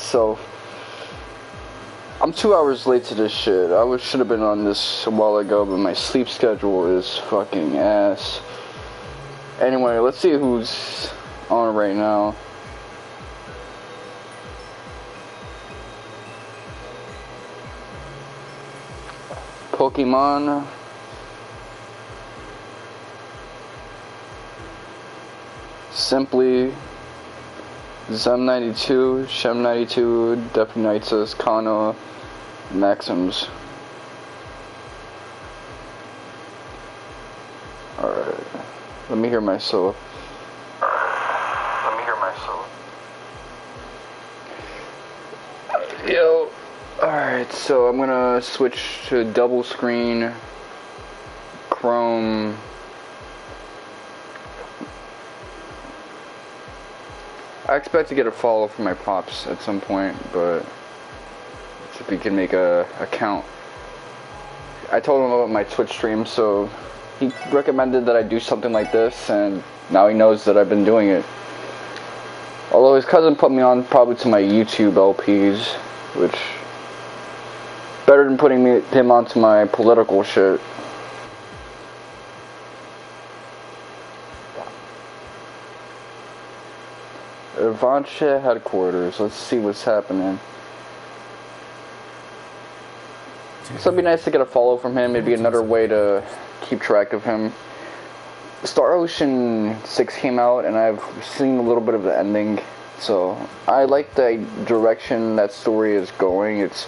myself. I'm 2 hours late to this shit. I should have been on this a while ago, but my sleep schedule is fucking ass. Anyway, let's see who's on right now. Pokemon. Simply. Zem92, Shem92, Depunitus, Kano, Maxims. Alright. Let me hear myself. Yo. Alright, so I'm gonna switch to double screen, Chrome. I expect to get a follow from my pops at some point, but if we can make a account. I told him about my Twitch stream, so he recommended that I do something like this, and now he knows that I've been doing it. Although his cousin put me on probably to my YouTube LPs, which better than putting him onto my political shit. Revanche headquarters. Let's see what's happening. So it'd be nice to get a follow from him. It'd be another way to keep track of him. Star Ocean 6 came out, and I've seen a little bit of the ending. So I like the direction that story is going. It's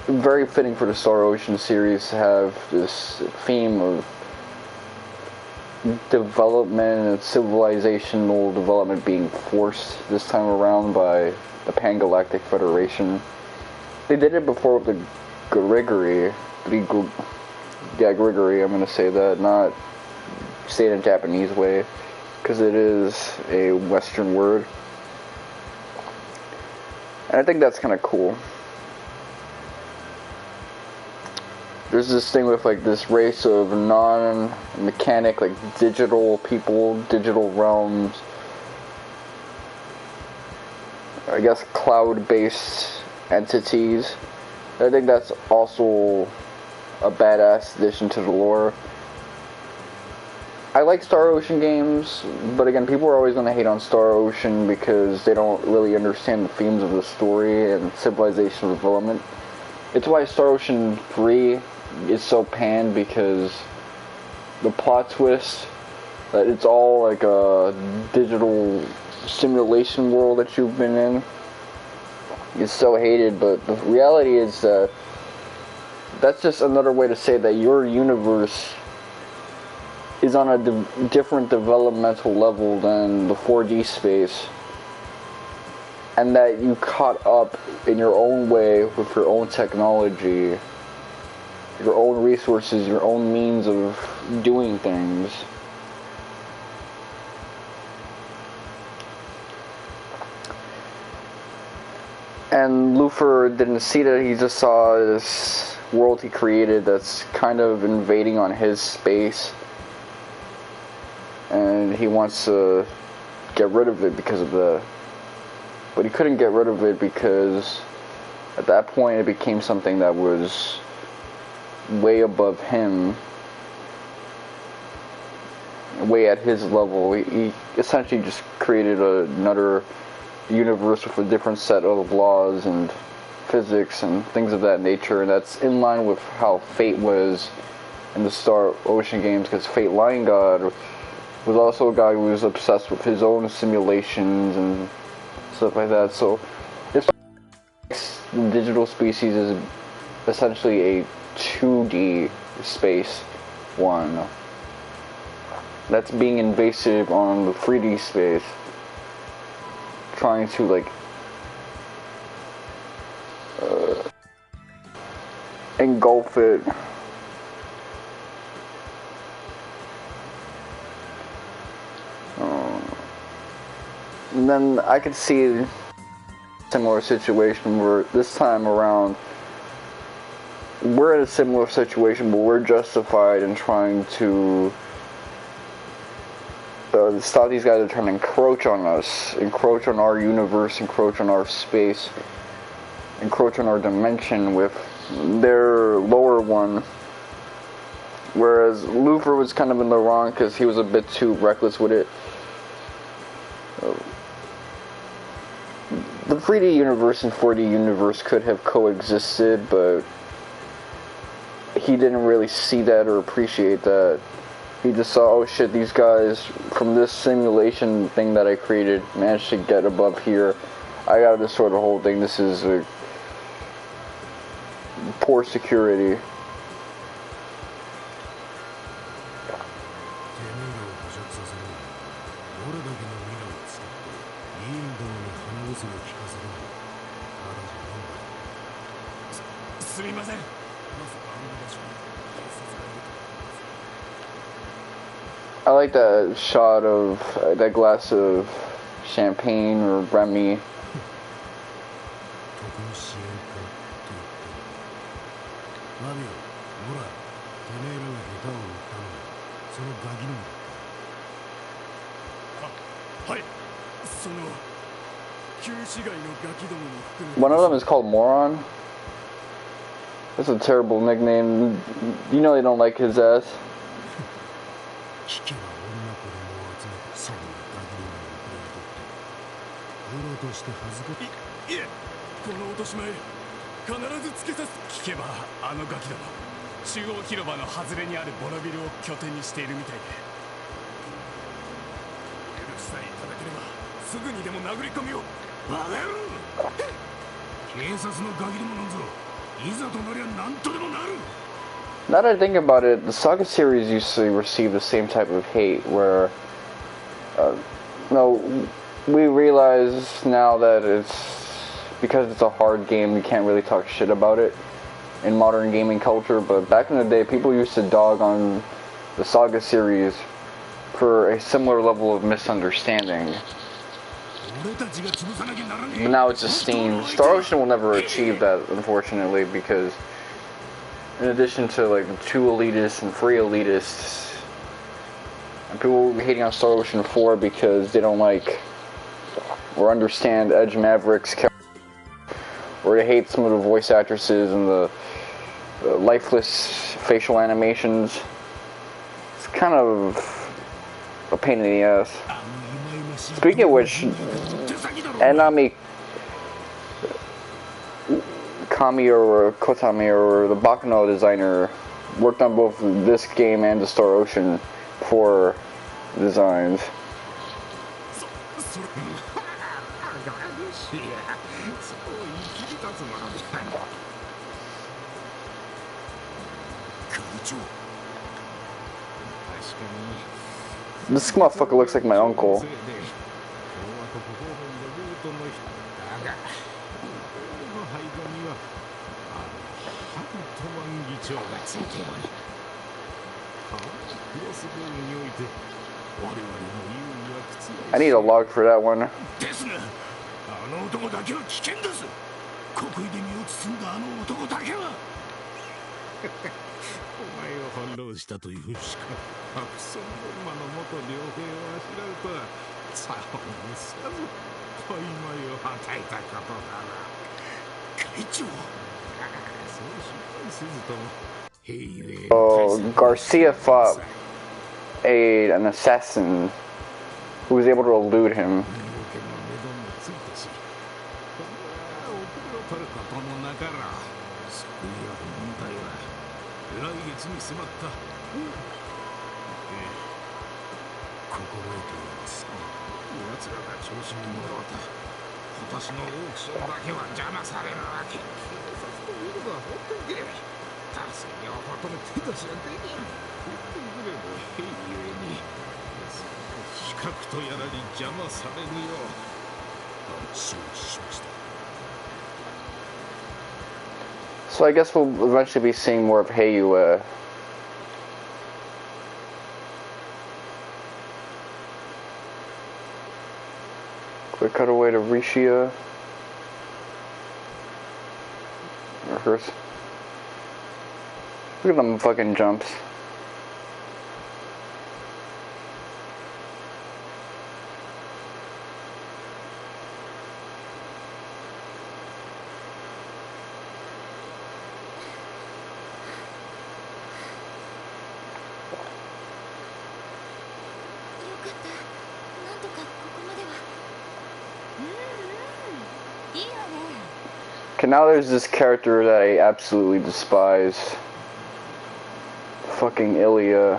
very fitting for the Star Ocean series to have this theme of development and civilizational development being forced this time around by the Pan-Galactic Federation. They did it before with the Grigori. Grigori, I'm gonna say that, not say it in a Japanese way, because it is a Western word. And I think that's kind of cool. There's this thing with like this race of non-mechanic, like digital people, digital realms, I guess cloud-based entities. I think that's also a badass addition to the lore. I like Star Ocean games, but again, people are always going to hate on Star Ocean because they don't really understand the themes of the story and civilizational development. It's why Star Ocean 3 is so panned, because the plot twist that it's all like a digital simulation world that you've been in is so hated, but the reality is that that's just another way to say that your universe is on a different developmental level than the 4D space, and that you caught up in your own way with your own technology, your own resources, your own means of doing things. And Luthor didn't see that. He just saw this world he created that's kind of invading on his space, and he wants to get rid of it because of that. But he couldn't get rid of it because at that point it became something that was way above him, way at his level. He essentially just created another universe with a different set of laws and physics and things of that nature, and that's in line with how Fate was in the Star Ocean games, because Fate Lion God was also a guy who was obsessed with his own simulations and stuff like that. So this digital species is essentially a 2D space one that's being invasive on the 3D space, trying to like engulf it. And then I could see a similar situation where this time around we're in a similar situation, but we're justified in trying to stop these guys are trying to encroach on us, encroach on our universe, encroach on our space, encroach on our dimension with their lower one. Whereas Luthor was kind of in the wrong because he was a bit too reckless with it. The 3D universe and 4D universe could have coexisted, but he didn't really see that or appreciate that. He just saw, oh shit, these guys from this simulation thing that I created managed to get above here. I gotta destroy the whole thing. This is a poor security. I like that shot of that glass of champagne or Remy. One of them is called Moron. That's a terrible nickname. You know they don't like his ass. Now that I think about it, the Saga series used to receive the same type of hate where, no, we realize now that it's because it's a hard game, you can't really talk shit about it in modern gaming culture, but back in the day, people used to dog on the Saga series for a similar level of misunderstanding. But now it's esteemed. Star Ocean will never achieve that, unfortunately, because in addition to like the 2 elitists and 3 elitists, and people will be hating on Star Ocean 4 because they don't like or understand Edge Maverick's character, or they hate some of the voice actresses and the lifeless facial animations. It's kind of a pain in the ass. Speaking of which, Enami Kami or Kotami or the Baccano designer worked on both this game and the Star Ocean 4 designs. This motherfucker looks like my uncle. I need a log for that one. Oh, Garcia fought an assassin who was able to elude him. So I guess we'll eventually be seeing more of Heiyue. Quick cutaway to Rixia. Rehearse. Look at them fucking jumps. Okay, now there's this character that I absolutely despise. Fucking Ilya.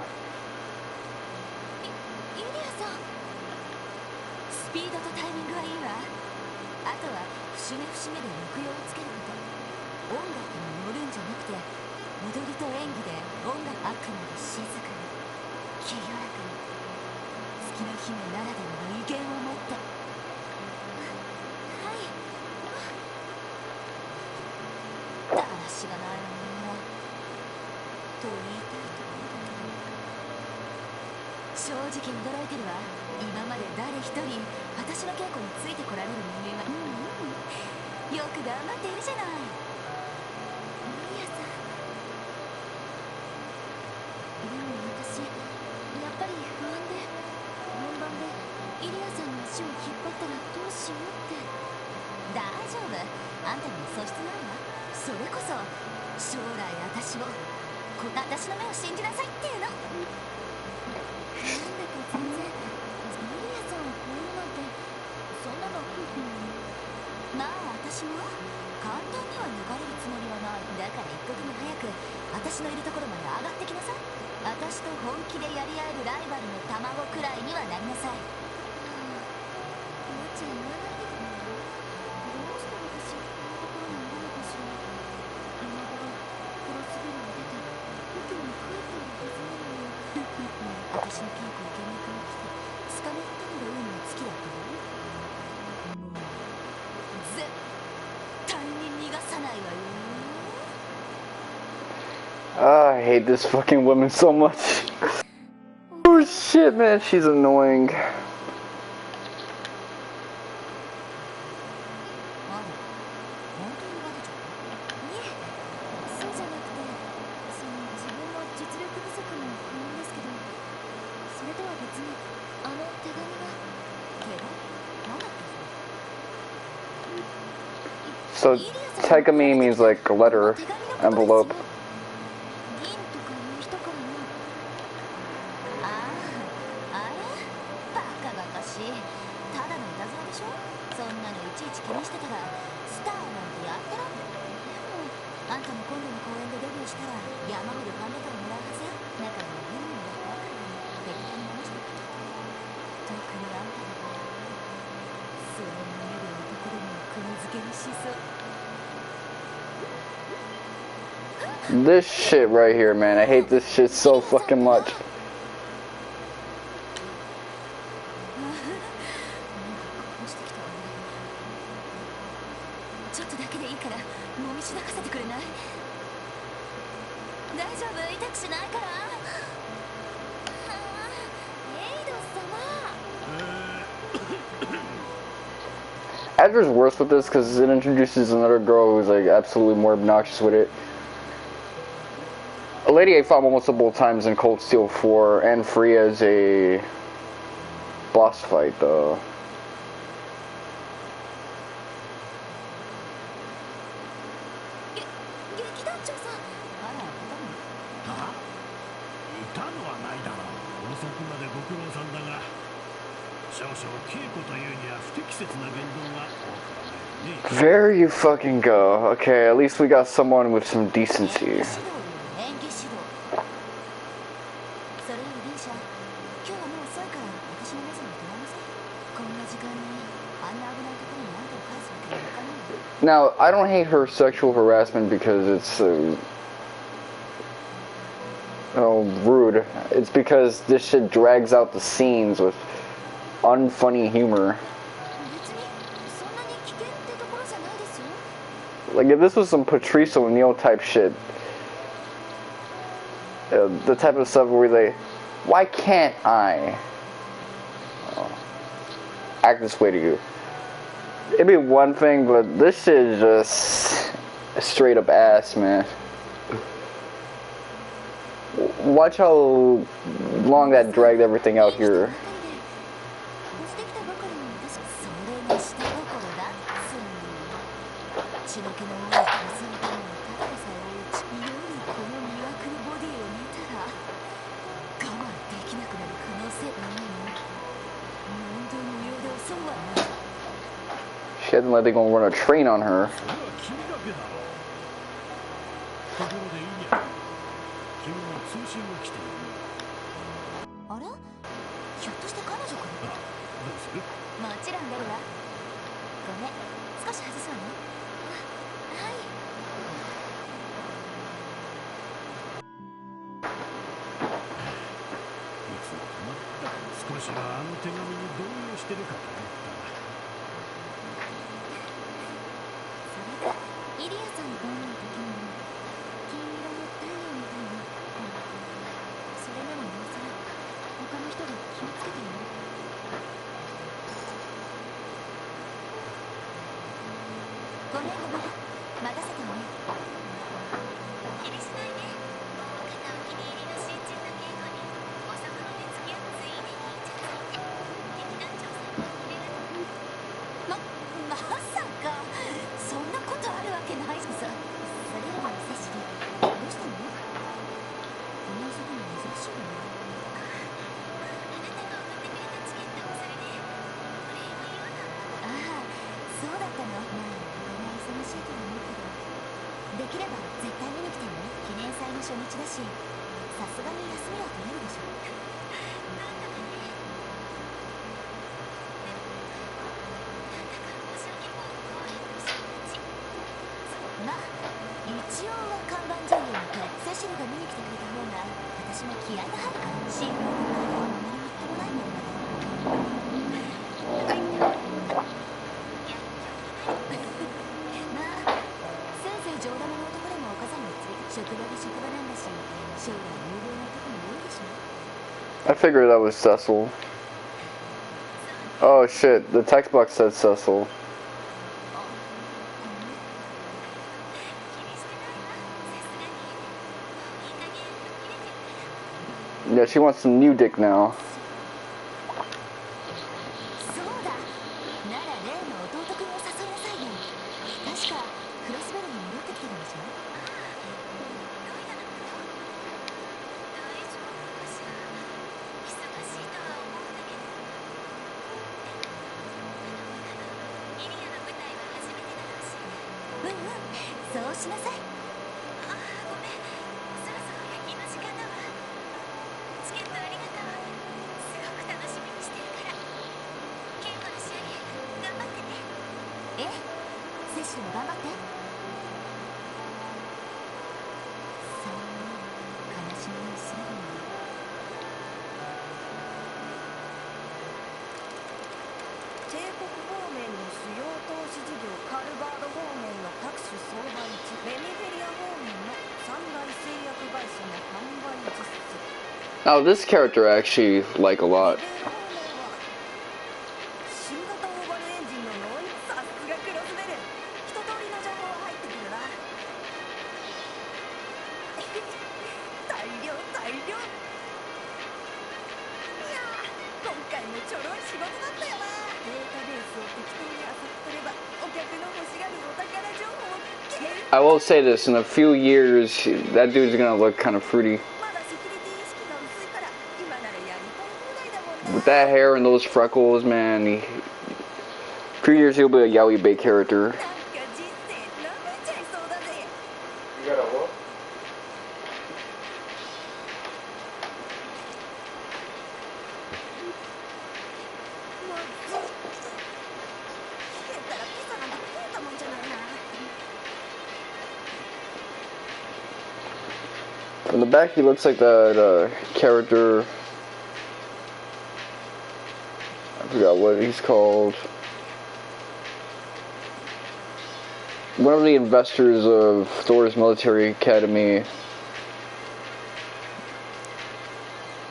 I hate this fucking woman so much. Oh shit, man, she's annoying. So, Tegami means like a letter, envelope. This shit right here, man. I hate this shit so fucking much. Adver's worse with this because it introduces another girl who's like absolutely more obnoxious with it. A lady I fought multiple times in Cold Steel 4 and free as a boss fight though. There you fucking go. Okay, at least we got someone with some decency. Now, I don't hate her sexual harassment because it's rude. It's because this shit drags out the scenes with unfunny humor. Like, if this was some Patrice O'Neal type shit, the type of stuff where they, why can't I act this way to you? It'd be one thing, but this shit is just straight up ass, man. Watch how long that dragged everything out here. She acting like they're gonna run a train on her. I figured that was Cecil. Oh shit, the text box said Cecil. Yeah, she wants some new dick now. Now this character I actually like a lot. I will say this, in a few years, that dude's gonna look kind of fruity. With that hair and those freckles, man, a few years he'll be a yaoi bay character. You got a what? From the back, he looks like the character. I forgot what he's called. One of the investors of Thor's military academy.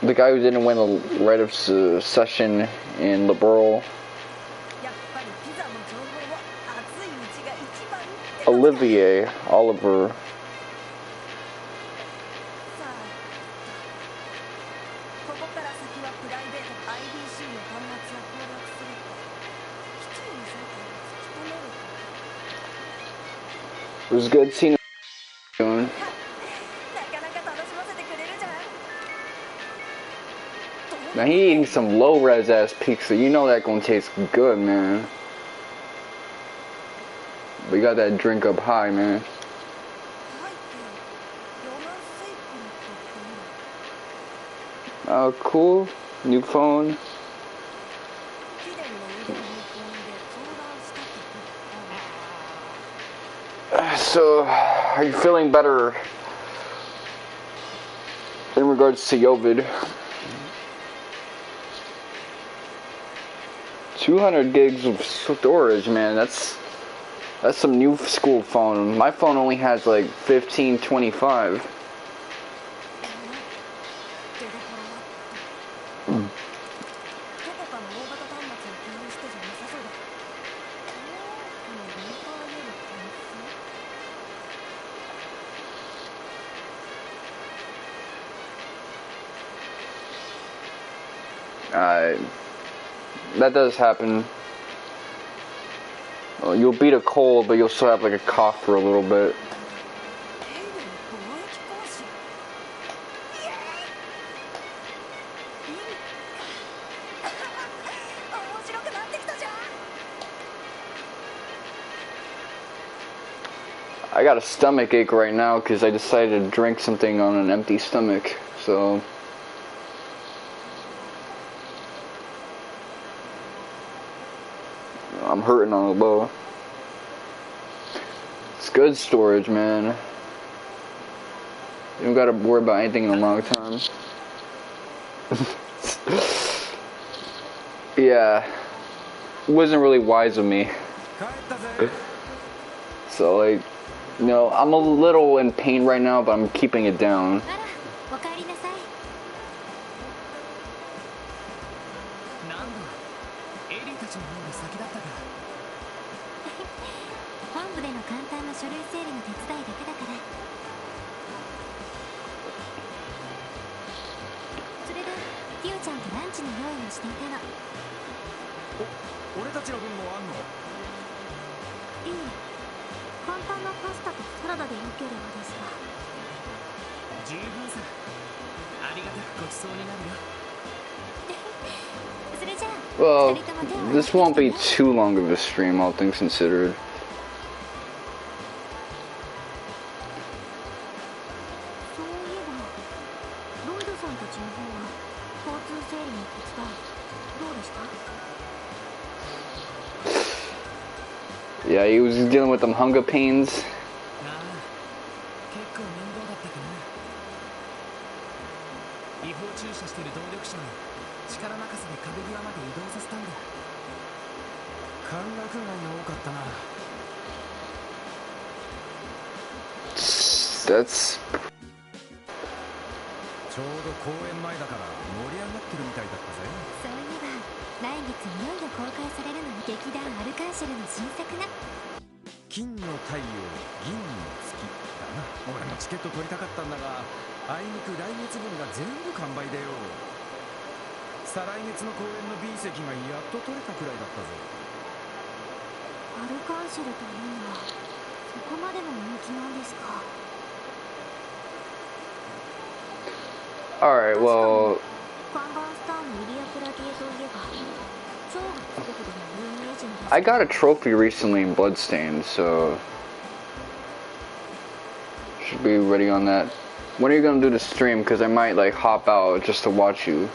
The guy who didn't win the right of secession in Liberal. Oliver. It was good seeing him. Now he eating some low res ass pizza. You know that gonna taste good, man. We got that drink up high, man. Oh, cool. New phone. So, are you feeling better in regards to Yovid? 200 gigs of storage, man. That's some new school phone. My phone only has like 1525. That does happen. You'll beat a cold, but you'll still have like a cough for a little bit. I got a stomach ache right now because I decided to drink something on an empty stomach, so... I'm hurting on the low. It's good storage, man. You don't gotta worry about anything in a long time. Yeah. It wasn't really wise of me. So, like, you know, I'm a little in pain right now, but I'm keeping it down. Well, this won't be too long of a stream, all things considered. Yeah, he was dealing with them hunger pains. That's... Alright, well... I got a trophy recently in Bloodstained, so... should be ready on that. When are you gonna do the stream? Because I might, like, hop out just to watch you.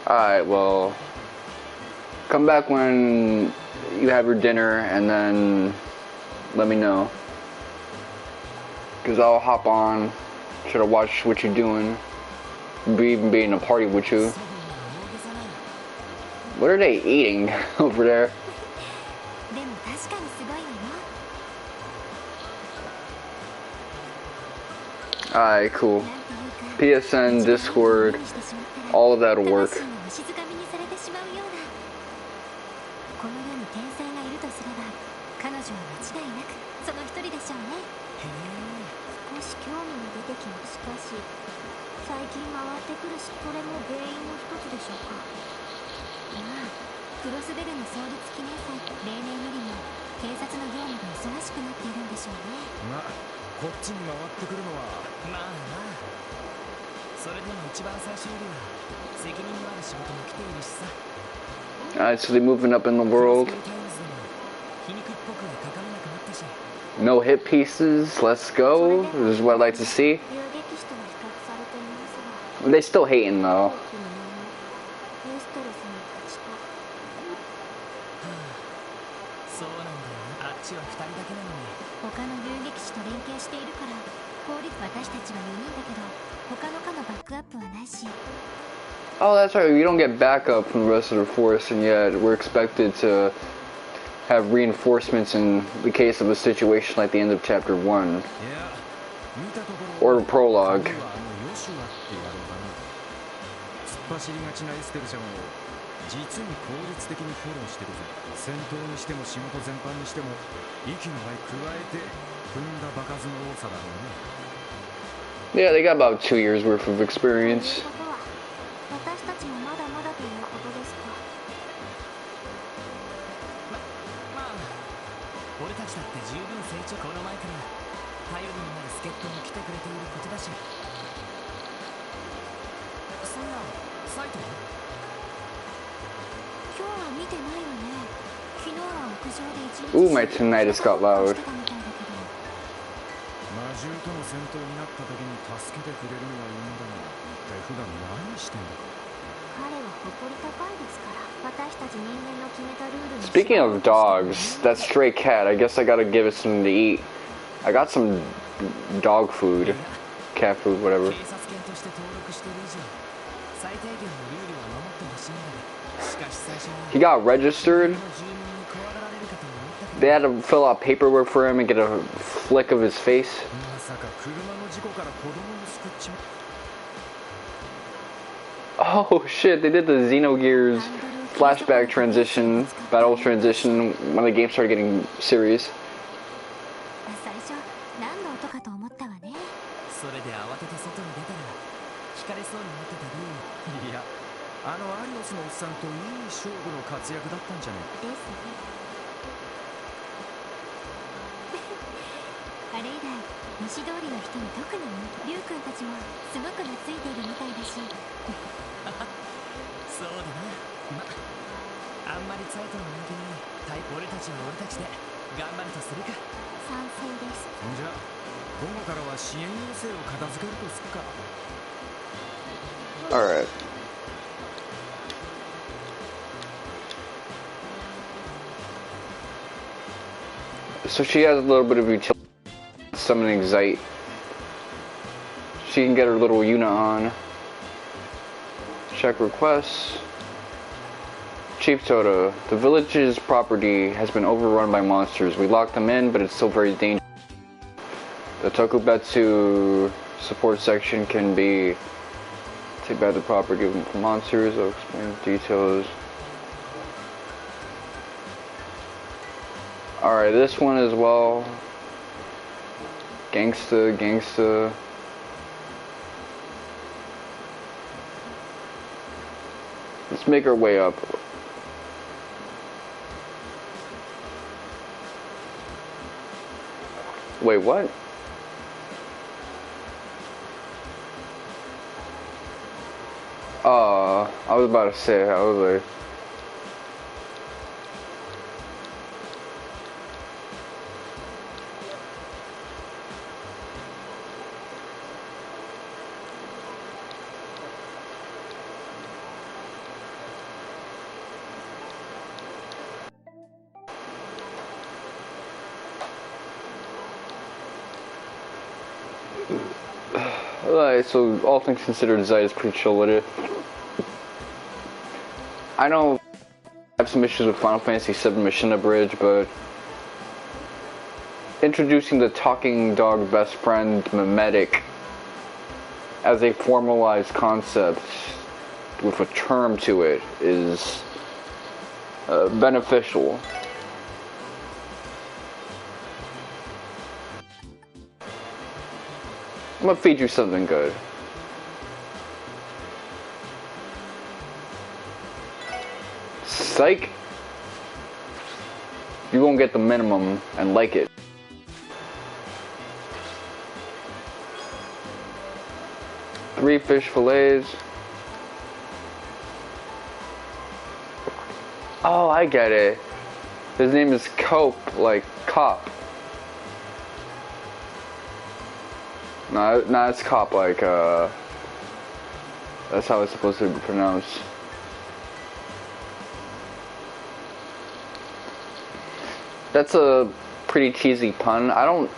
Alright, well, come back when you have your dinner and then let me know. Because I'll hop on, try to watch what you're doing, even be in a party with you. What are they eating over there? Alright, cool. PSN, Discord, all of that'll work. クロスベルの創立記念祭、例年よりも警察の業務が忙しくなっているんでしょうね。まあ、こっちに回ってくるのはまあまあ。それでも一番最初よりは責任のある仕事も来ているしさ。Alright, so they're moving up in the world. No hit pieces, let's go. This is what I like to see. They still hating though. Oh, that's right, we don't get backup from the rest of the force, and yet we're expected to have reinforcements in the case of a situation like the end of chapter 1. Or the prologue. Yeah, they got about 2 years worth of experience. Ooh, my tinnitus got loud. Speaking of dogs, that stray cat, I guess I gotta give it something to eat. I got some dog food, cat food, whatever. He got registered. They had to fill out paperwork for him and get a flick of his face. Oh shit, they did the Xenogears flashback transition, battle transition, when the game started getting serious. Alright. So she has a little bit of utility summoning Zeit. She can get her little unit on. Check requests. Chief Toda, the village's property has been overrun by monsters. We locked them in, but it's still very dangerous. The Tokubetsu support section can be take back the property given from monsters. I'll explain the details. Alright, this one as well. Gangsta, gangsta. Let's make our way up. Wait, what? I was about to say, I was like... Alright, so all things considered, Zeit is pretty chill with it. I know I have some issues with Final Fantasy VII Mission Bridge, but introducing the talking dog best friend mimetic as a formalized concept with a term to it is beneficial. I'm gonna feed you something good. Psych! You gonna get the minimum and like it. Three fish fillets. Oh, I get it. His name is Cope, like cop. No, it's cop, like, that's how it's supposed to be pronounced. That's a pretty cheesy pun. I don't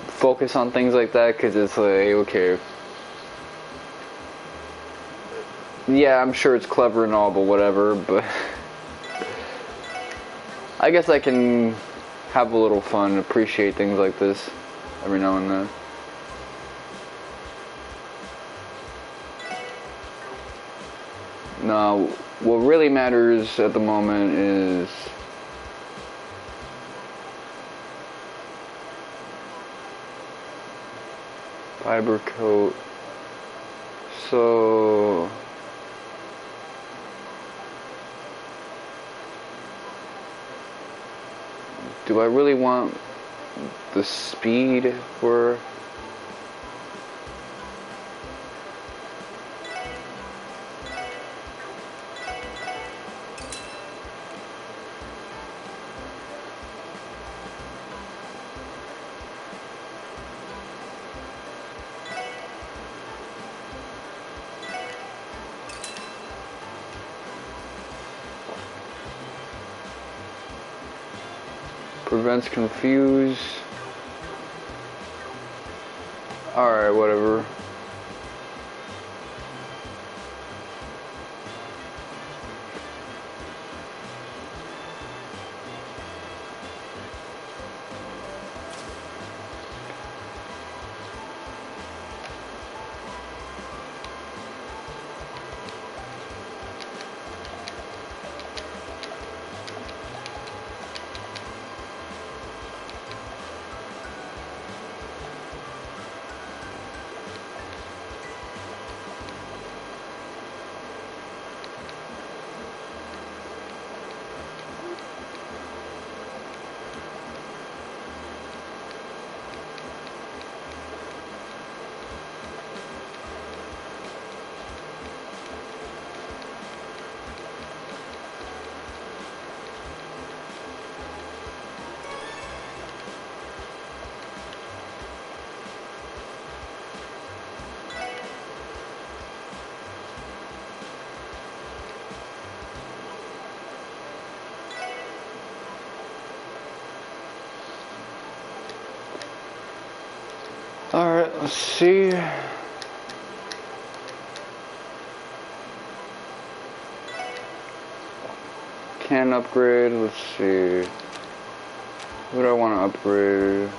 focus on things like that because it's like, okay. Yeah, I'm sure it's clever and all, but whatever, but I guess I can have a little fun, appreciate things like this every now and then. Now, what really matters at the moment is fiber coat. So do I really want the speed for prevents confuse. Alright, whatever. Alright, let's see. Can upgrade, let's see. What do I want to upgrade?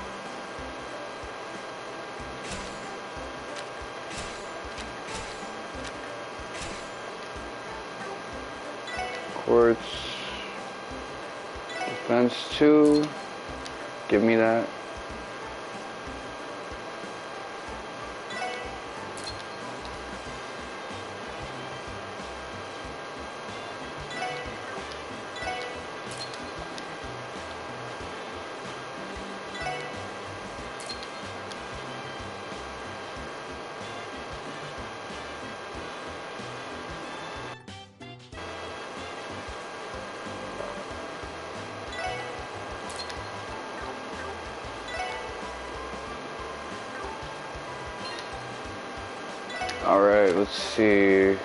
Quartz. Defense 2. Give me that. Alright, let's see.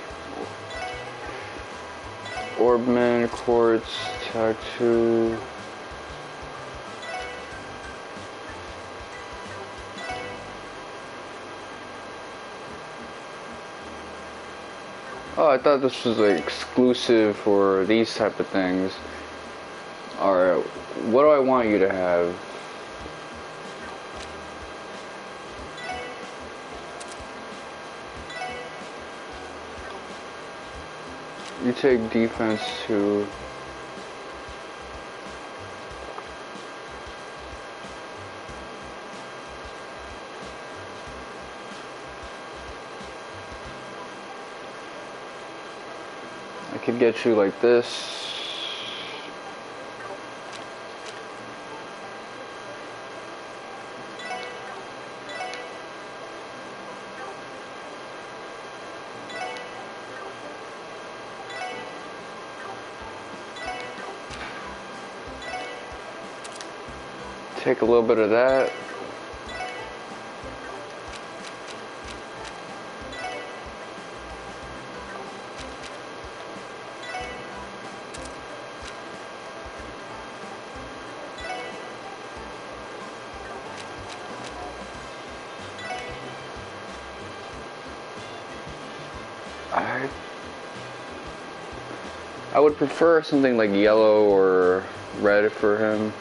Orbman, Quartz, Tattoo. Oh, I thought this was like exclusive for these type of things. Alright, what do I want you to have? You take defense 2. I could get you like this. Take a little bit of that. I would prefer something like yellow or red for him.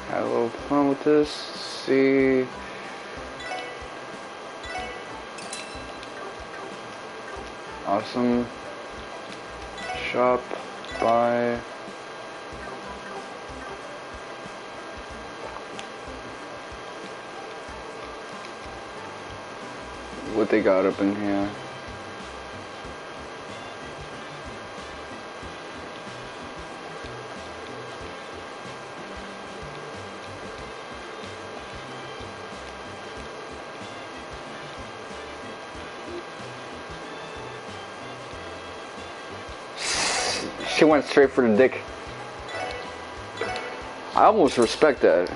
Have a little fun with this. See. Awesome. Shop. Buy. What they got up in here? She went straight for the dick. I almost respect that.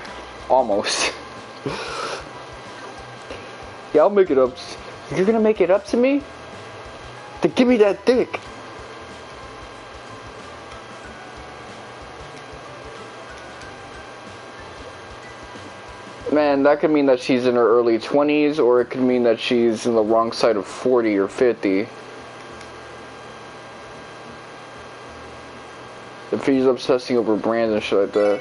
Almost. Yeah, I'll make it up. You're gonna make it up to me? Then give me that dick. Man, that could mean that she's in her early 20s, or it could mean that she's in the wrong side of 40 or 50. If he's obsessing over brands and shit like that.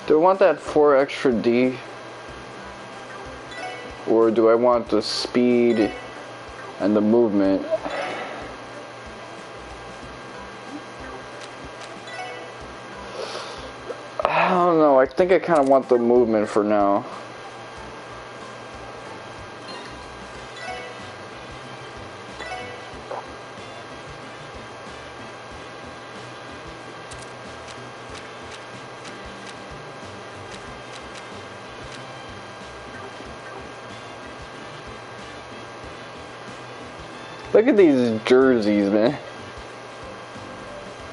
Do I want that 4 extra D? Or do I want the speed and the movement? I don't know, I think I kind of want the movement for now. Look at these jerseys, man.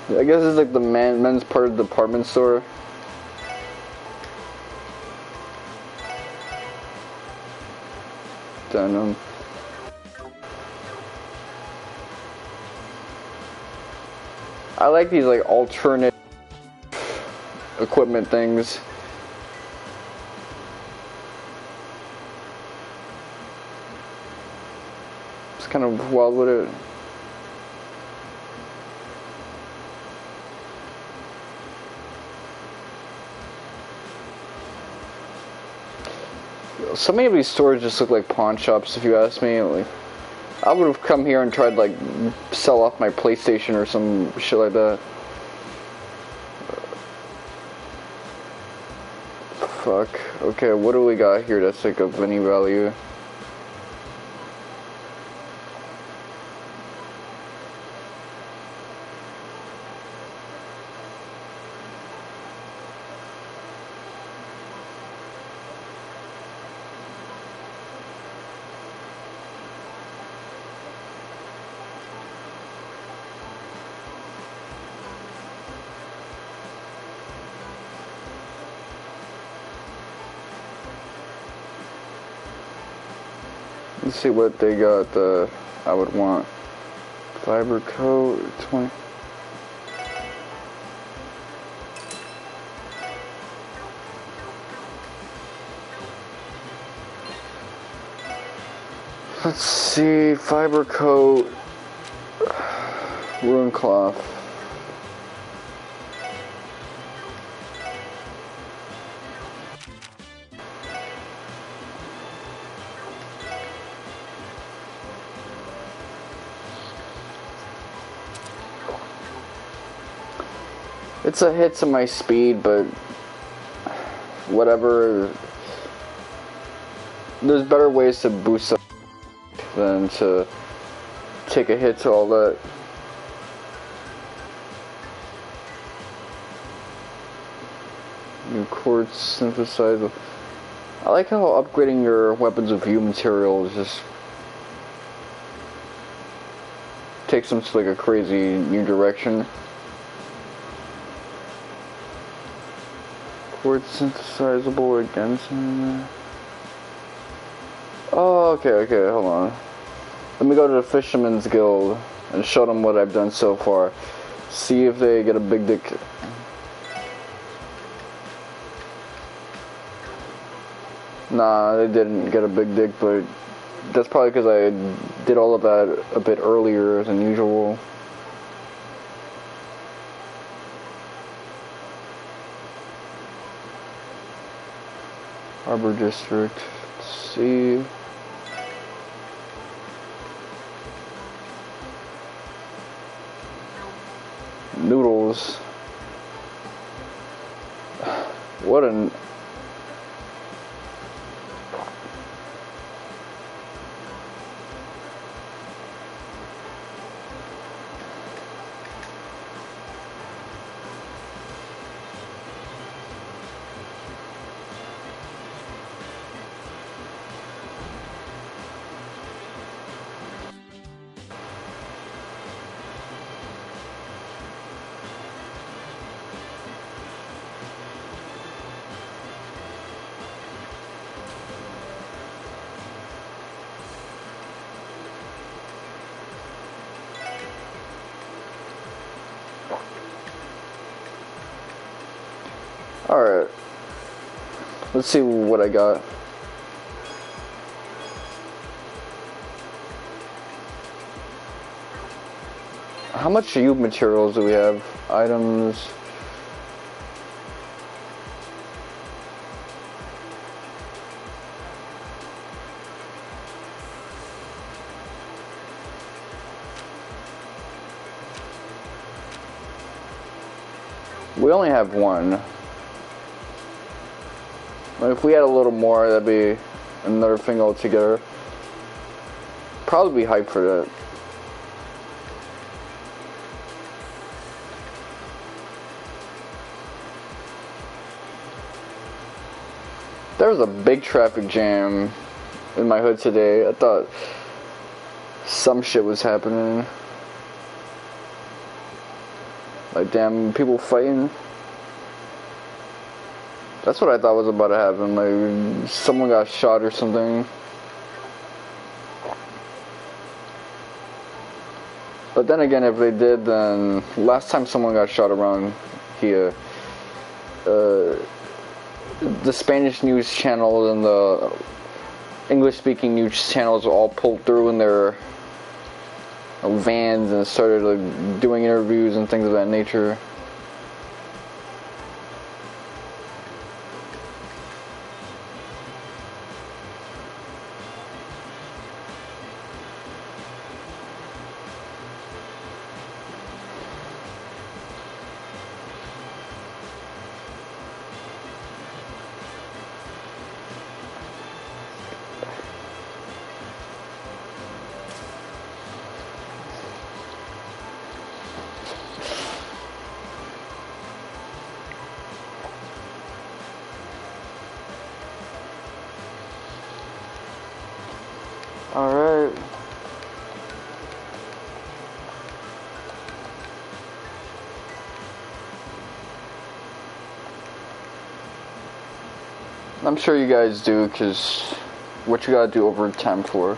I guess it's like the men's part of the department store. denim. I like these like alternate equipment things. It's kind of wild with it. So many of these stores just look like pawn shops, if you ask me. Like, I would have come here and tried like sell off my PlayStation or some shit like that. Fuck. Okay, what do we got here that's like of any value? Let's see what they got I would want. Fiber coat, 20. Let's see, fiber coat, ruin cloth. It's a hit to my speed, but whatever. There's better ways to boost up than to take a hit to all that. New quartz synthesizer. I like how upgrading your weapons with Heiyue materials just takes them to like a crazy new direction. Quartz synthesizable against. Oh, okay, hold on. Let me go to the Fisherman's Guild and show them what I've done so far. See if they get a big dick. Nah, they didn't get a big dick, but that's probably because I did all of that a bit earlier than usual. Harbor District. Let's see. Noodles. What an. Alright. Let's see what I got. How much Heiyue materials do we have? Items. We only have one. If we had a little more, that'd be another thing altogether. Probably be hyped for that. There was a big traffic jam in my hood today. I thought some shit was happening. Like, damn, people fighting. That's what I thought was about to happen. Like, someone got shot or something. But then again, if they did, then last time someone got shot around here, the Spanish news channels and the English-speaking news channels all pulled through in their vans and started like doing interviews and things of that nature. Alright. I'm sure you guys do, because what you gotta do overtime for.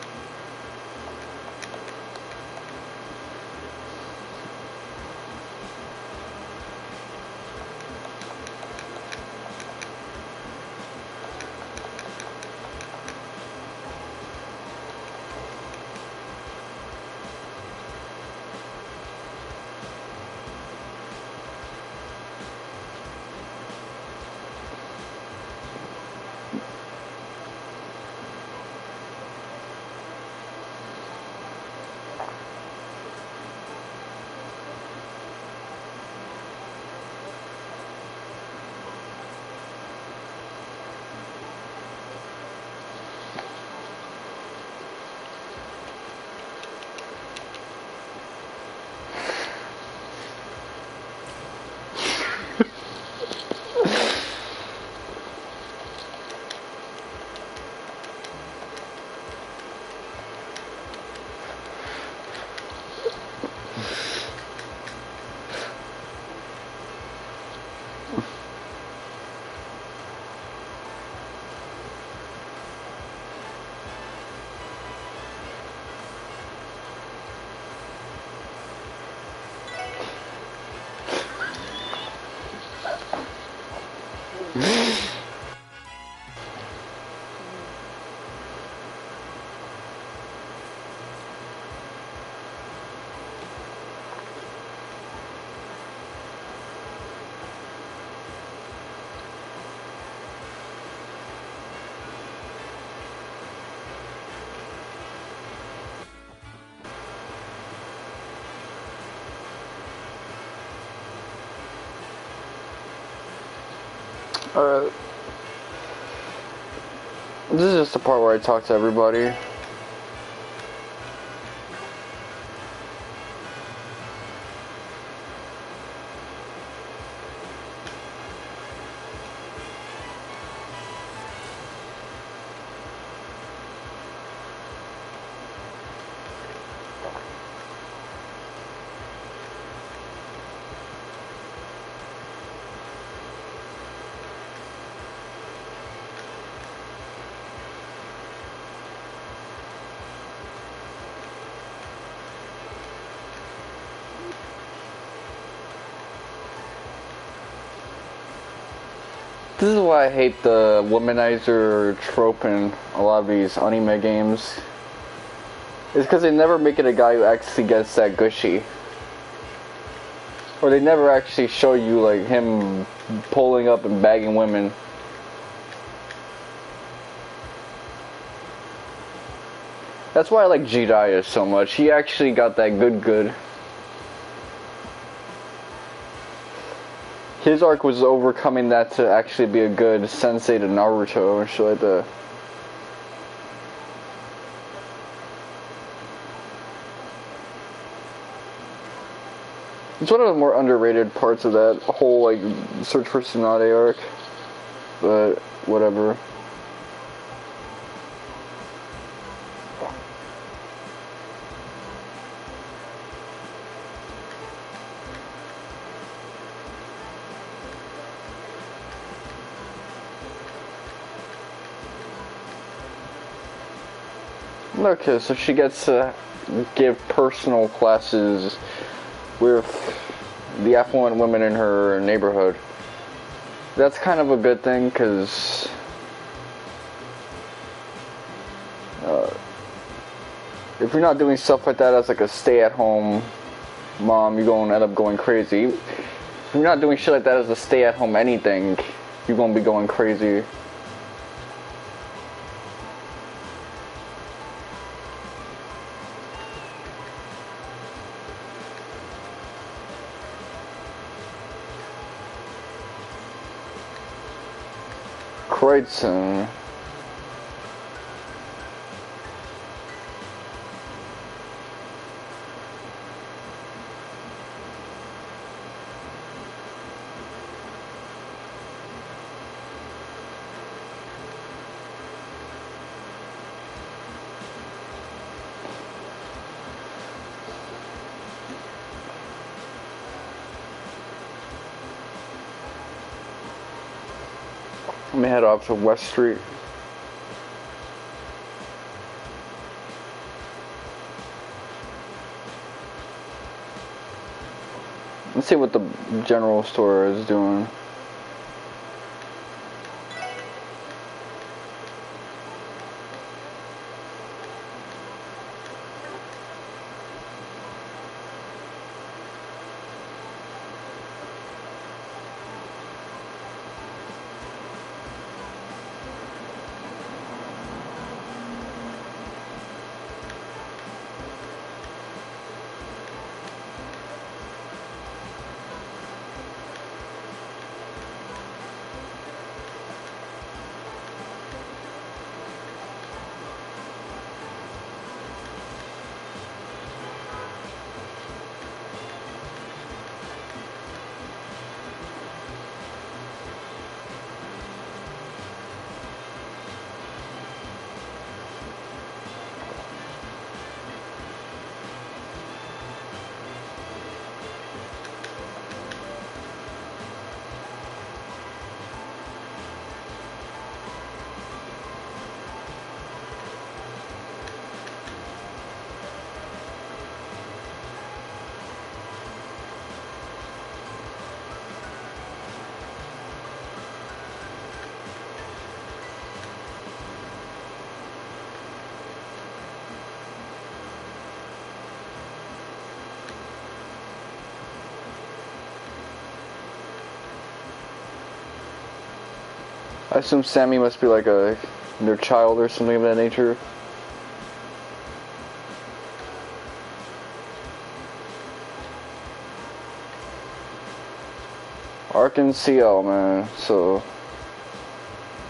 Alright. This is just the part where I talk to everybody. This is why I hate the womanizer trope in a lot of these anime games. It's because they never make it a guy who actually gets that gushy. Or they never actually show you like him pulling up and bagging women. That's why I like Jiraiya so much. He actually got that good. His arc was overcoming that to actually be a good sensei to Naruto and shit like that. It's one of the more underrated parts of that whole like Search for Tsunade arc, but whatever. Okay, so she gets to give personal classes with the affluent women in her neighborhood. That's kind of a good thing, because if you're not doing stuff like that as like a stay-at-home mom, you're going to end up going crazy. If you're not doing shit like that as a stay-at-home anything, you're going to be going crazy. Kreuzing. Let me head off to West Street. Let's see what the general store is doing. I assume Sammy must be like their child or something of that nature. Ark and Ciel, man. So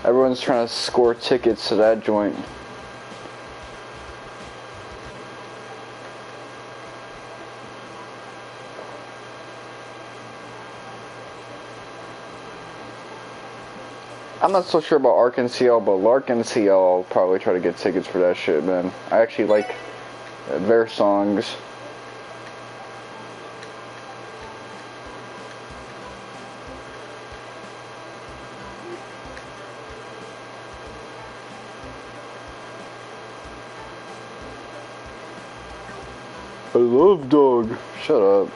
everyone's trying to score tickets to that joint. I'm not so sure about Ark and Ciel, but Lark and Ciel, I'll probably try to get tickets for that shit, man. I actually like their songs. I love dog. Shut up.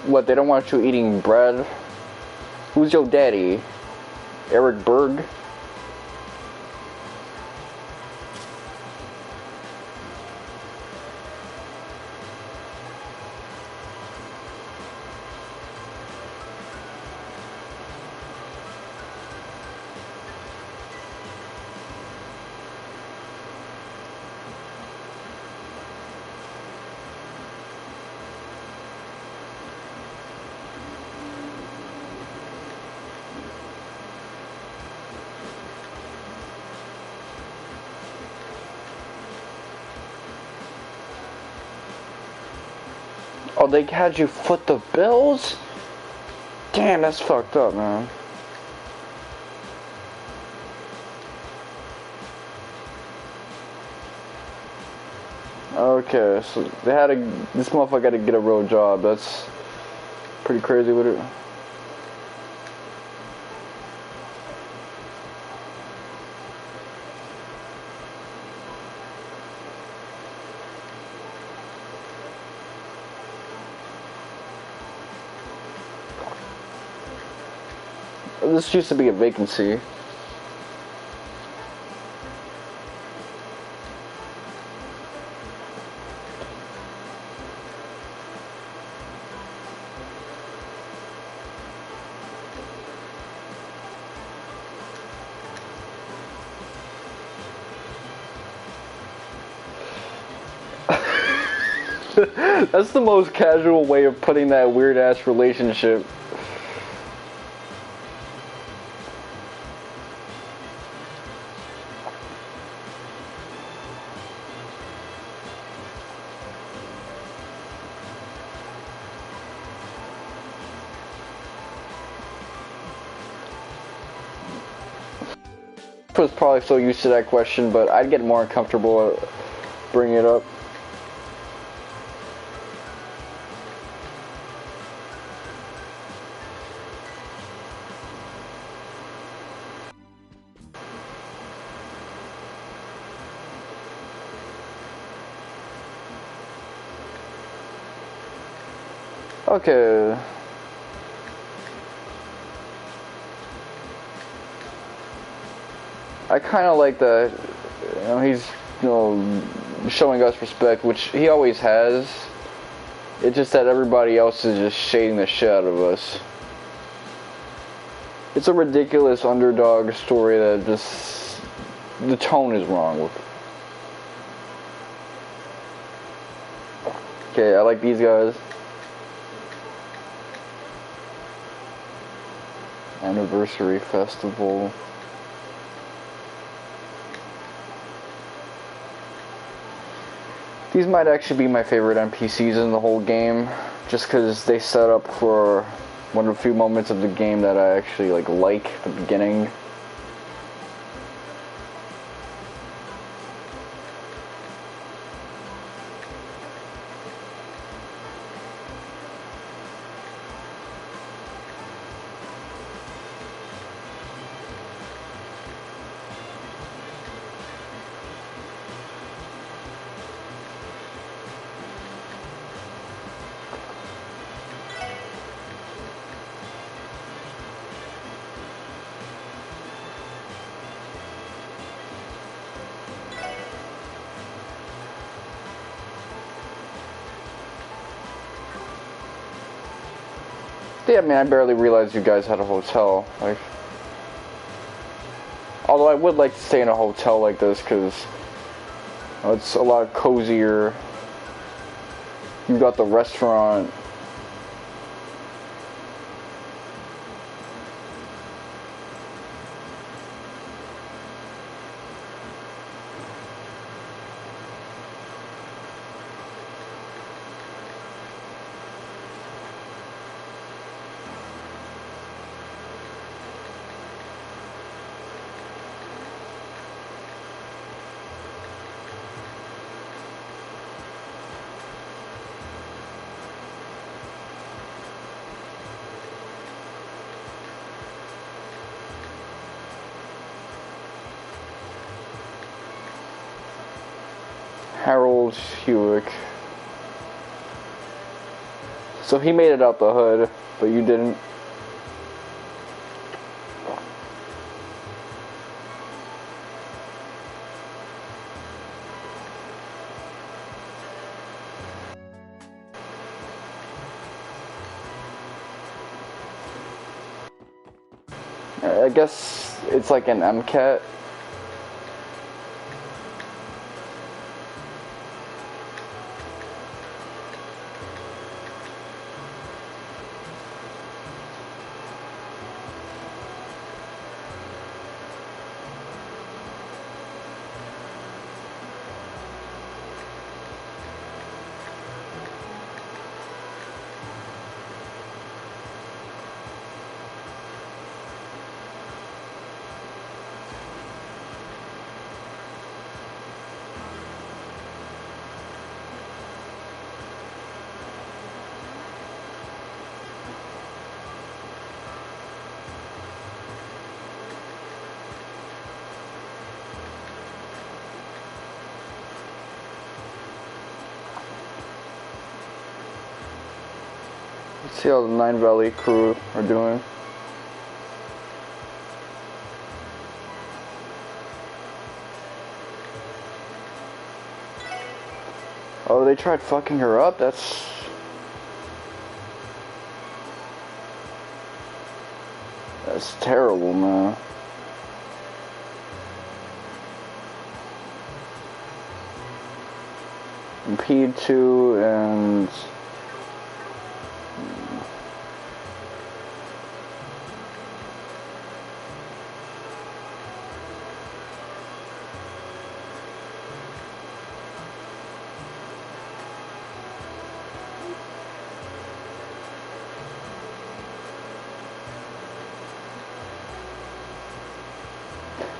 What, they don't want you eating bread? Who's your daddy? Eric Berg? Oh, they had you foot the bills? Damn, that's fucked up, man. Okay, so they had this motherfucker had to get a real job. That's pretty crazy with it. This used to be a vacancy. That's the most casual way of putting that weird ass relationship. I was probably so used to that question, but I'd get more uncomfortable bringing it up. Okay. I kind of like that, he's, showing us respect, which he always has. It's just that everybody else is just shading the shit out of us. It's a ridiculous underdog story that just, the tone is wrong with. Okay, I like these guys. Anniversary festival. These might actually be my favorite NPCs in the whole game, just because they set up for one of the few moments of the game that I actually like the beginning. Yeah, I mean, I barely realized you guys had a hotel. Although I would like to stay in a hotel like this because it's a lot cozier. You got the restaurant. Heiyue. So he made it out the hood, but you didn't. I guess it's like an MCAT. See how the Nine Valley crew are doing. Oh, they tried fucking her up? That's terrible, man. Impede 2 and...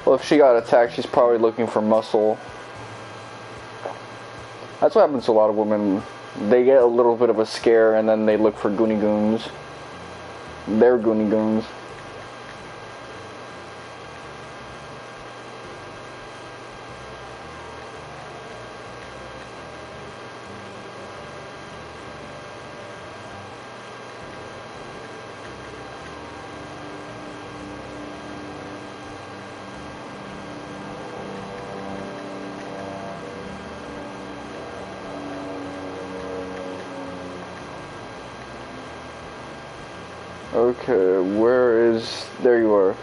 Well, if she got attacked, she's probably looking for muscle. That's what happens to a lot of women. They get a little bit of a scare and then they look for Goonie Goons. They're Goonie Goons. Okay, where is... There you are.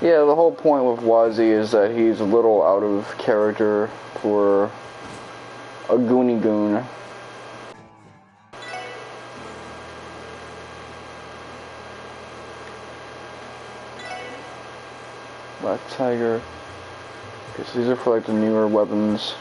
Yeah, the whole point with Wazi is that he's a little out of character for a Goonie Goon. Black Tiger. Okay, so these are for like the newer weapons.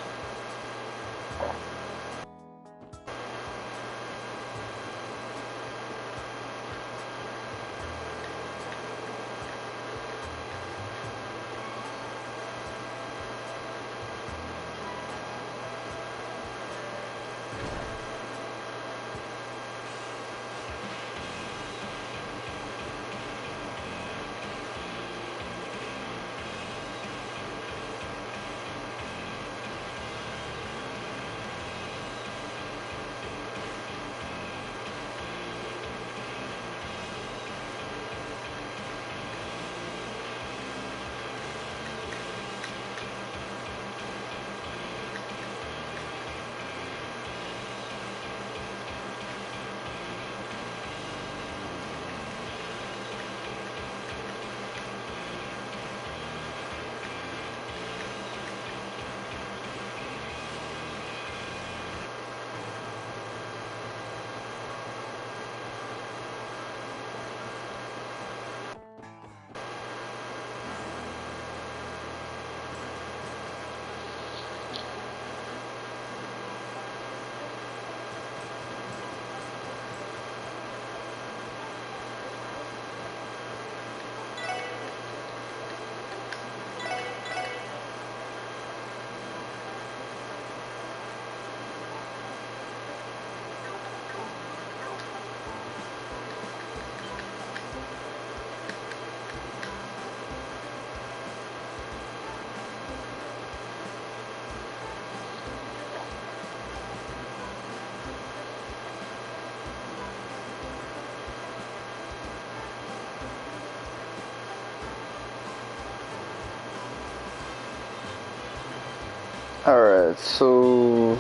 Alright, so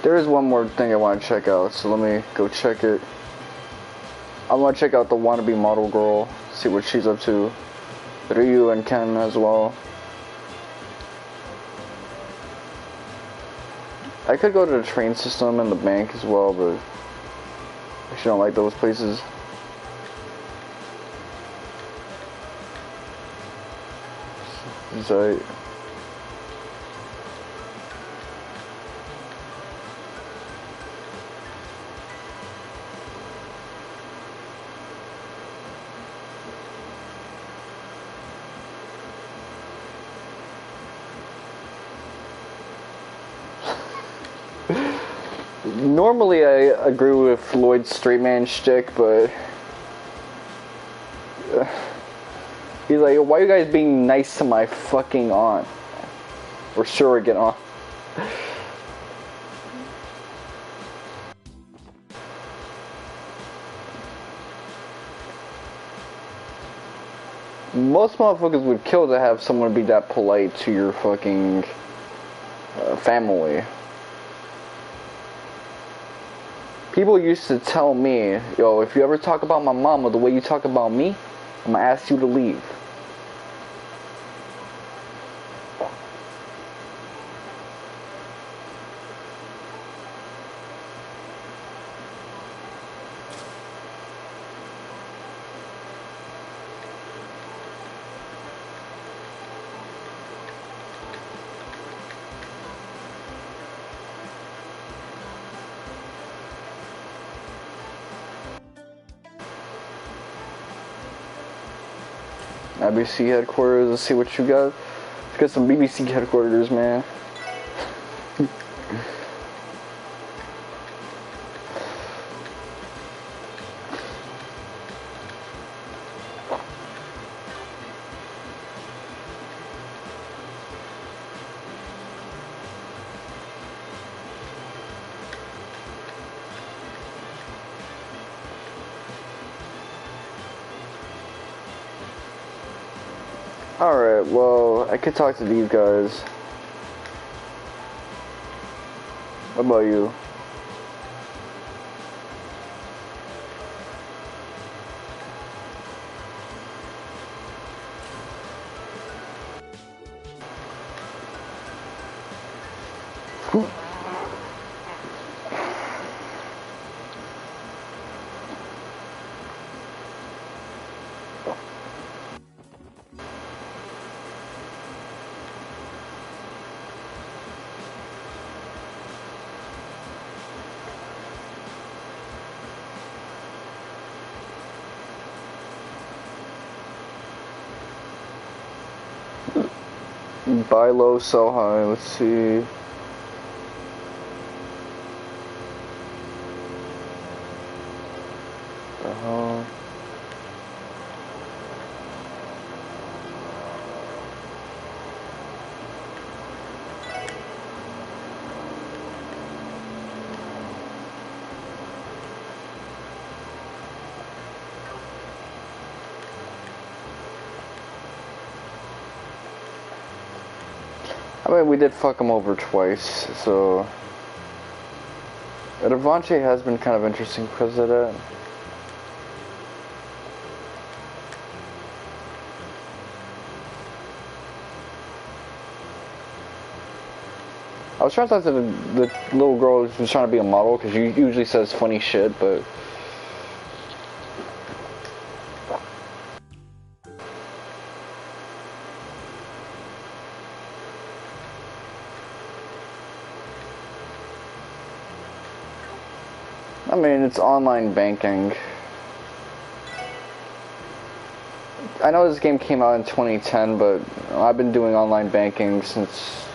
there is one more thing I want to check out, so let me go check it. I want to check out the wannabe model girl, see what she's up to. Ryu and Ken as well. I could go to the train system and the bank as well, but I actually don't like those places. Zeit. Normally I agree with Lloyd's straight man shtick, but he's like, why are you guys being nice to my fucking aunt? Or surrogate aunt. Most motherfuckers would kill to have someone be that polite to your fucking family. People used to tell me, yo, if you ever talk about my mama the way you talk about me, I'm gonna ask you to leave. BBC headquarters, let's see what you got. Let's get some BBC headquarters, man. Alright, well, I could talk to these guys. What about you? Buy low, sell high. Let's see. I mean, we did fuck him over twice, so Revanche has been kind of interesting because of that. I was trying to talk to the little girl who's trying to be a model because she usually says funny shit, but I mean, it's online banking. I know this game came out in 2010, but I've been doing online banking since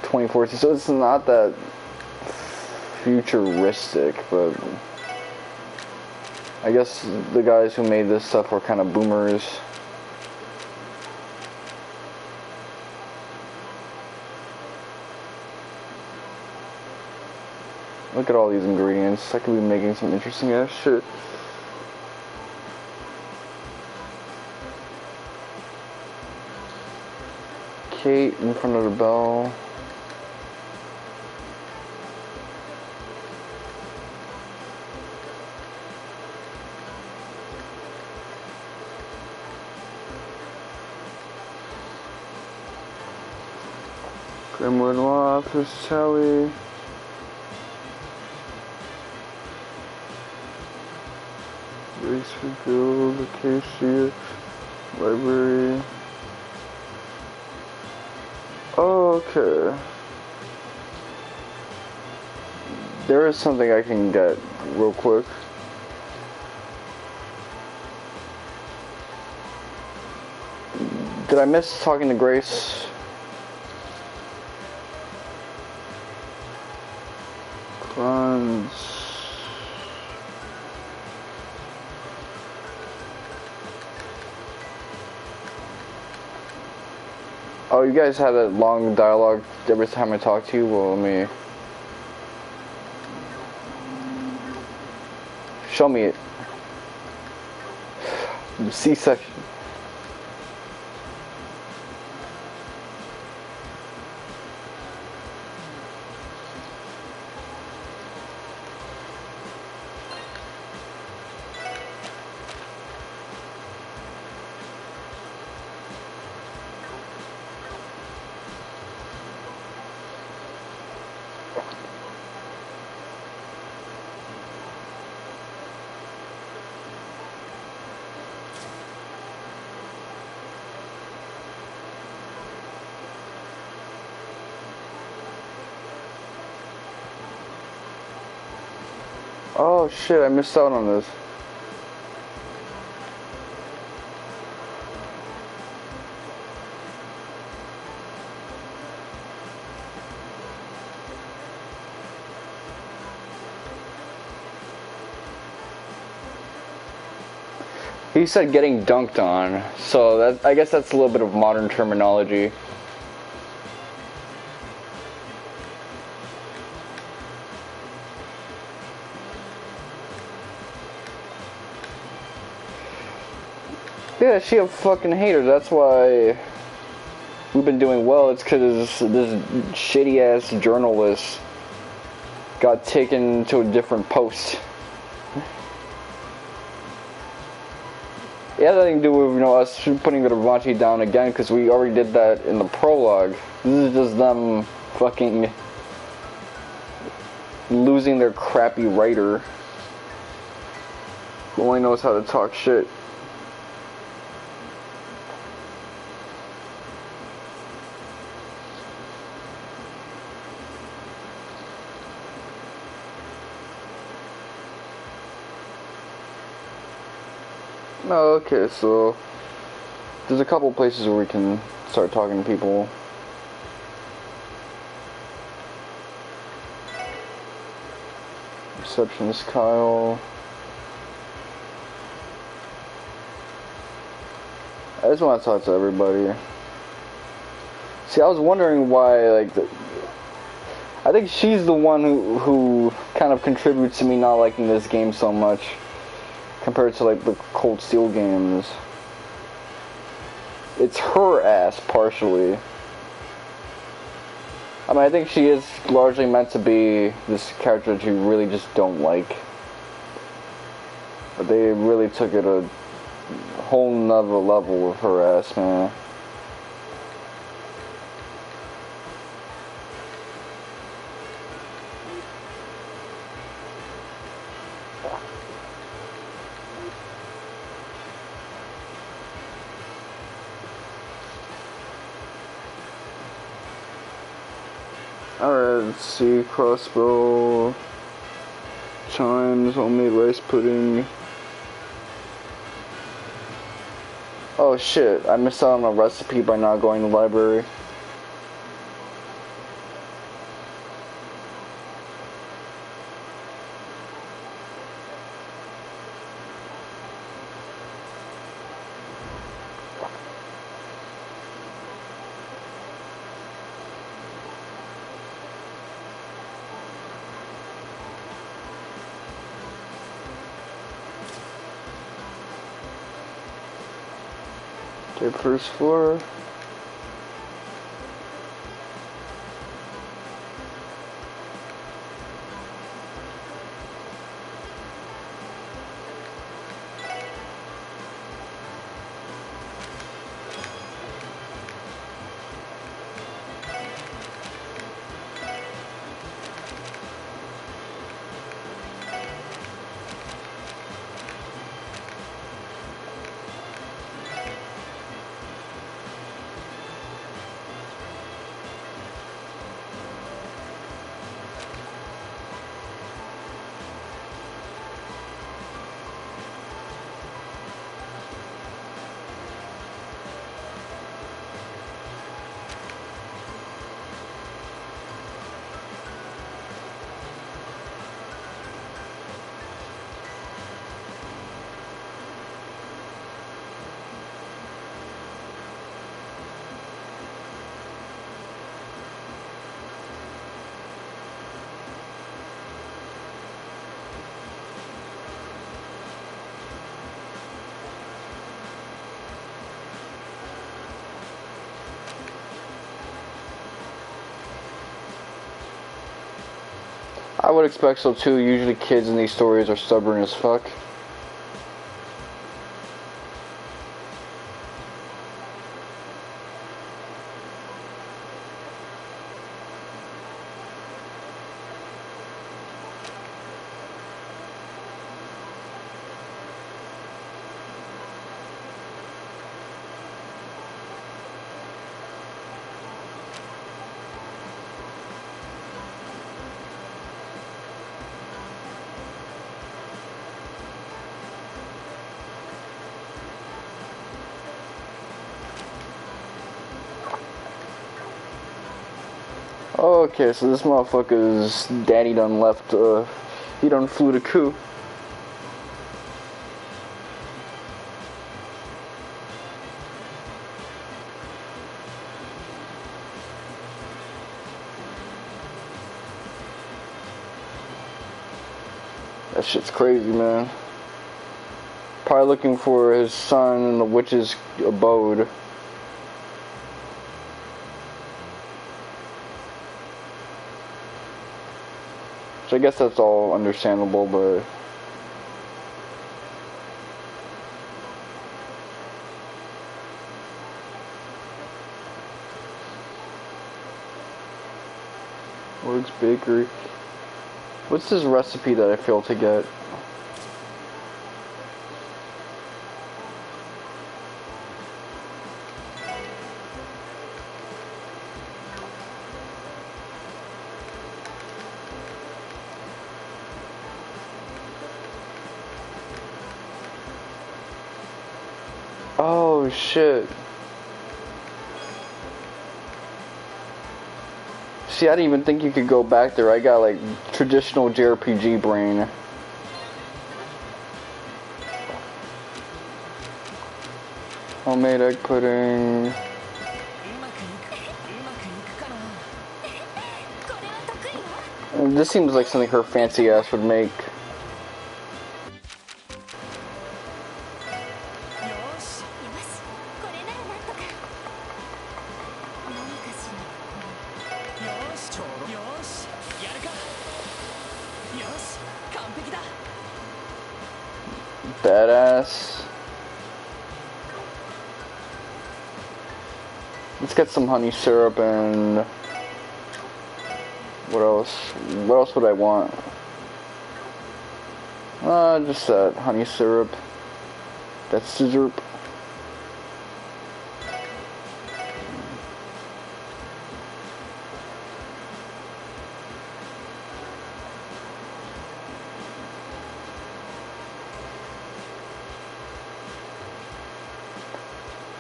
2014, so it's not that futuristic, but I guess the guys who made this stuff were kind of boomers. Look at all these ingredients. I could be making some interesting ass shit. Kate in front of the bell. Grimwood Law Office, Sally. Racefield, Acacia, Library. Oh, okay. There is something I can get real quick. Did I miss talking to Grace? Runs. Oh, you guys had a long dialogue every time I talk to you? Well, let me... Show me it. C-section. Oh shit, I missed out on this. He said getting dunked on, so that, I guess that's a little bit of modern terminology. Yeah, she a fucking hater. That's why we've been doing well. It's because this shitty ass journalist got taken to a different post. It had nothing to do with, you know, us putting the Revanche down again, because we already did that in the prologue. This is just them fucking losing their crappy writer who only knows how to talk shit. Oh, okay, so there's a couple places where we can start talking to people. Receptionist Kyle. I just want to talk to everybody. See, I was wondering why, like, I think she's the one who kind of contributes to me not liking this game so much compared to, like, the Cold Steel games. It's her ass, partially. I mean, I think she is largely meant to be this character that you really just don't like. But they really took it a whole nother level with her ass, man. Alright, let's see, crossbow, chimes, homemade rice pudding. Oh shit, I missed out on a recipe by not going to the library. Okay, first floor. I would expect so too. Usually kids in these stories are stubborn as fuck. Okay, so this motherfucker's daddy done left, he done flew the coop. That shit's crazy, man. Probably looking for his son in the witch's abode. So I guess that's all understandable, but Works Bakery. What's this recipe that I failed to get? Oh shit. See, I didn't even think you could go back there. I got like traditional JRPG brain. Homemade egg pudding. This seems like something her fancy ass would make. Badass. Let's get some honey syrup and what else? What else would I want? Just that honey syrup. That's syrup.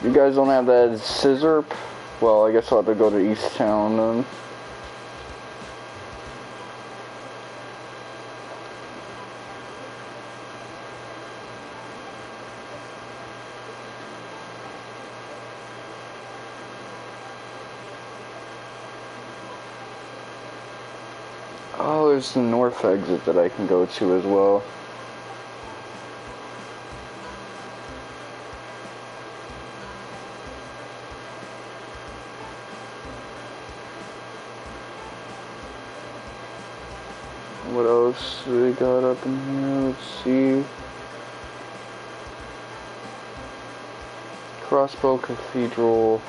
You guys don't have that scissor? Well, I guess I'll have to go to East Town then. Oh, there's the north exit that I can go to as well. What else do we got up in here? Let's see. Crossbow Cathedral.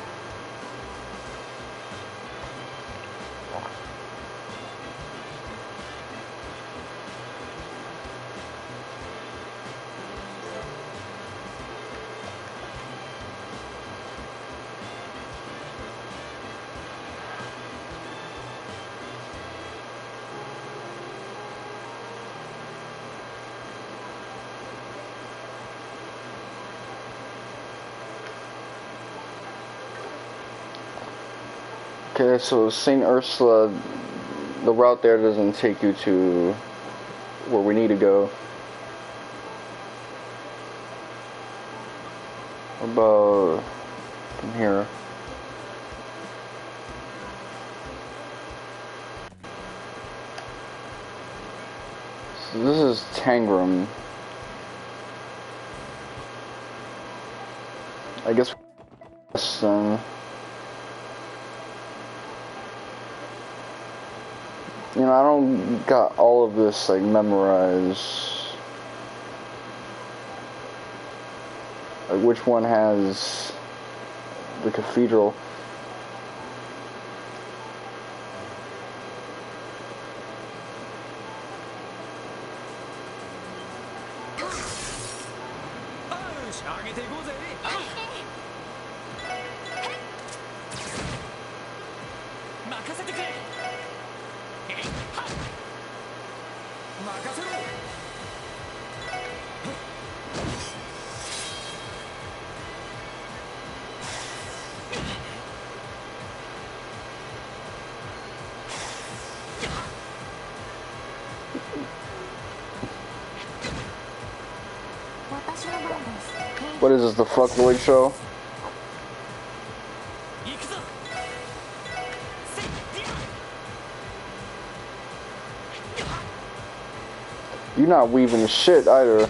Okay, so St. Ursula, the route there doesn't take you to where we need to go. What about from here? So this is Tangram. I guess You know, I don't got all of this like memorized. Like which one has the cathedral? What is this, the fuckloid show? You're not weaving shit either.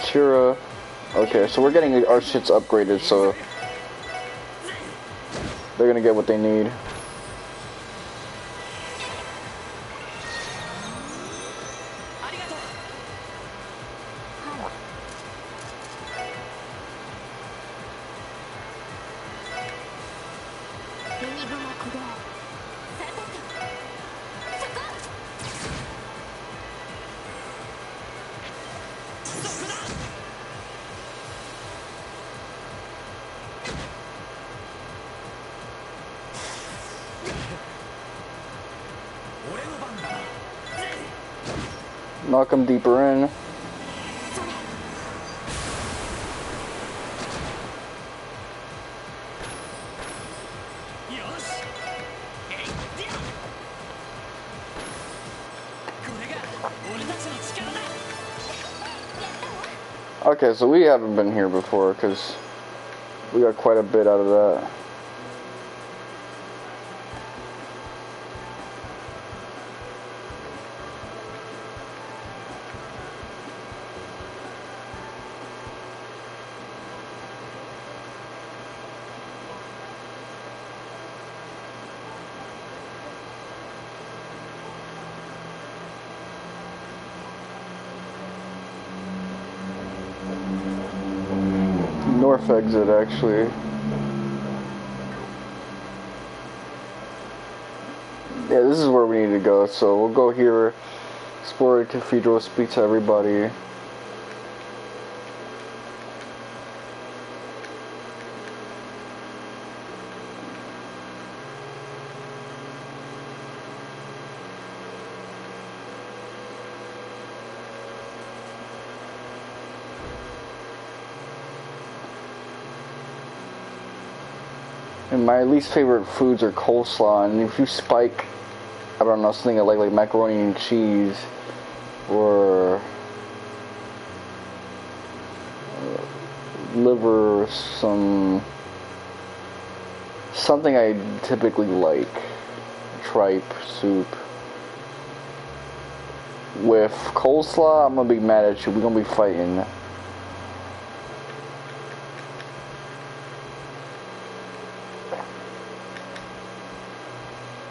Tira. Okay, so we're getting our shits upgraded, so they're gonna get what they need. Knock them deeper in. Okay, so we haven't been here before because we got quite a bit out of that. North exit, actually. Yeah, this is where we need to go, so we'll go here, explore the cathedral, speak to everybody. And my least favorite foods are coleslaw, and if you spike, I don't know, something like macaroni and cheese, or liver, something I typically like, tripe, soup. With coleslaw, I'm gonna be mad at you, we're gonna be fighting.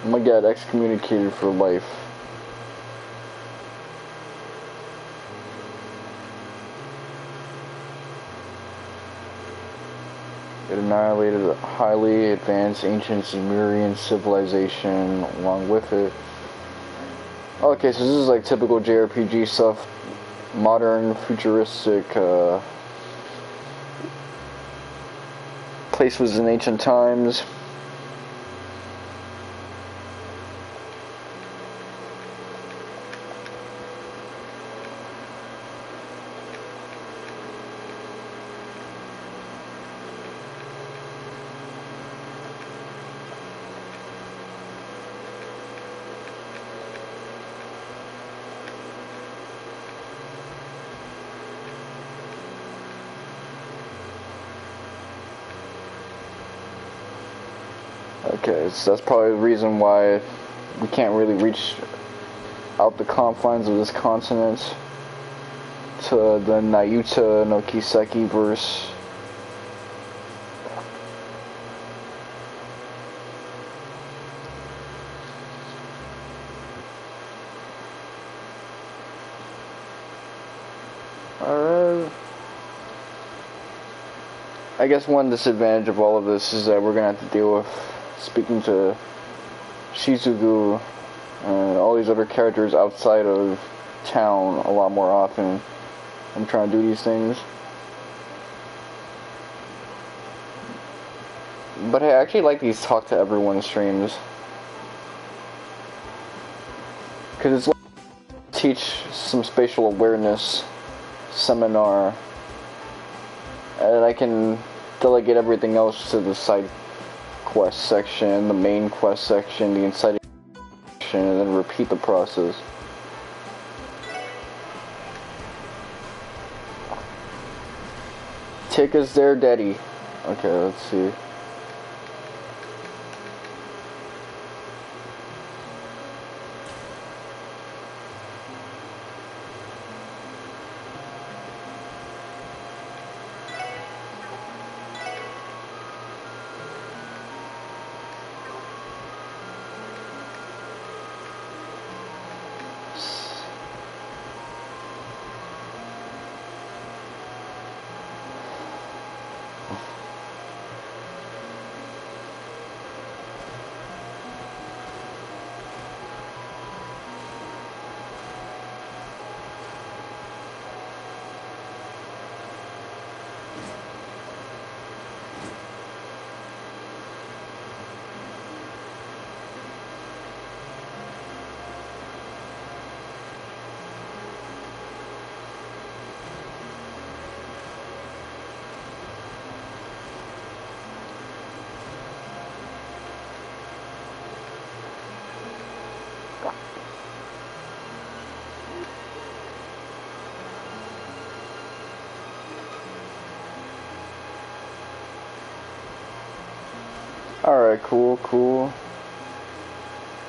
I'm gonna get excommunicated for life. It annihilated a highly advanced ancient Sumerian civilization along with it. Okay, so this is like typical JRPG stuff. Modern, futuristic, place was in ancient times. Okay, so that's probably the reason why we can't really reach out the confines of this continent to the Nayuta no Kiseki verse. I guess one disadvantage of all of this is that we're gonna have to deal with speaking to Shizuku and all these other characters outside of town a lot more often. I'm trying to do these things. But I actually like these talk to everyone streams. Because it's like teach some spatial awareness seminar. And I can delegate everything else to the side quest section, the main quest section, the inciting section, and then repeat the process. Take us there, Daddy. Okay, let's see. Alright, cool.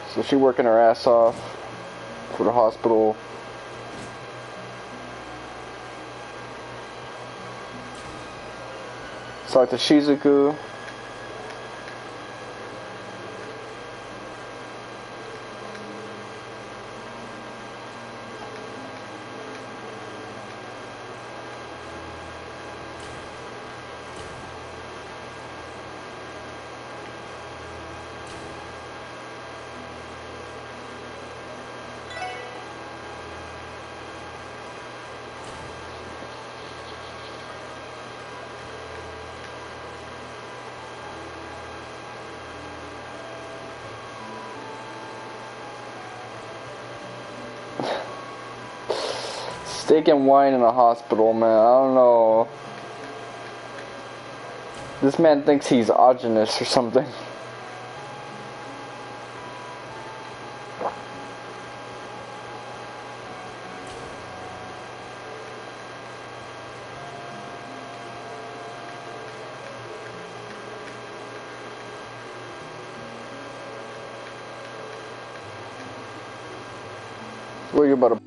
So she's working her ass off for the hospital. Talk to Shizuku. Steak and wine in a hospital, man. I don't know. This man thinks he's Ogenus or something. What are you about to...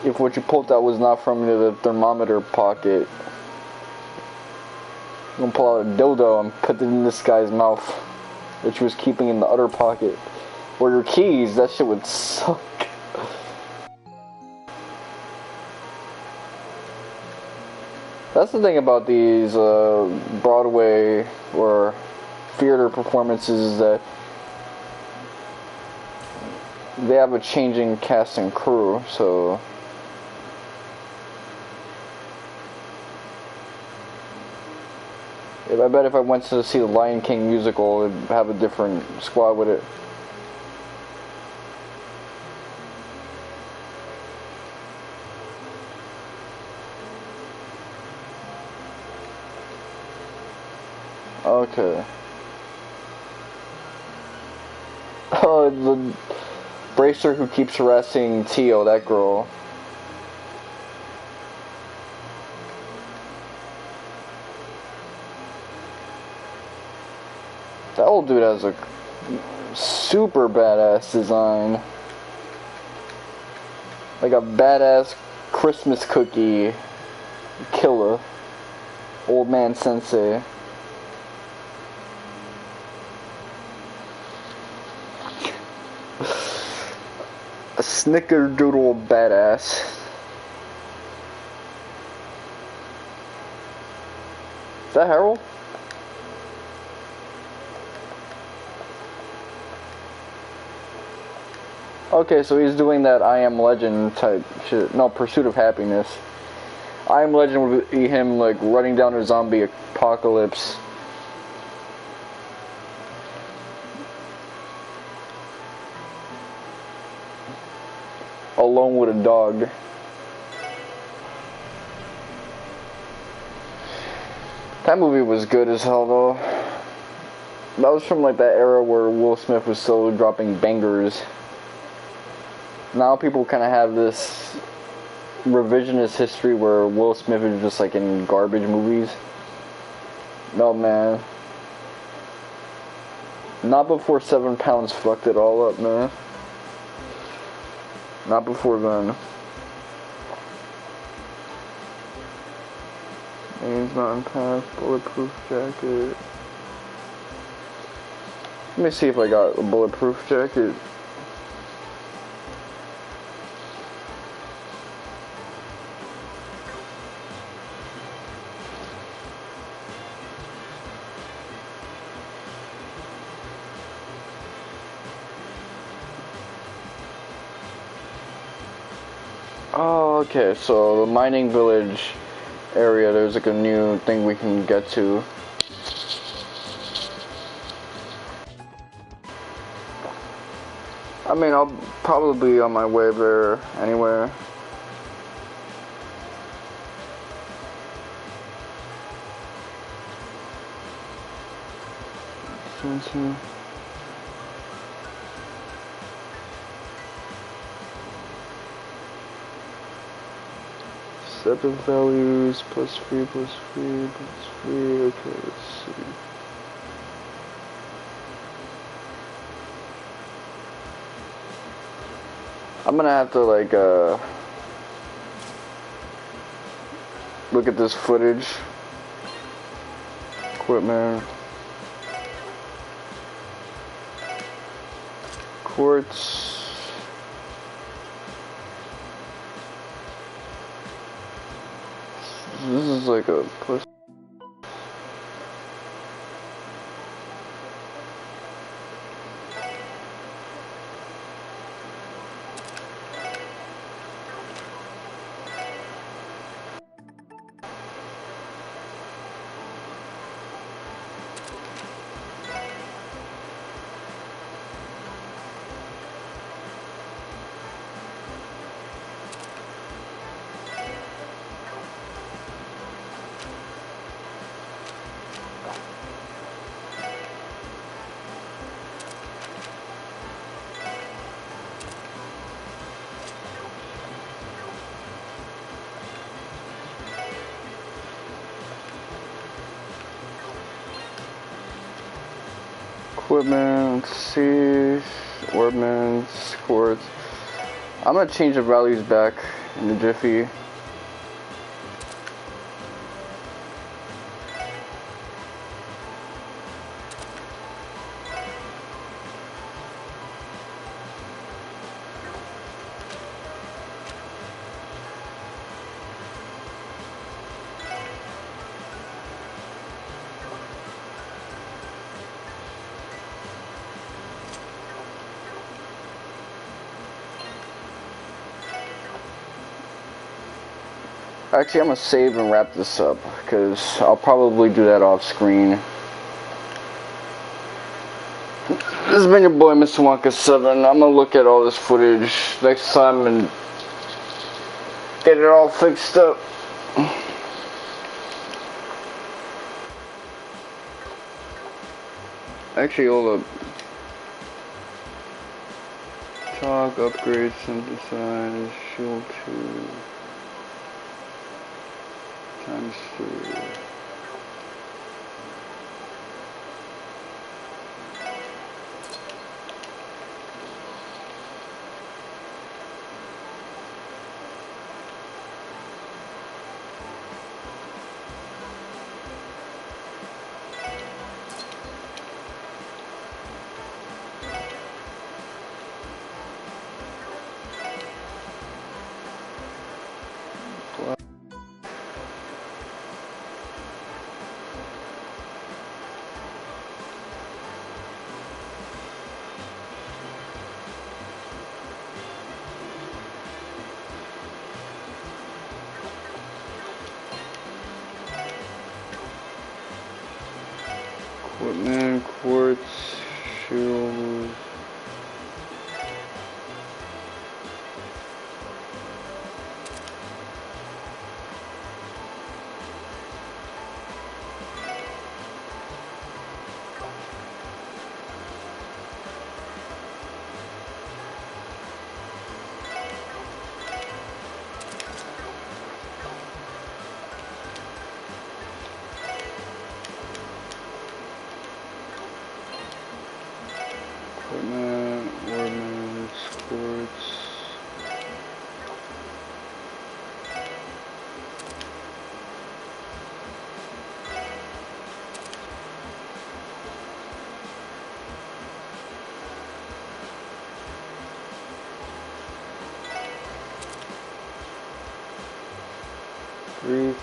If what you pulled out was not from the thermometer pocket, I'm gonna pull out a dildo and put it in this guy's mouth, which he was keeping in the other pocket. Or your keys, that shit would suck. That's the thing about these Broadway or theater performances, is that they have a changing cast and crew, so... I bet if I went to see the Lion King musical, it'd have a different squad with it. Okay. Oh, the bracer who keeps harassing Tio, that girl. That old dude has a super badass design. Like a badass Christmas cookie killer. Old man sensei. A snickerdoodle badass. Is that Harold? Okay, so he's doing that I Am Legend type shit. No, Pursuit of Happiness. I Am Legend would be him, like, running down a zombie apocalypse. Alone with a dog. That movie was good as hell, though. That was from, like, that era where Will Smith was still dropping bangers. Now people kind of have this revisionist history where Will Smith is just like in garbage movies. No, man. Not before 7 Pounds fucked it all up, man. Not before then. Ames Mountain Pass, Bulletproof Jacket. Let me see if I got a bulletproof jacket. Oh, okay, so the mining village area, there's like a new thing we can get to. I mean, I'll probably be on my way there anyway. Set of values, plus 3, plus 3, plus 3, okay, let's see. I'm gonna have to like look at this footage. Equipment. Quartz. This is like a plus. Equipment, C, ordnance, quartz. I'm gonna change the values back in the jiffy. Actually, I'm gonna save and wrap this up because I'll probably do that off screen. This has been your boy, Mr. Wonka 7. I'm gonna look at all this footage next time and get it all fixed up. Actually, hold up. Talk, upgrade, synthesize, shield 2. Times 3. Equipment, quartz, shield. Equipment, ordnance, quartz.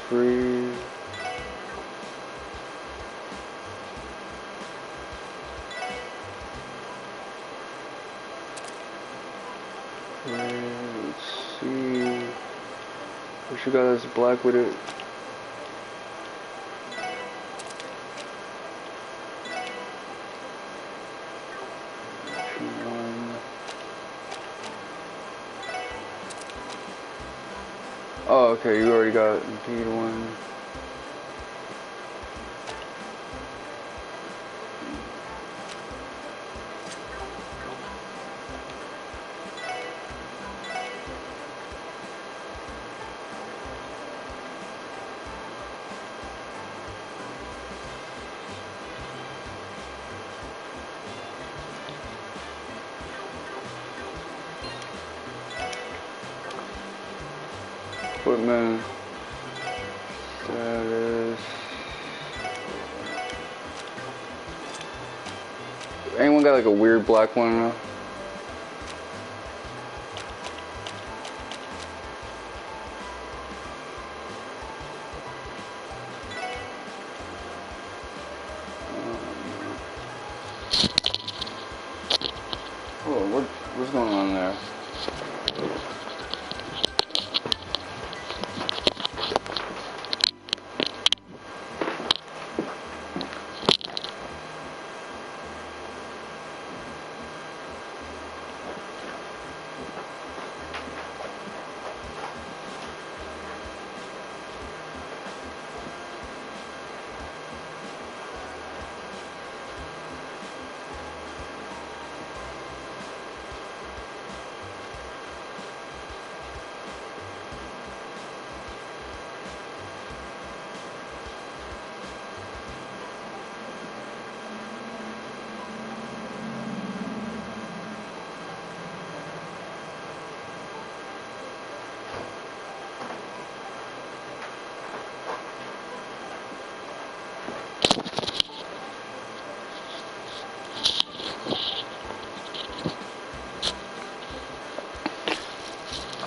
Free. Let's see. What you got as black with it? Oh, okay, you already got indeed one. Equipment. Status. Anyone got like a weird black one? Oh, what's going on there?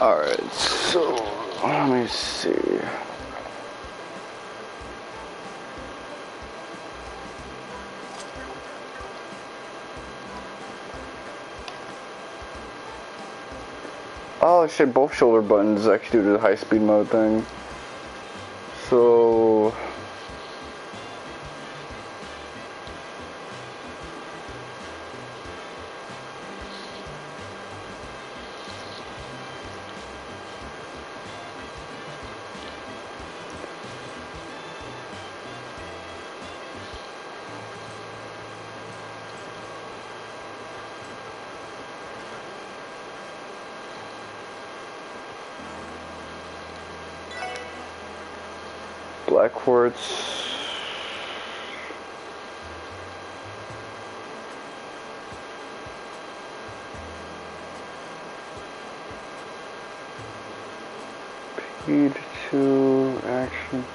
Alright, so let me see. Oh shit, both shoulder buttons actually do the high speed mode thing. So black quartz. P2 action.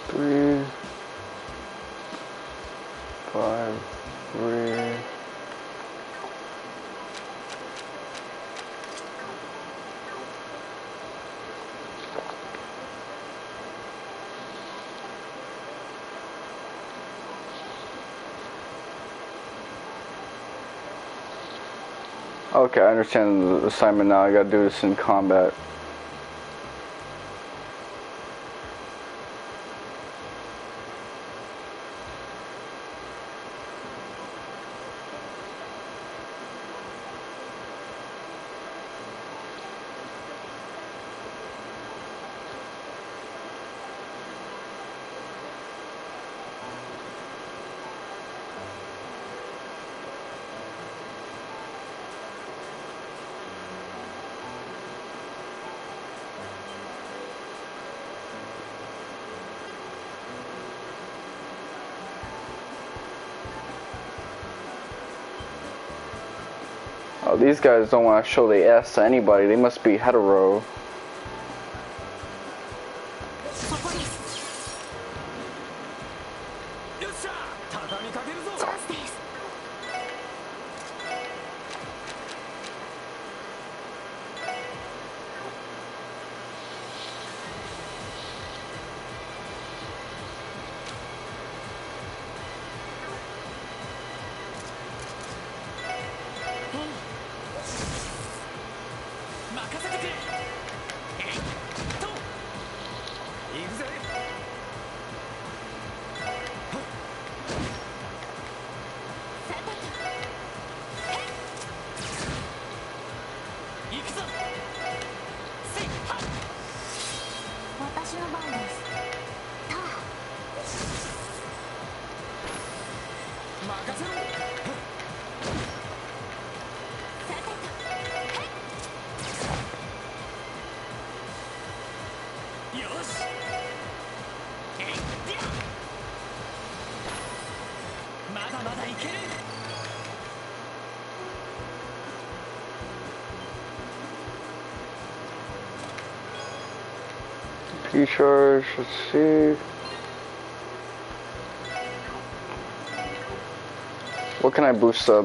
3, 5, 3. Okay, I understand the assignment now. I gotta do this in combat. Oh, these guys don't want to show the ass to anybody. They must be hetero. P-charge, let's see. What can I boost up?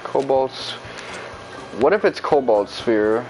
Cobalt. What if it's Cobalt Sphere?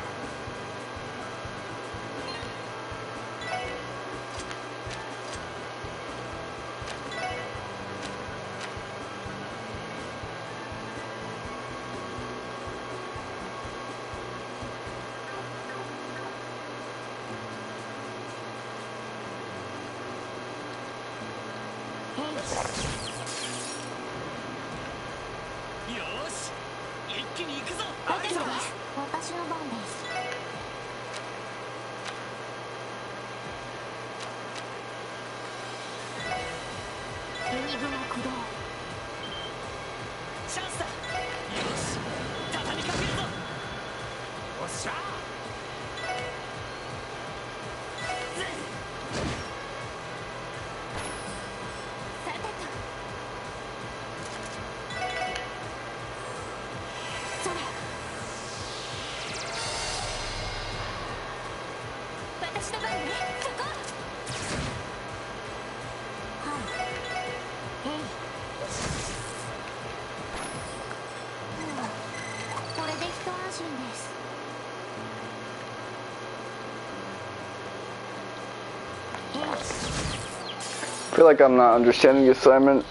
I feel like I'm not understanding the assignment.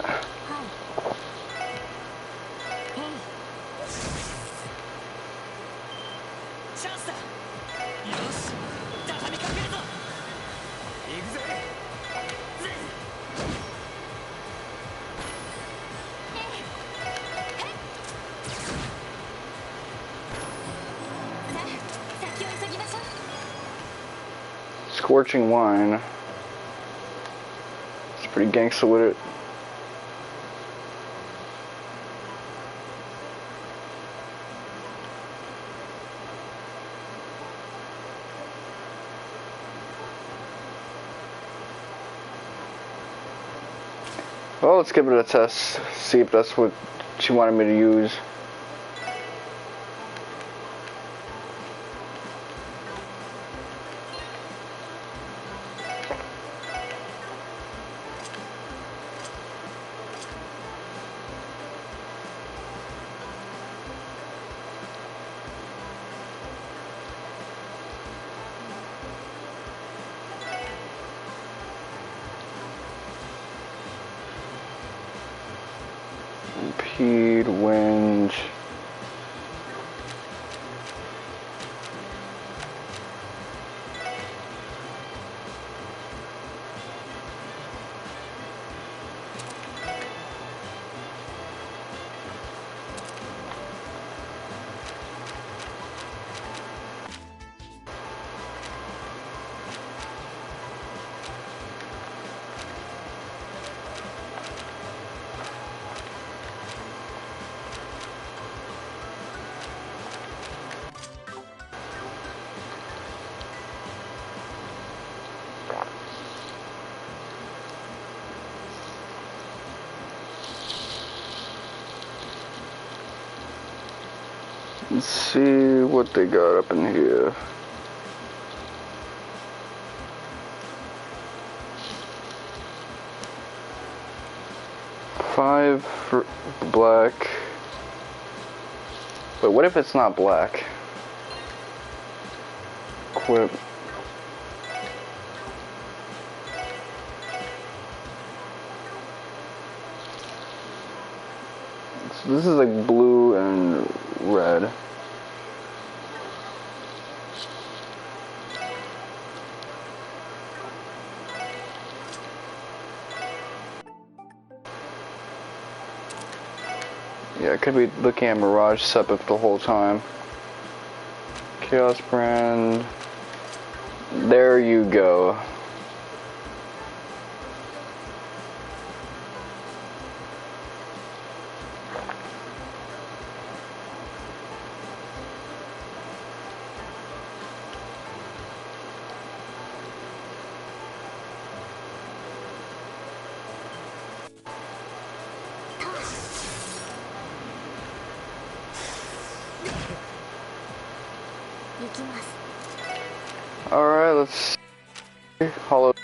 Scorching wine. It's pretty gangsta with it. Well, let's give it a test. See if that's what she wanted me to use. Impede, winch. Let's see what they got up in here. Five for black. But what if it's not black? Equip. So this is like blue and red. Yeah, I could be looking at Mirage Sepith the whole time. Chaos Brand. There you go. Alright, let's see. Hollow.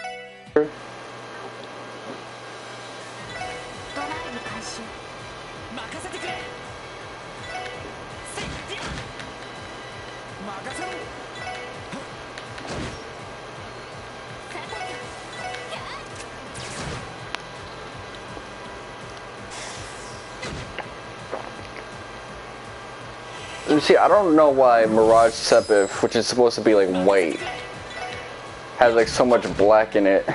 You see, I don't know why Mirage Sepith, which is supposed to be like white, has like so much black in it,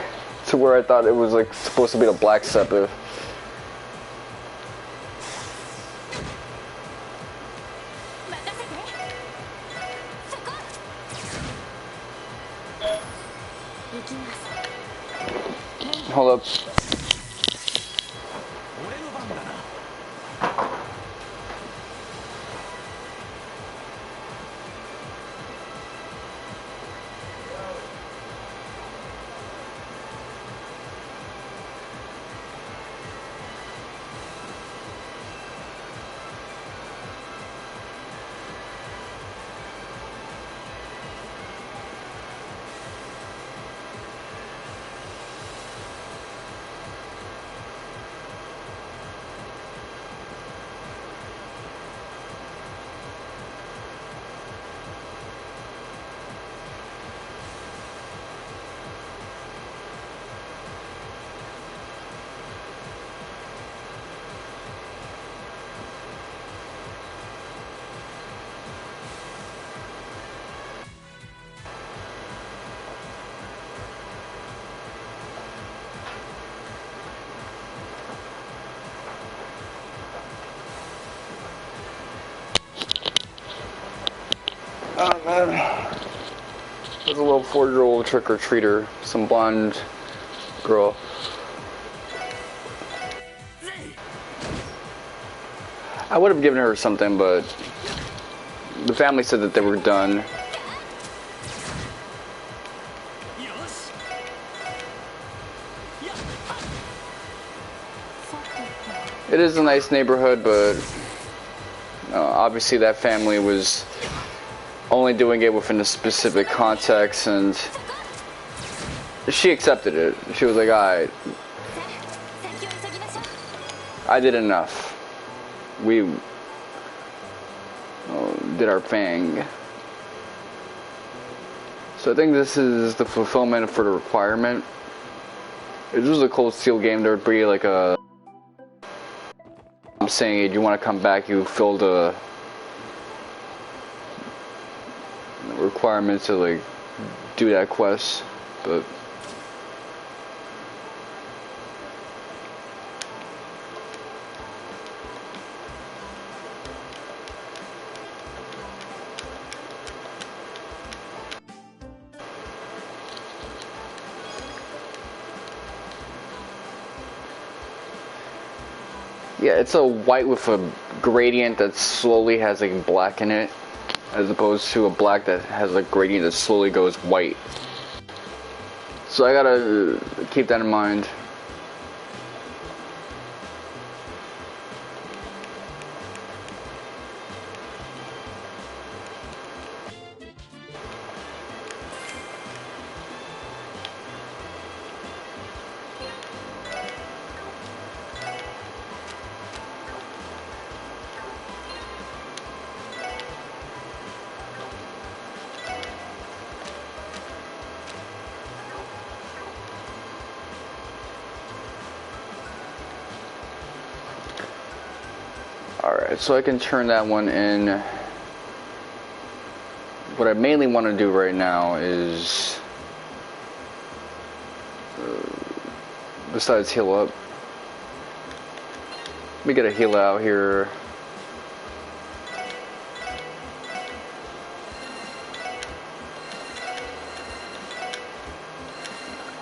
to where I thought it was like supposed to be the black Sepith. Hold up. Oh man. There's a little 4-year-old trick-or-treater, some blonde girl. I would have given her something, but the family said that they were done. It is a nice neighborhood, but obviously that family was only doing it within a specific context, and she accepted it. She was like, alright, I did enough. We did our thing. So I think this is the fulfillment for the requirement. If this was a cold steel game, there would be like a... I'm saying, if you want to come back, you fill the requirements to like do that quest, but yeah, it's a white with a gradient that slowly has like black in it, as opposed to a black that has a gradient that slowly goes white. So I gotta keep that in mind. Alright, so I can turn that one in. What I mainly want to do right now is, besides heal up, let me get a heal out here.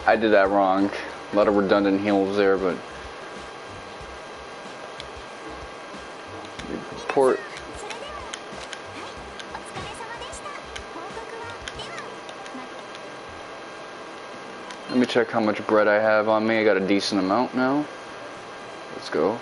I did that wrong. A lot of redundant heals there, but port. Let me check how much bread I have on me. I got a decent amount now. Let's go.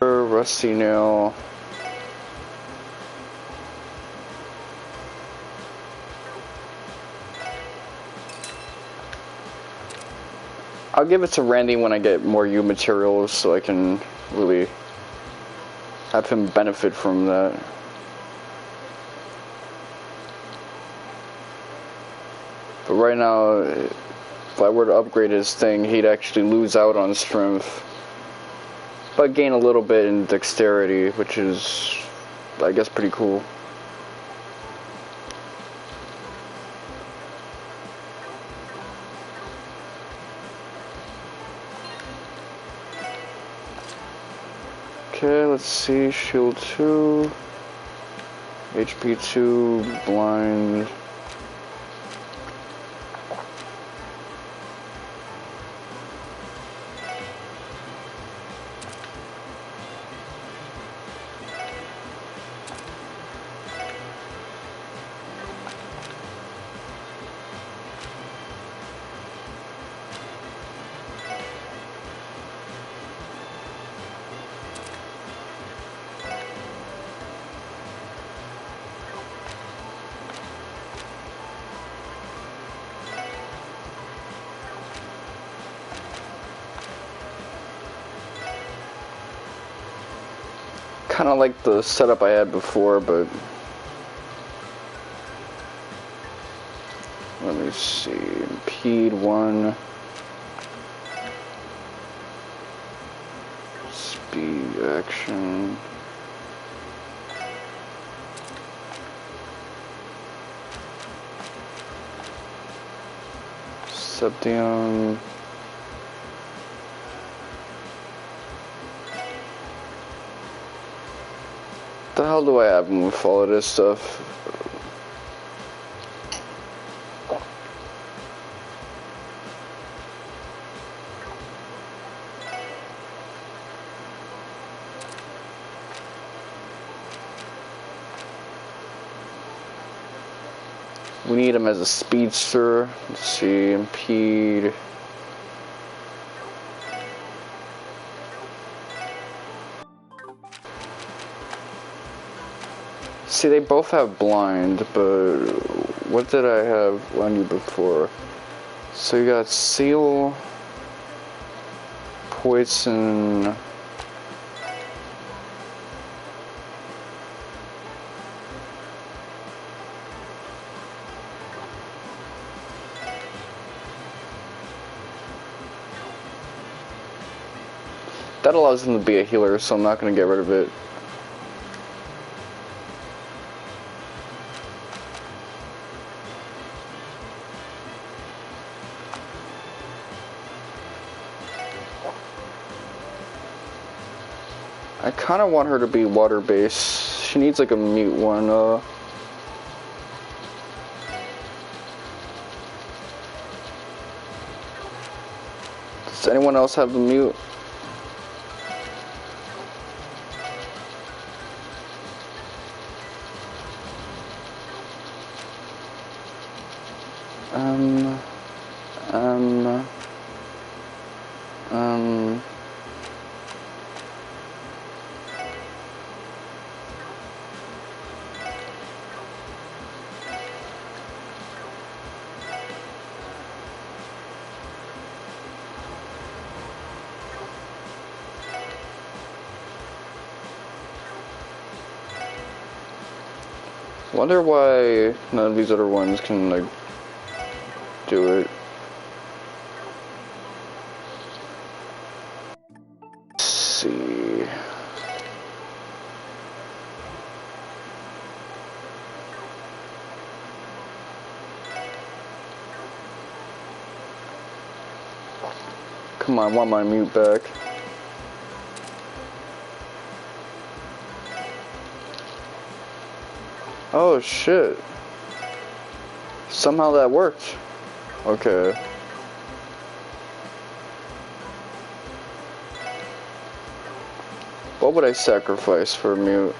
Rusty nail. I'll give it to Randy when I get more U materials so I can really have him benefit from that. But right now, if I were to upgrade his thing, he'd actually lose out on strength, but gain a little bit in dexterity, which is, I guess, pretty cool. Okay, let's see. Shield 2. HP 2. Blind. Kind of like the setup I had before, but let me see. Impede 1. Speed action. Septium. What the hell do I have with all of this stuff? We need him as a speedster. Let's see, impede. See, they both have blind, but what did I have on you before? So you got Ciel, poison. That allows him to be a healer, so I'm not going to get rid of it. I kind of want her to be water-based. She needs like a mute one. Does anyone else have the mute? Wonder why none of these other ones can like do it. Let's see. Come on, I want my mute back. Oh shit. Somehow that worked. Okay. What would I sacrifice for a mute?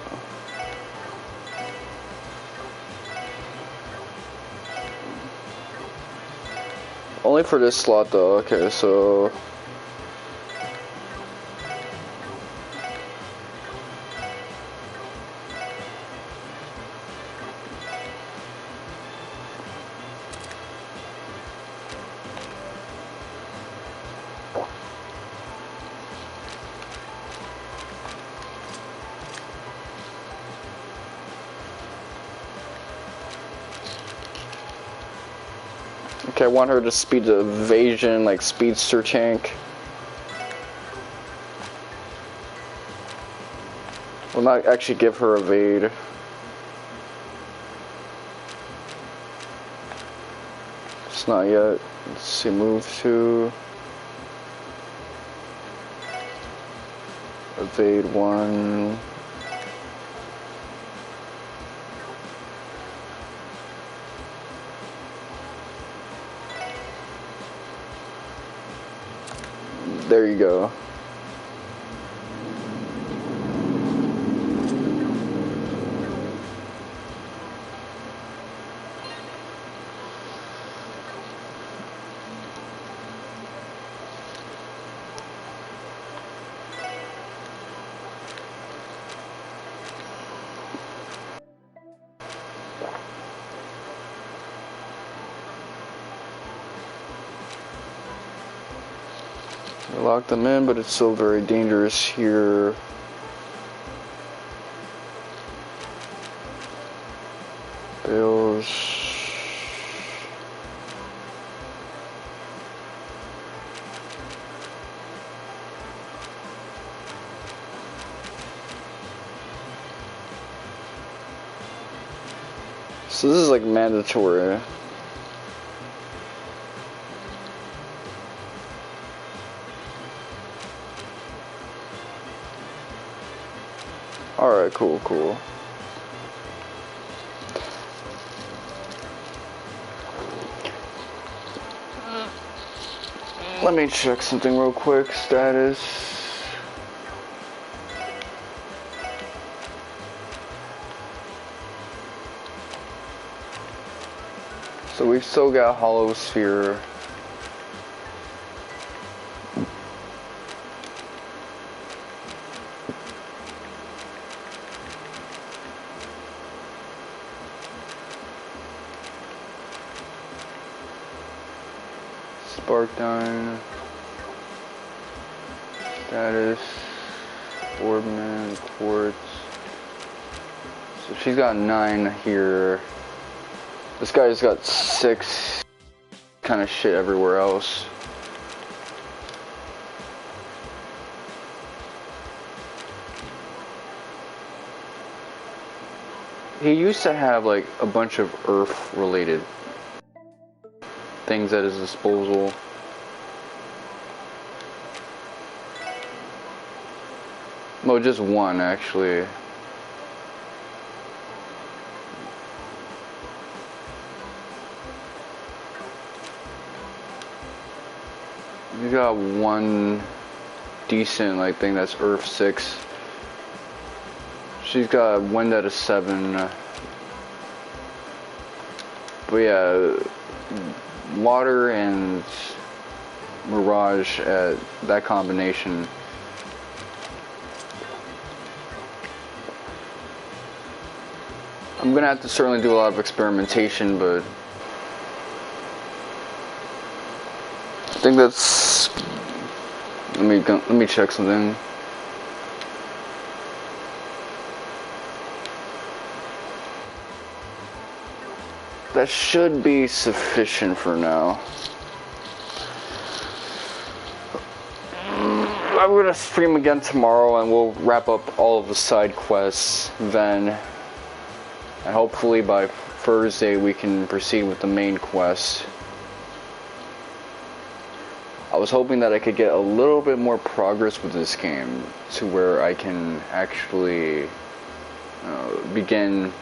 Only for this slot though. Okay, so okay, I want her to speed the evasion, like speedster tank. Will not actually give her evade. It's not yet. Let's see, move to. Evade 1. There you go. We locked them in, but it's still very dangerous here. Bills. So this is like mandatory. Alright, cool. Let me check something real quick. Status. So we've still got Hollow Sphere. Sparkdine. Status. Orbman. Quartz. So she's got 9 here. This guy's got 6 kind of shit everywhere else. He used to have like a bunch of Earth related things at his disposal. No, just 1 actually. You got 1 decent like thing that's Earth 6. She's got wind at a 7. But yeah, water and mirage at that combination. I'm gonna have to certainly do a lot of experimentation, but I think that's. Let me check something. That should be sufficient for now. I'm gonna stream again tomorrow, and we'll wrap up all of the side quests then, and hopefully by Thursday we can proceed with the main quest. I was hoping that I could get a little bit more progress with this game to where I can actually begin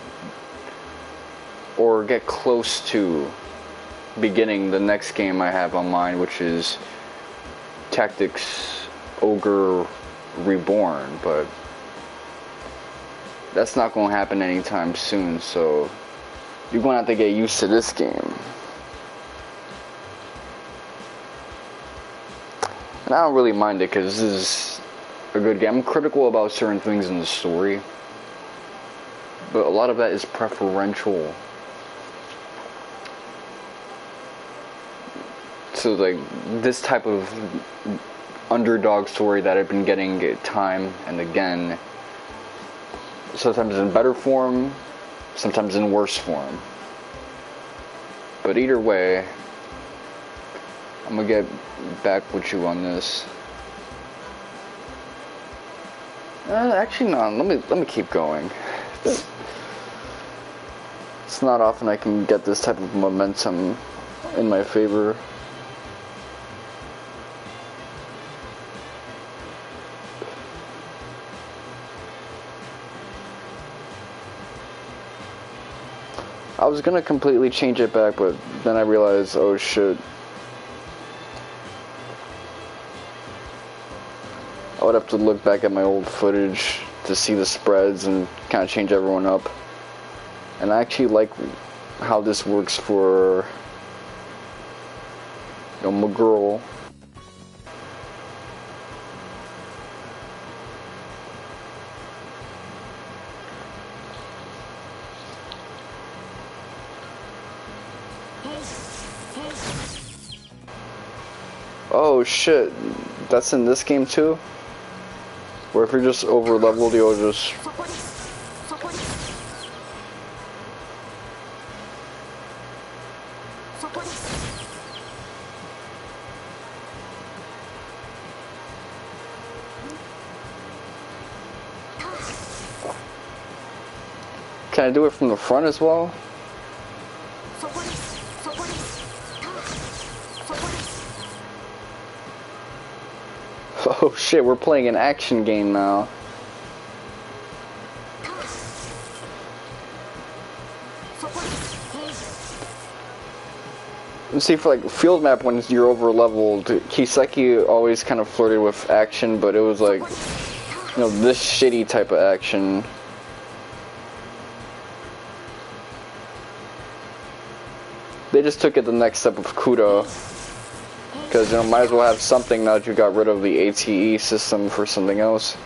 or get close to beginning the next game I have on mind, which is Tactics Ogre Reborn, but that's not going to happen anytime soon, so you're going to have to get used to this game. And I don't really mind it because this is a good game. I'm critical about certain things in the story, but a lot of that is preferential. So like this type of underdog story that I've been getting time and again, sometimes in better form, sometimes in worse form. But either way, I'm gonna get back with you on this. Actually, no. Let me keep going. It's not often I can get this type of momentum in my favor. I was gonna completely change it back, but then I realized, oh shit. I would have to look back at my old footage to see the spreads and kind of change everyone up. And I actually like how this works for, you know, my girl. Oh shit, that's in this game too? Where if you're just over leveled, you'll just... Can I do it from the front as well? Oh shit, we're playing an action game now. And see, for like field map, when you're over leveled, Kiseki always kind of flirted with action, but it was like, you know, this shitty type of action. They just took it the next step of Kuda. Because, you know, might as well have something now that you got rid of the ATE system for something else.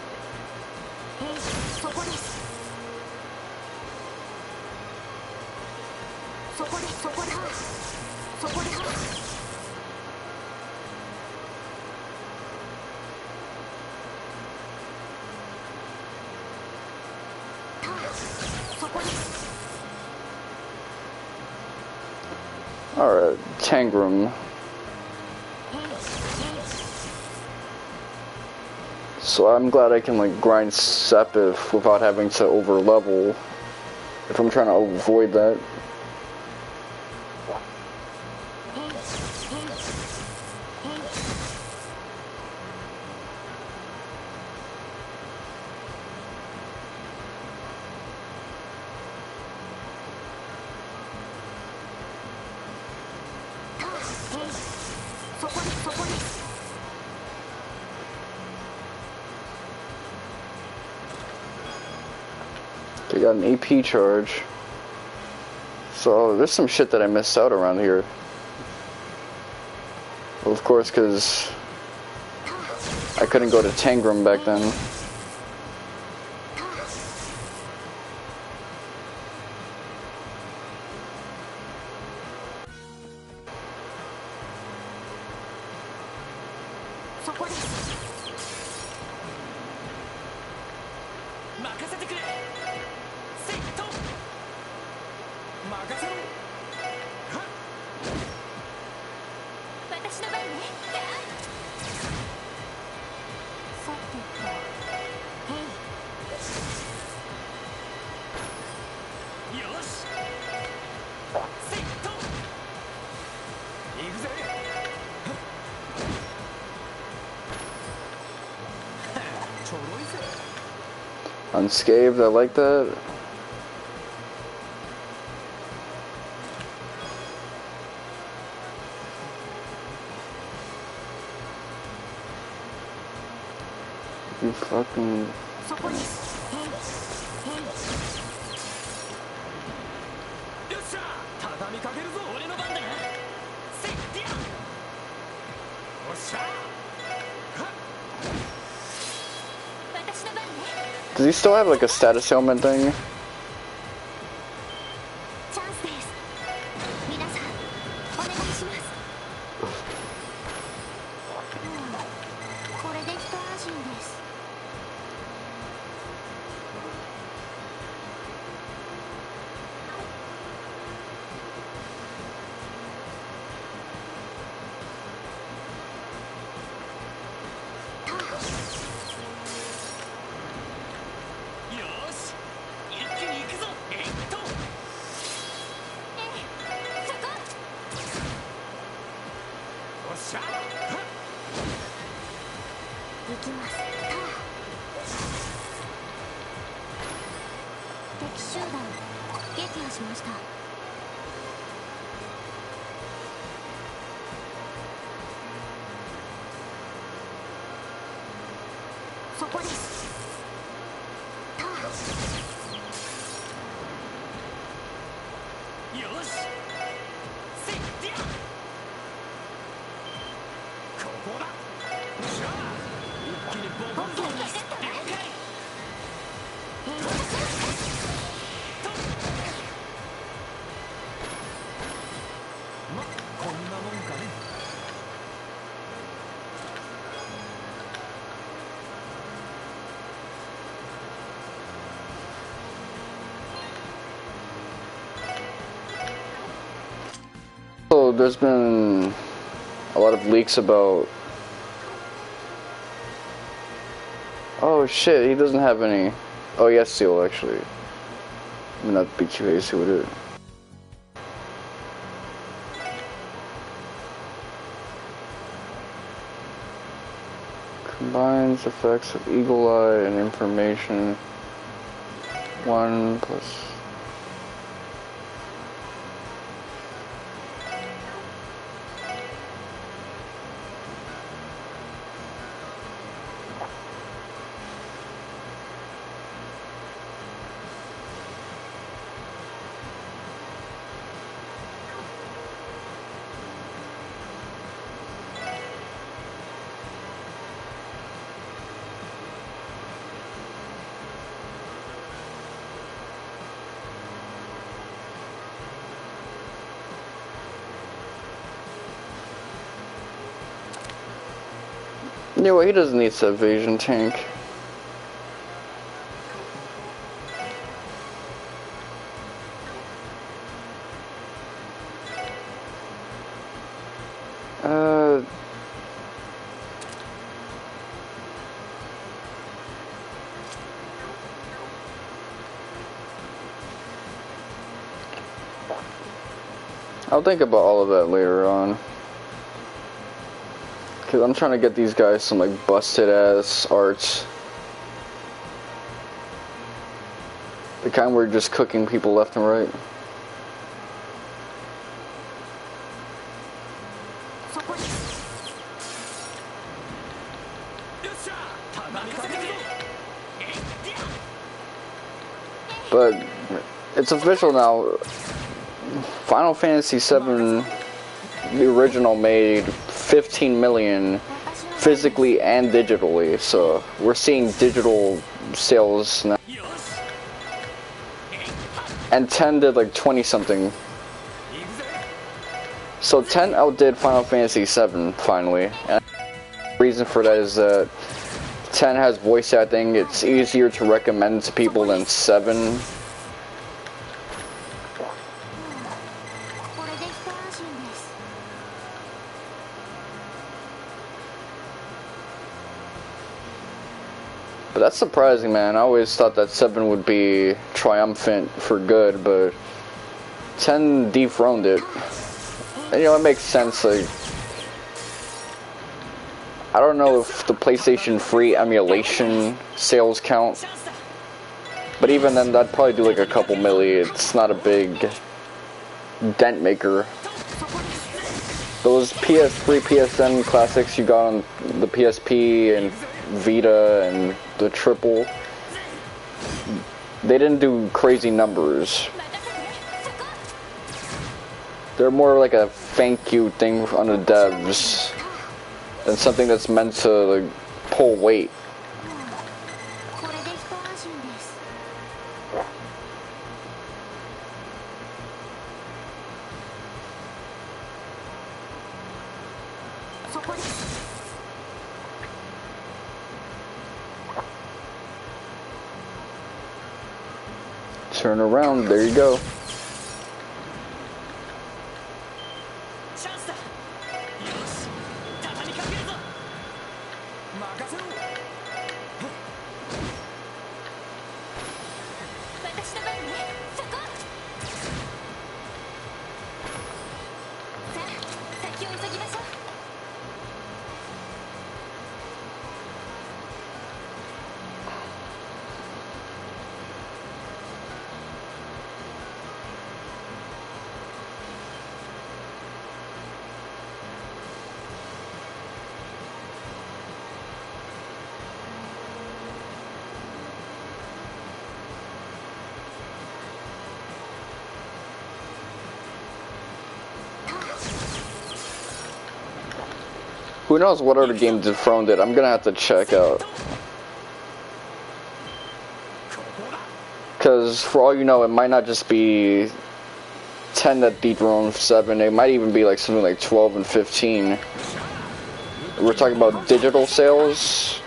Alright, Tangram. So I'm glad I can like grind Sepith without having to over level if I'm trying to avoid that. They got an AP charge. So there's some shit that I missed out around here. Well, of course, because I couldn't go to Tangram back then. Unscathed, I like that. You fucking... Does he still have like a status ailment thing? So there's been a lot of leaks about. Oh shit, he doesn't have any. Oh yes, Ciel actually. I'm not be too hasty with it. Combines effects of Eagle Eye and information. 1 plus. Yeah, well, he doesn't need the evasion tank. I'll think about all of that later on. Cause I'm trying to get these guys some like busted ass arts. The kind where you're just cooking people left and right. But it's official now. Final Fantasy VII, the original, made 15 million physically and digitally, so we're seeing digital sales now. And 10 did like 20 something. So 10 outdid Final Fantasy VII finally. And the reason for that is that 10 has voice acting. It's easier to recommend to people than 7. But that's surprising, man. I always thought that 7 would be triumphant for good, but 10 dethroned it. And, you know, it makes sense. Like, I don't know if the PlayStation free emulation sales count, but even then, that'd probably do like a couple milli. It's not a big dent maker. Those PS3, PSN classics you got on the PSP and Vita and the triple, they didn't do crazy numbers. They're more like a thank you thing on the devs than something that's meant to like pull weight. Turn around, there you go. Who knows what other game dethroned it? I'm gonna have to check out. Because for all you know, it might not just be 10 that dethroned 7. It might even be like something like 12 and 15. We're talking about digital sales.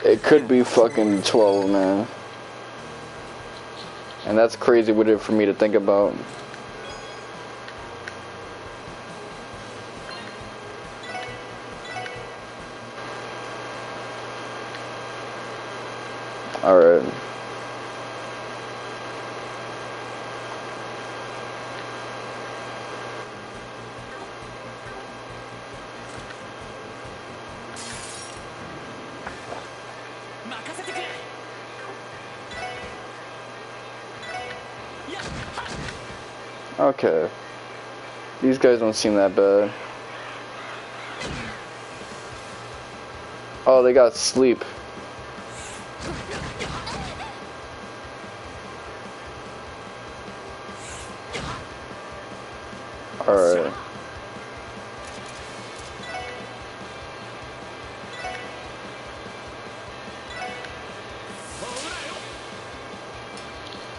It could be fucking 12, man. And that's crazy with it for me to think about. Alright. Okay. These guys don't seem that bad. Oh, they got sleep. Alright.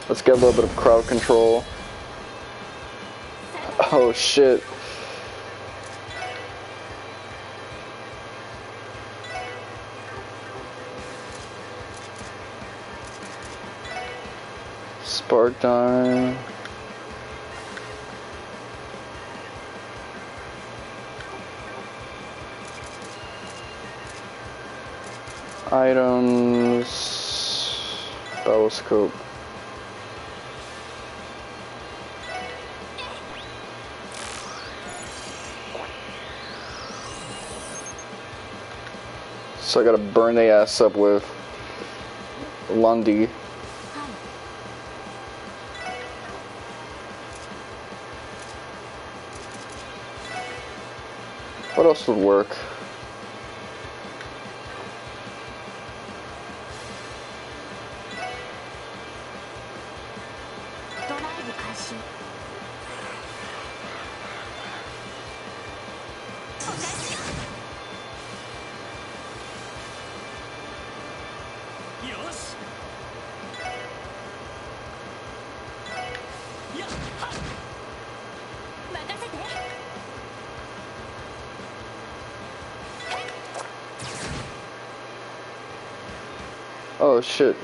Let's get a little bit of crowd control. Oh shit. Spark time. Items. Battle scope. So I gotta burn the ass up with Lundy. What else would work? Oh shit.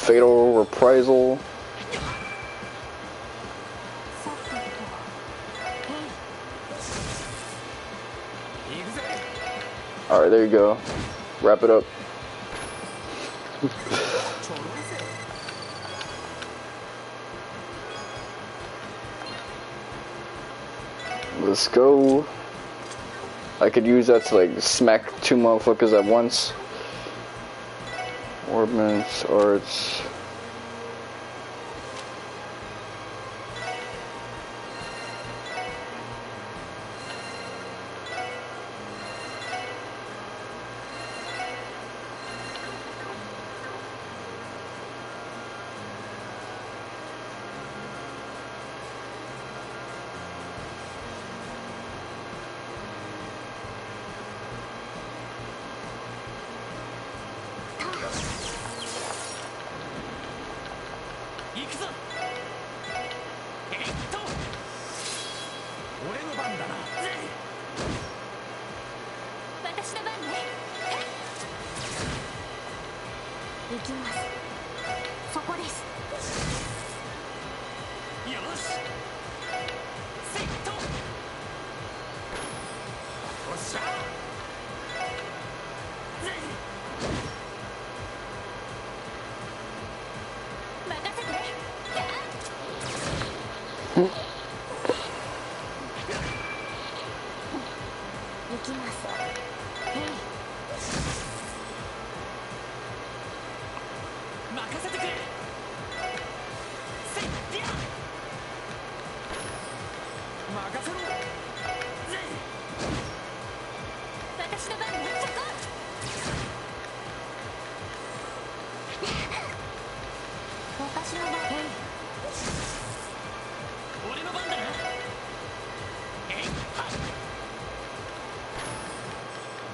Fatal reprisal. Alright, there you go. Wrap it up. Let's go. I could use that to like smack 2 motherfuckers at once. Ordnance, arts. 行くぞ。えっと俺の番だな。私の番ね。行きます。そこです。よし。セット。おっしゃ。任せて。行きます。任せてくれ。せっぴゃ。任せろ。私の番ね。そこ。私の番。俺の番だな。えいはっ。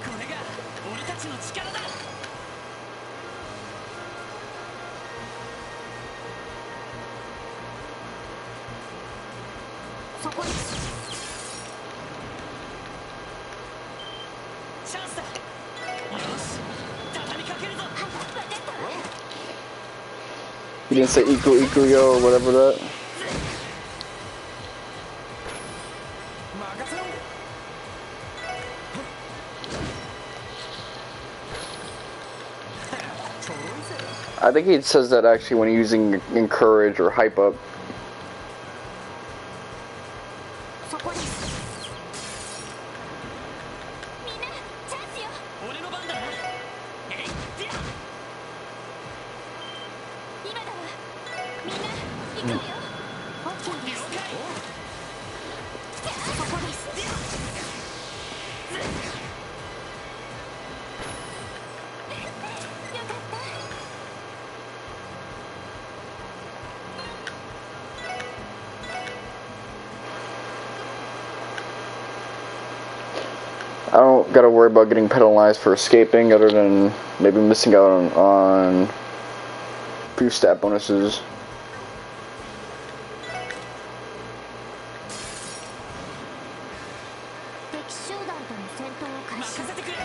これが俺たちの力だ。そこです。チャンスだ。よし、畳みかけるぞ。はい、分かったわ。He didn't say equal, equal, yo, or whatever that. 任せろ。ちょろいぜ。 I think he says that actually when using encourage or hype up. そこです。みんなチャンスよ。俺の番だな。えいっぴゃ。今だわ。みんな行くわよ。オッケーです。了解。そこです。よかった。I don't gotta worry about getting penalized for escaping, other than maybe missing out on a few stat bonuses. 敵集団との戦闘を開始。任せてくれ。や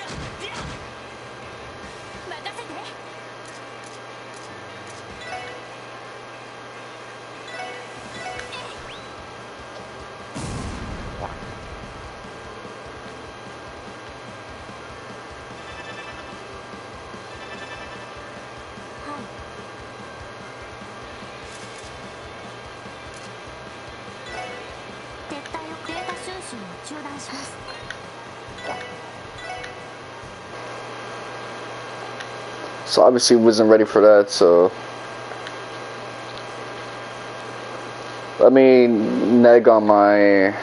っぴゃ。任せて。撤退をデータ収集を中断します。 So obviously wasn't ready for that, so let me neg on my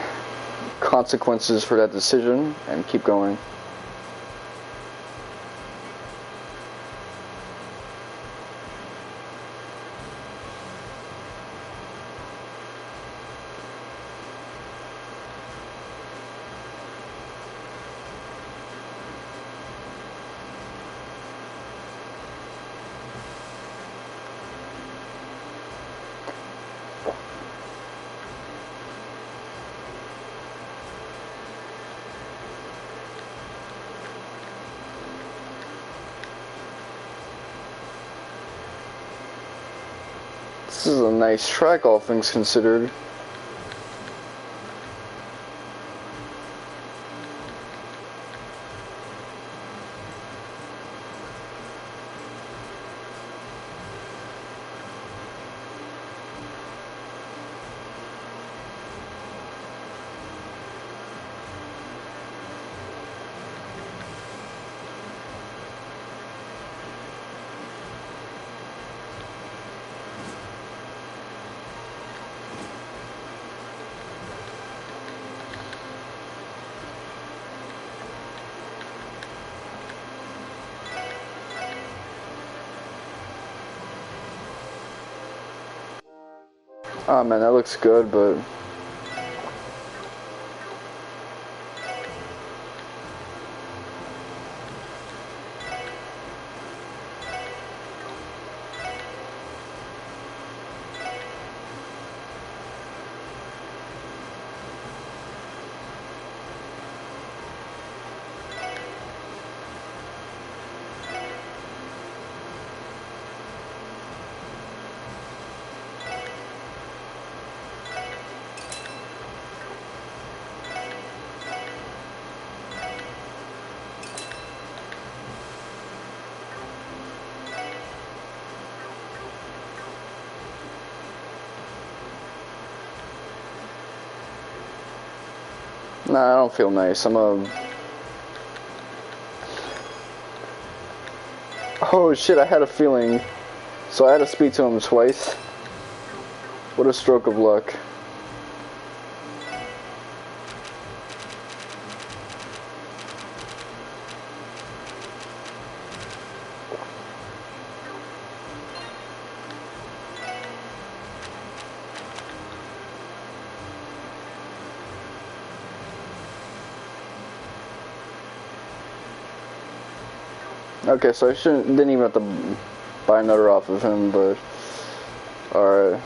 consequences for that decision and keep going. This is a nice track, all things considered. Oh man, that looks good, but Nah, I don't feel nice. Oh shit, I had a feeling. So I had to speak to him twice. What a stroke of luck. Okay, so I didn't even have to buy another off of him, but alright.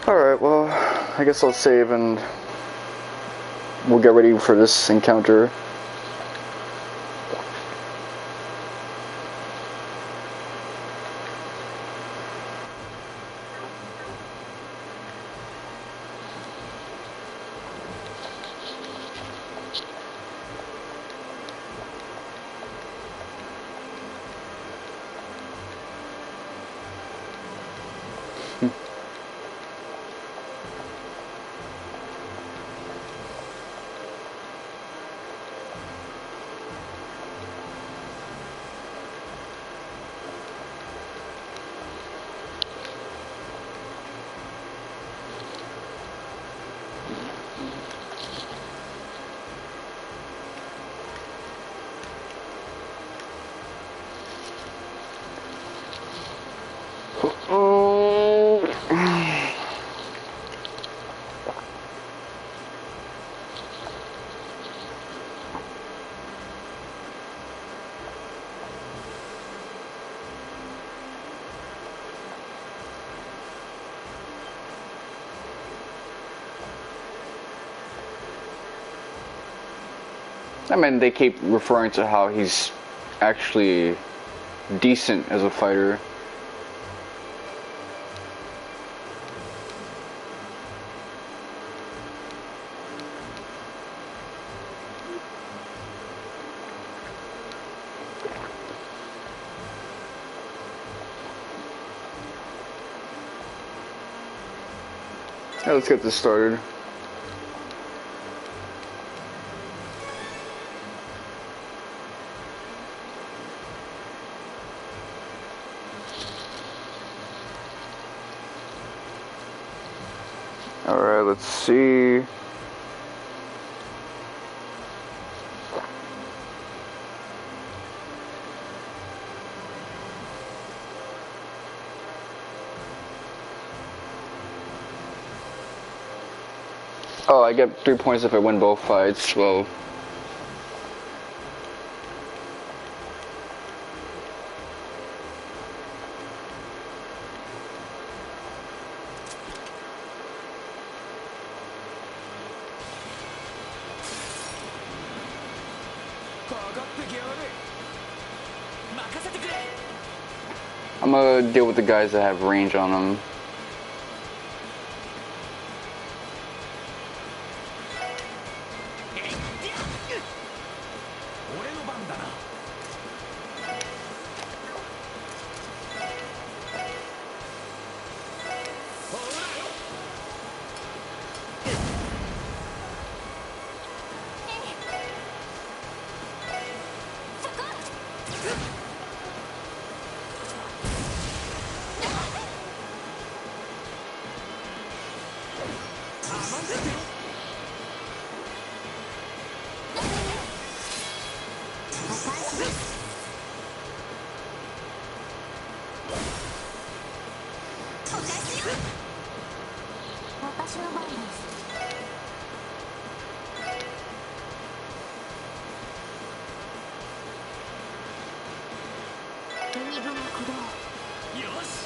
Alright, well, I guess I'll save and we'll get ready for this encounter. I mean, they keep referring to how he's actually decent as a fighter. Yeah, let's get this started. Alright, let's see. Oh, I get 3 points if I win both fights. Well, I'm gonna deal with the guys that have range on them. 分が鼓動。よし。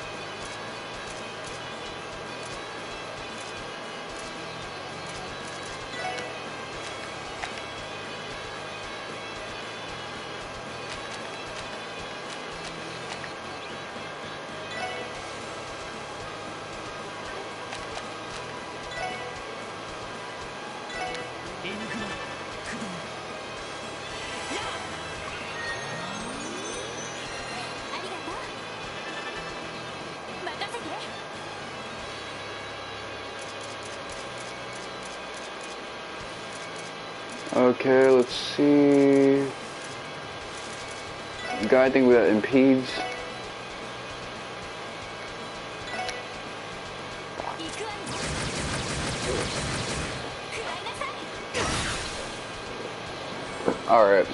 Okay, let's see. Guy, I think that impedes. Alright.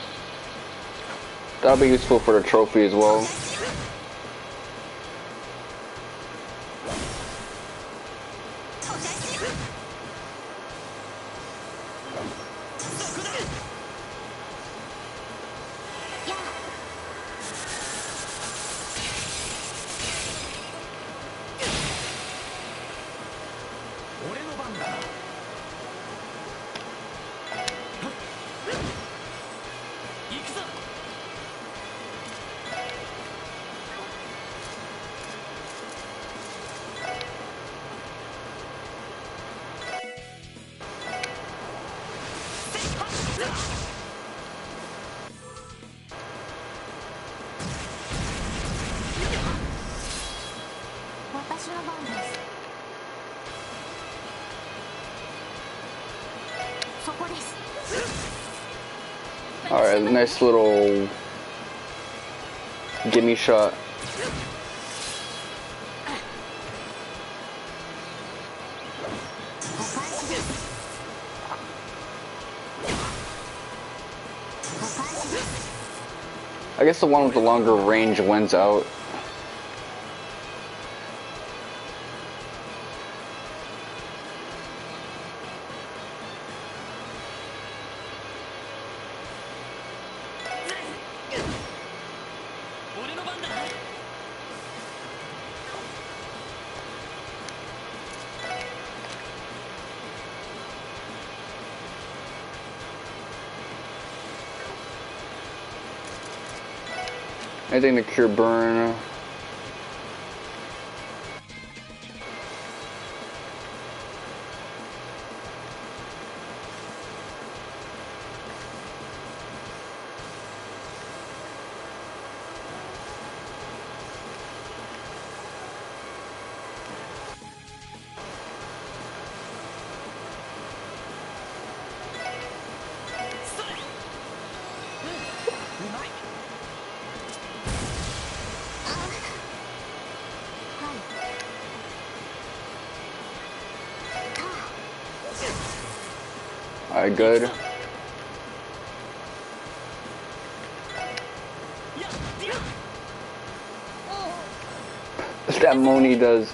That'll be useful for the trophy as well. Alright, nice little gimme shot. I guess the one with the longer range wins out. Anything to cure burn. Alright, good. That Moni does.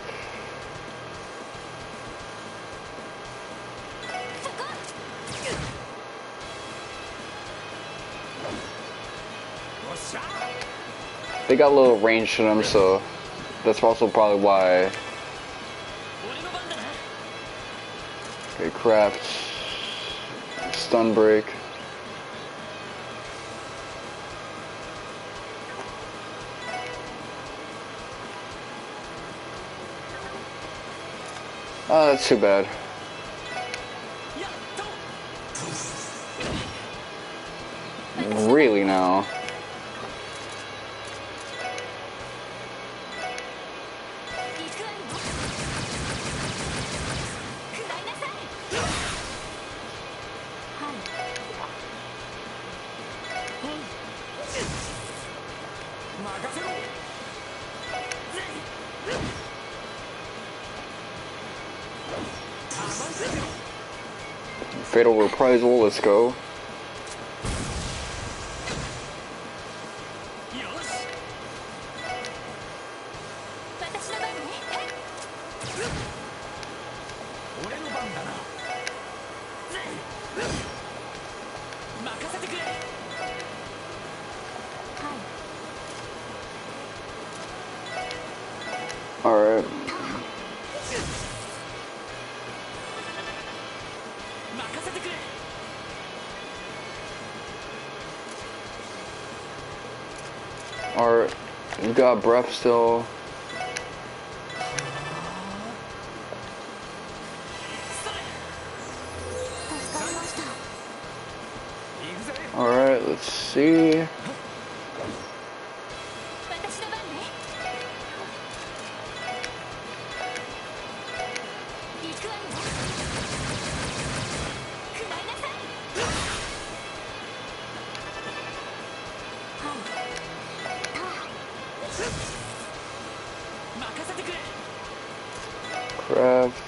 They got a little range to them, so that's also probably why. Okay, craft. Stun break. Oh, that's too bad. Really now? Fatal reprisal, let's go. 任せてくれ。 Alright, you got breath still. Alright, let's see. Craft.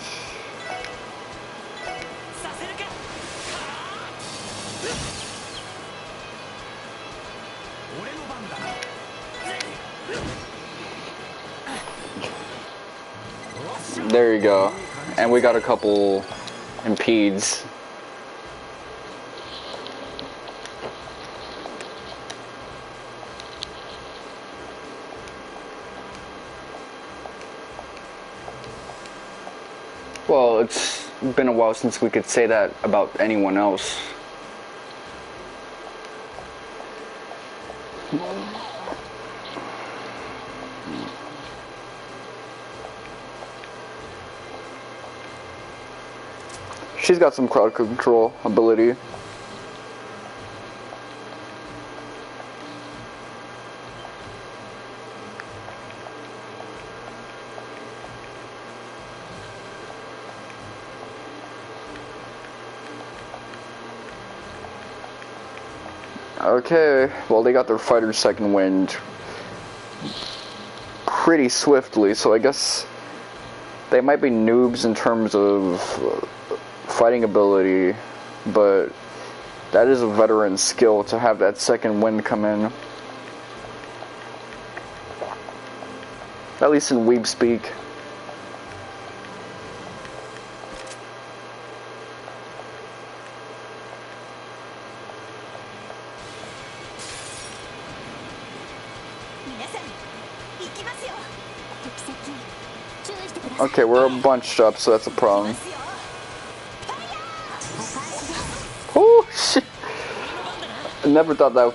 There you go. And we got a couple impedes. Well, it's been a while since we could say that about anyone else. She's got some crowd control ability. Okay, well they got their fighter's second wind pretty swiftly, so I guess they might be noobs in terms of fighting ability, but that is a veteran skill to have that second wind come in. At least in weeb speak. Okay, we're bunched up, so that's a problem. Oh, shit. I never thought that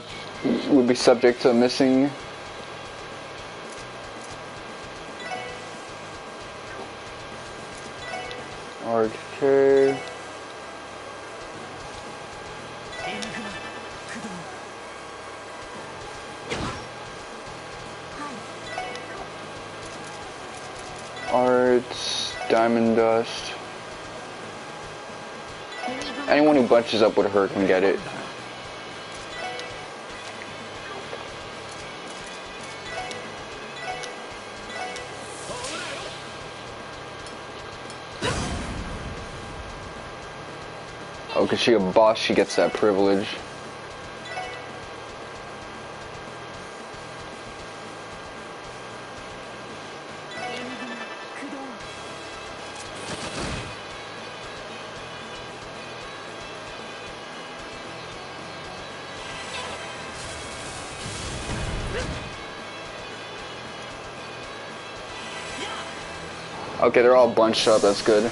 would be subject to missing. Okay. Art, diamond dust. Anyone who bunches up with her can get it. Oh, because she's a boss, she gets that privilege. Okay, they're all bunched up, that's good.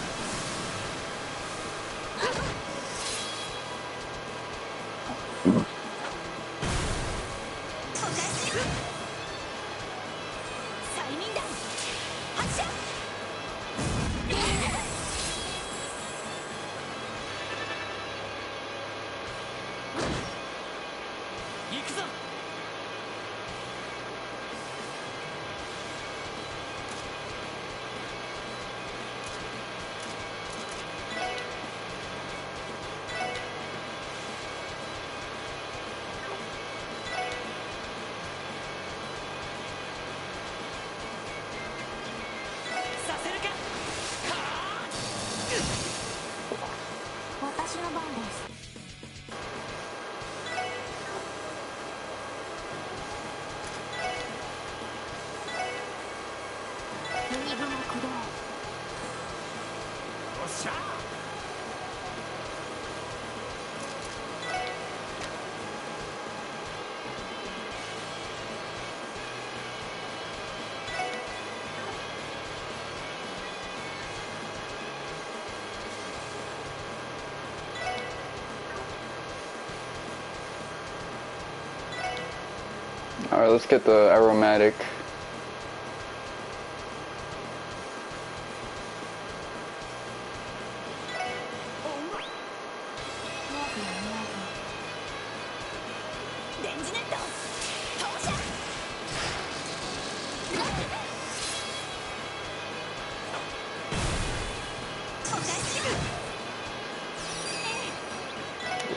Alright, let's get the aromatic.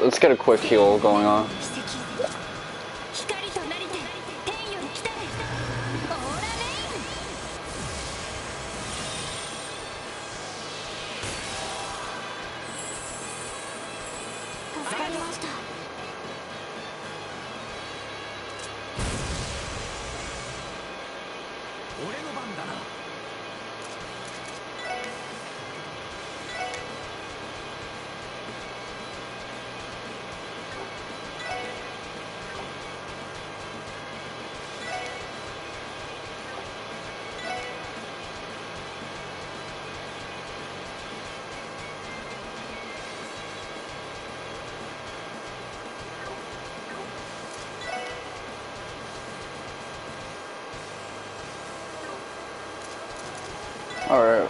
Let's get a quick heal going on. Alright.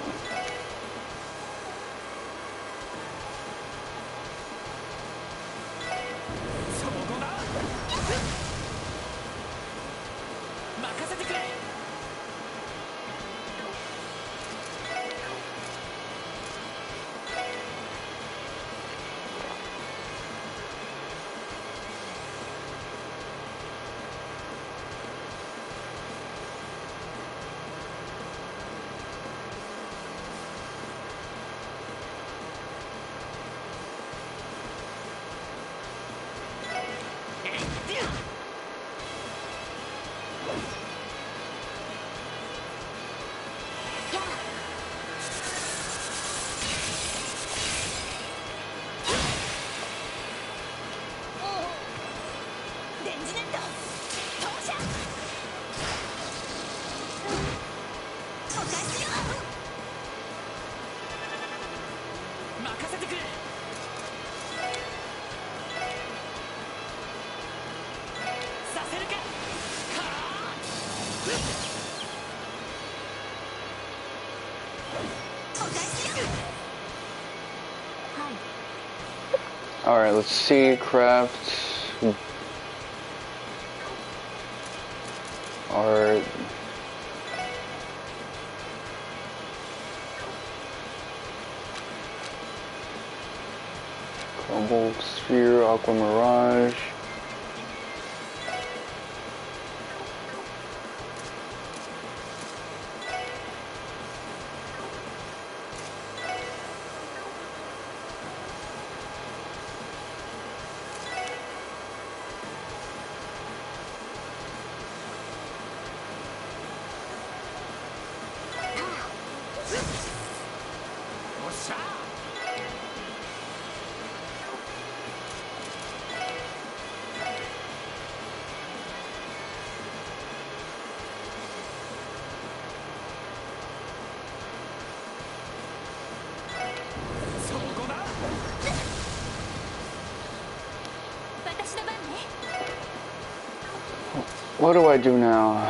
Alright, let's see, craft, art, crumbled sphere, aqua mirage. What do I do now?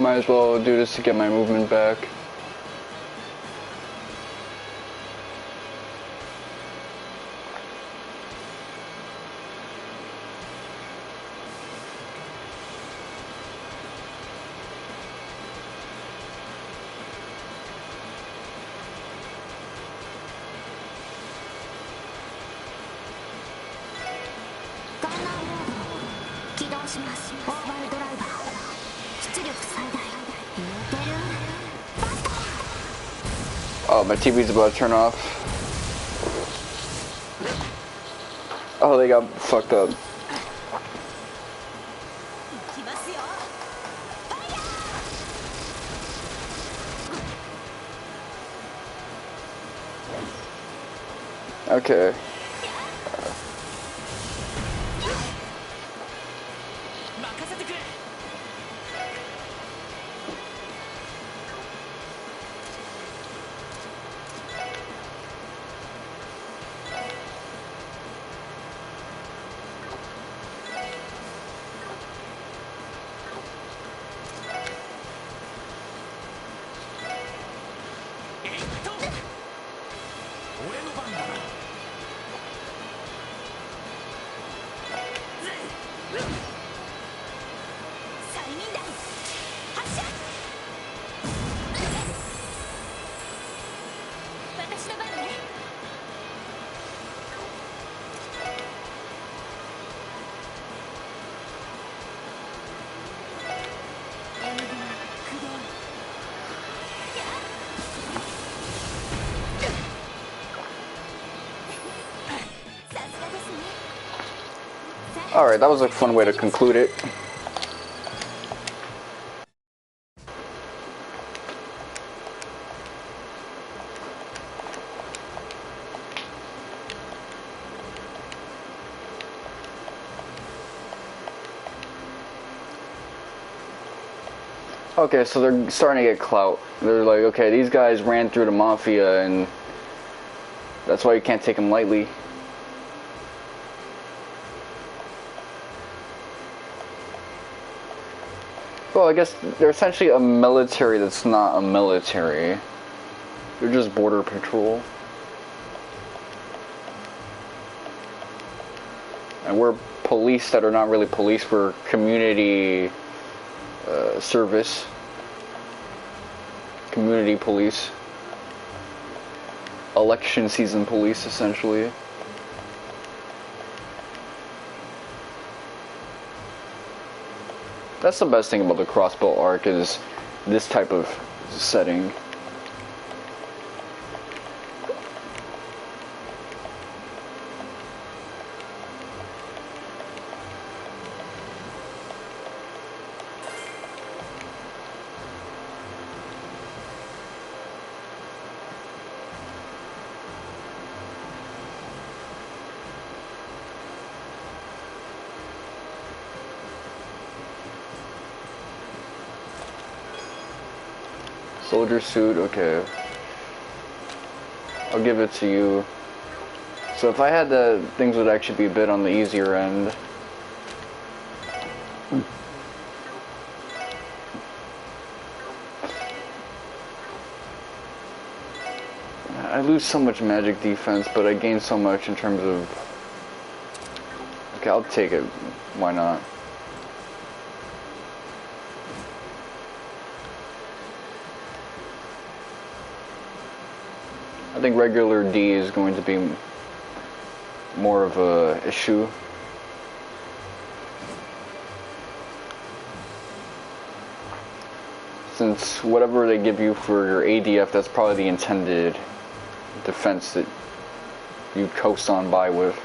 Might as well do this to get my movement back. Oh, my TV's about to turn off. Oh, they got fucked up. Okay. Alright, that was a fun way to conclude it. Okay, so they're starting to get clout. They're like, okay, these guys ran through the mafia, and that's why you can't take them lightly. Well, I guess they're essentially a military that's not a military. They're just border patrol. And we're police that are not really police, we're community service. Community police. Election season police, essentially. That's the best thing about the Crossbow arc, is this type of setting. Soldier suit, okay. I'll give it to you. So if I had the things would actually be a bit on the easier end. I lose so much magic defense, but I gain so much in terms of... Okay, I'll take it. Why not? I think regular D is going to be more of a issue. Since whatever they give you for your ADF, that's probably the intended defense that you coast on by with.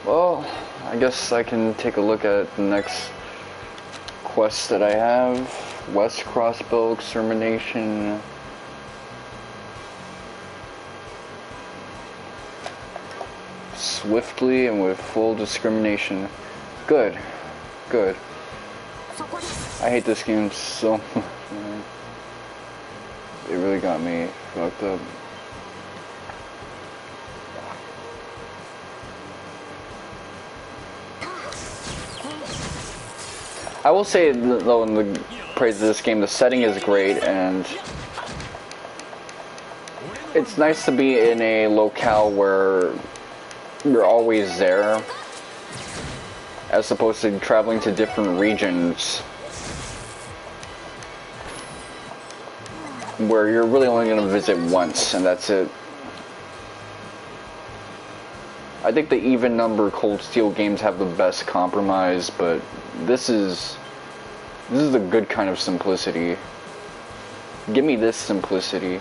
Well, I guess I can take a look at the next quest that I have. West Crossbow Extermination. Swiftly and with full discrimination. Good. Good. I hate this game so much. It really got me fucked up. I will say, though, in the praise of this game, the setting is great, and it's nice to be in a locale where you're always there, as opposed to traveling to different regions where you're really only going to visit once, and that's it. I think the even number Cold Steel games have the best compromise, but this is the good kind of simplicity. Give me this simplicity.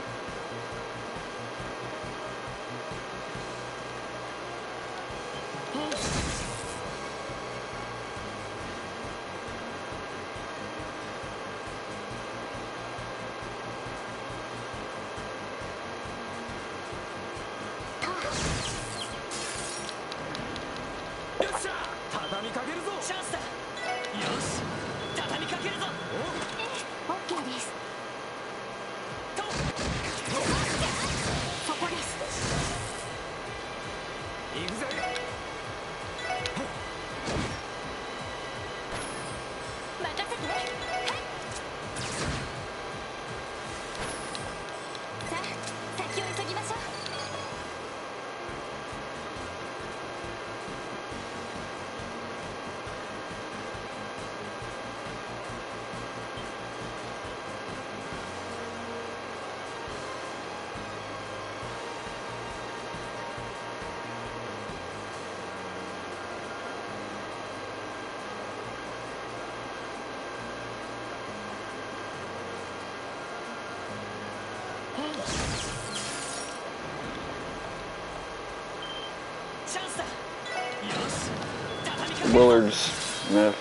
Willard Smith.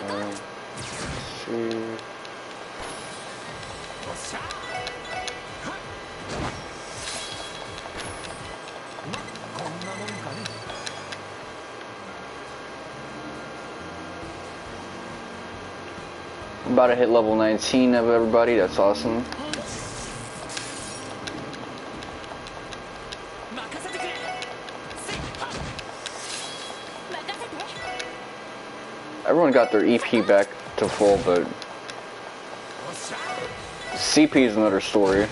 Let's see. I'm about to hit level 19 of everybody. That's awesome. Everyone got their EP back to full, but CP is another story.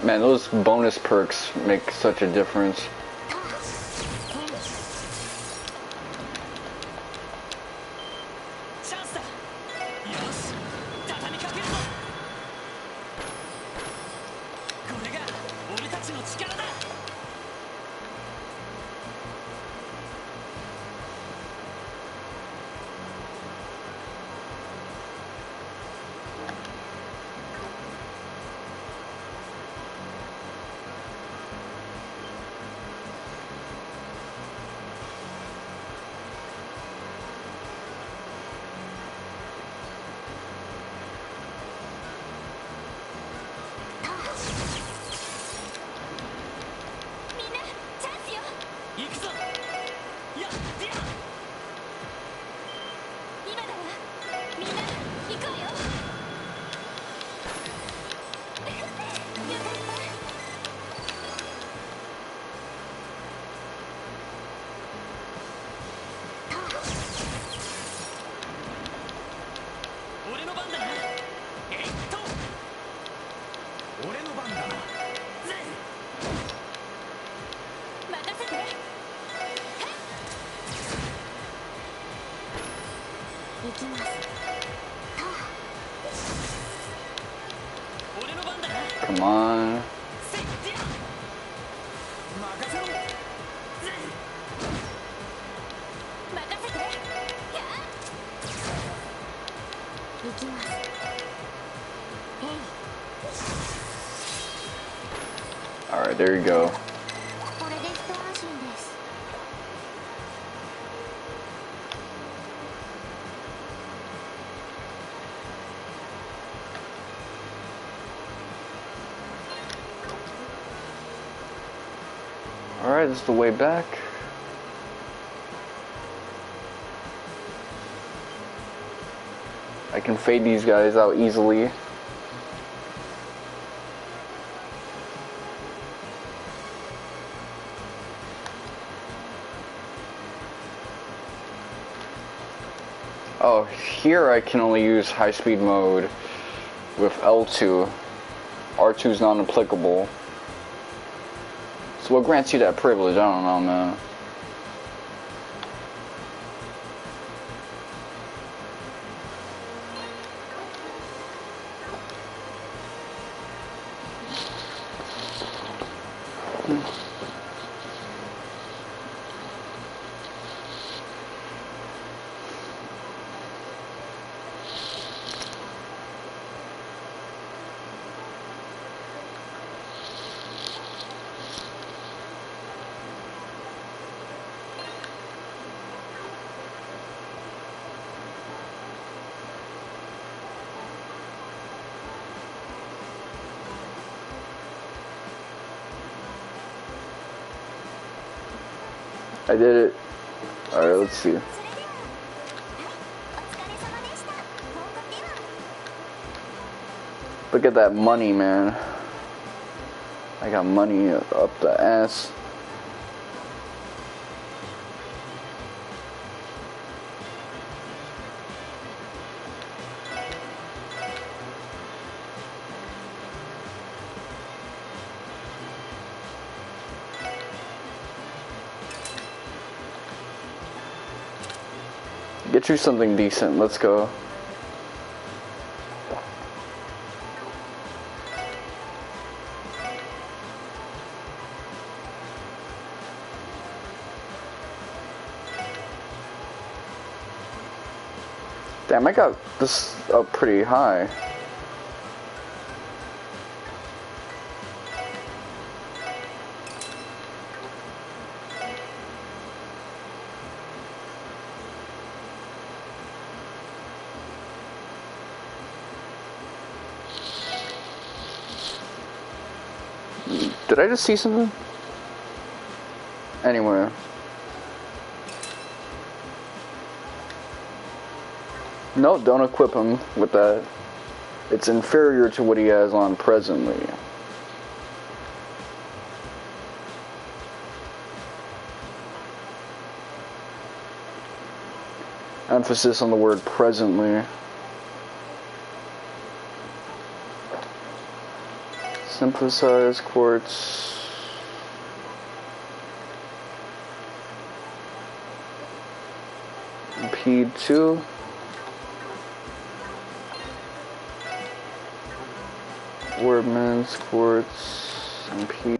Man, those bonus perks make such a difference. Come on. Alright, there you go. Alright, this is the way back. I can fade these guys out easily. Oh, here I can only use high speed mode with L2. R2 is non-applicable. So what grants you that privilege? I don't know, man. I did it. Alright, let's see. Look at that money, man. I got money up the ass. Get you something decent. Let's go. Damn, I got this up pretty high. Did I just see something? Anyway. No, don't equip him with that. It's inferior to what he has on presently. Emphasis on the word presently. Synthesize quartz. Impede 2. Wordman's quartz. Impede.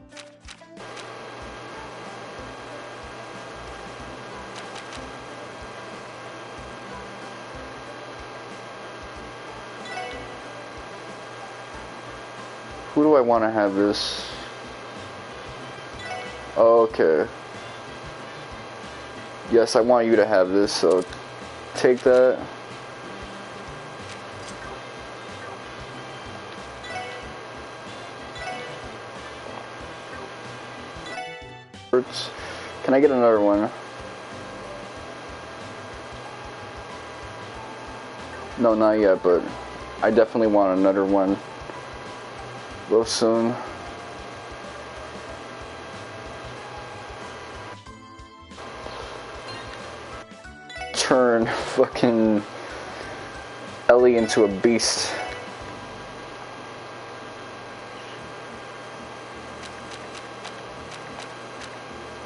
Who do I want to have this? Okay. Yes, I want you to have this, so take that. Can I get another one? No, not yet, but I definitely want another one. Real soon. Turn fucking Ellie into a beast.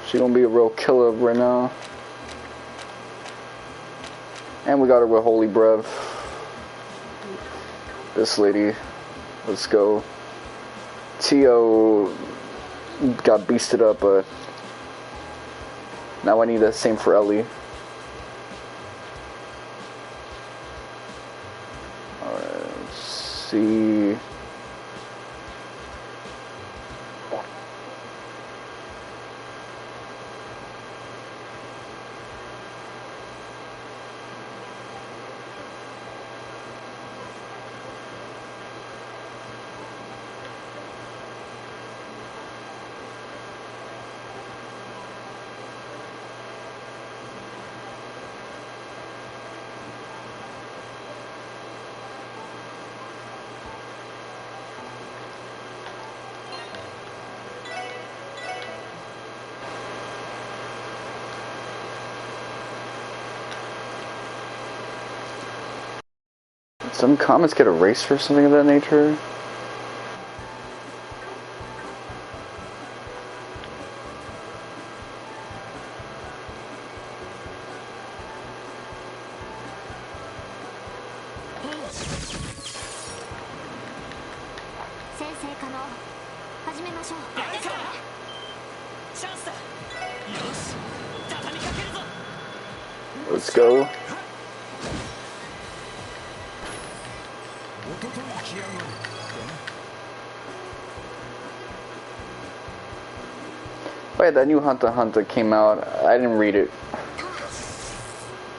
She gonna be a real killer right now. And we got her with Holy Breath. This lady. Let's go. Tio got beasted up, but now I need the same for Ellie. Alright, let's see. Some comments get erased or something of that nature. Let's go. Oh yeah, that new Hunter x Hunter came out. I didn't read it.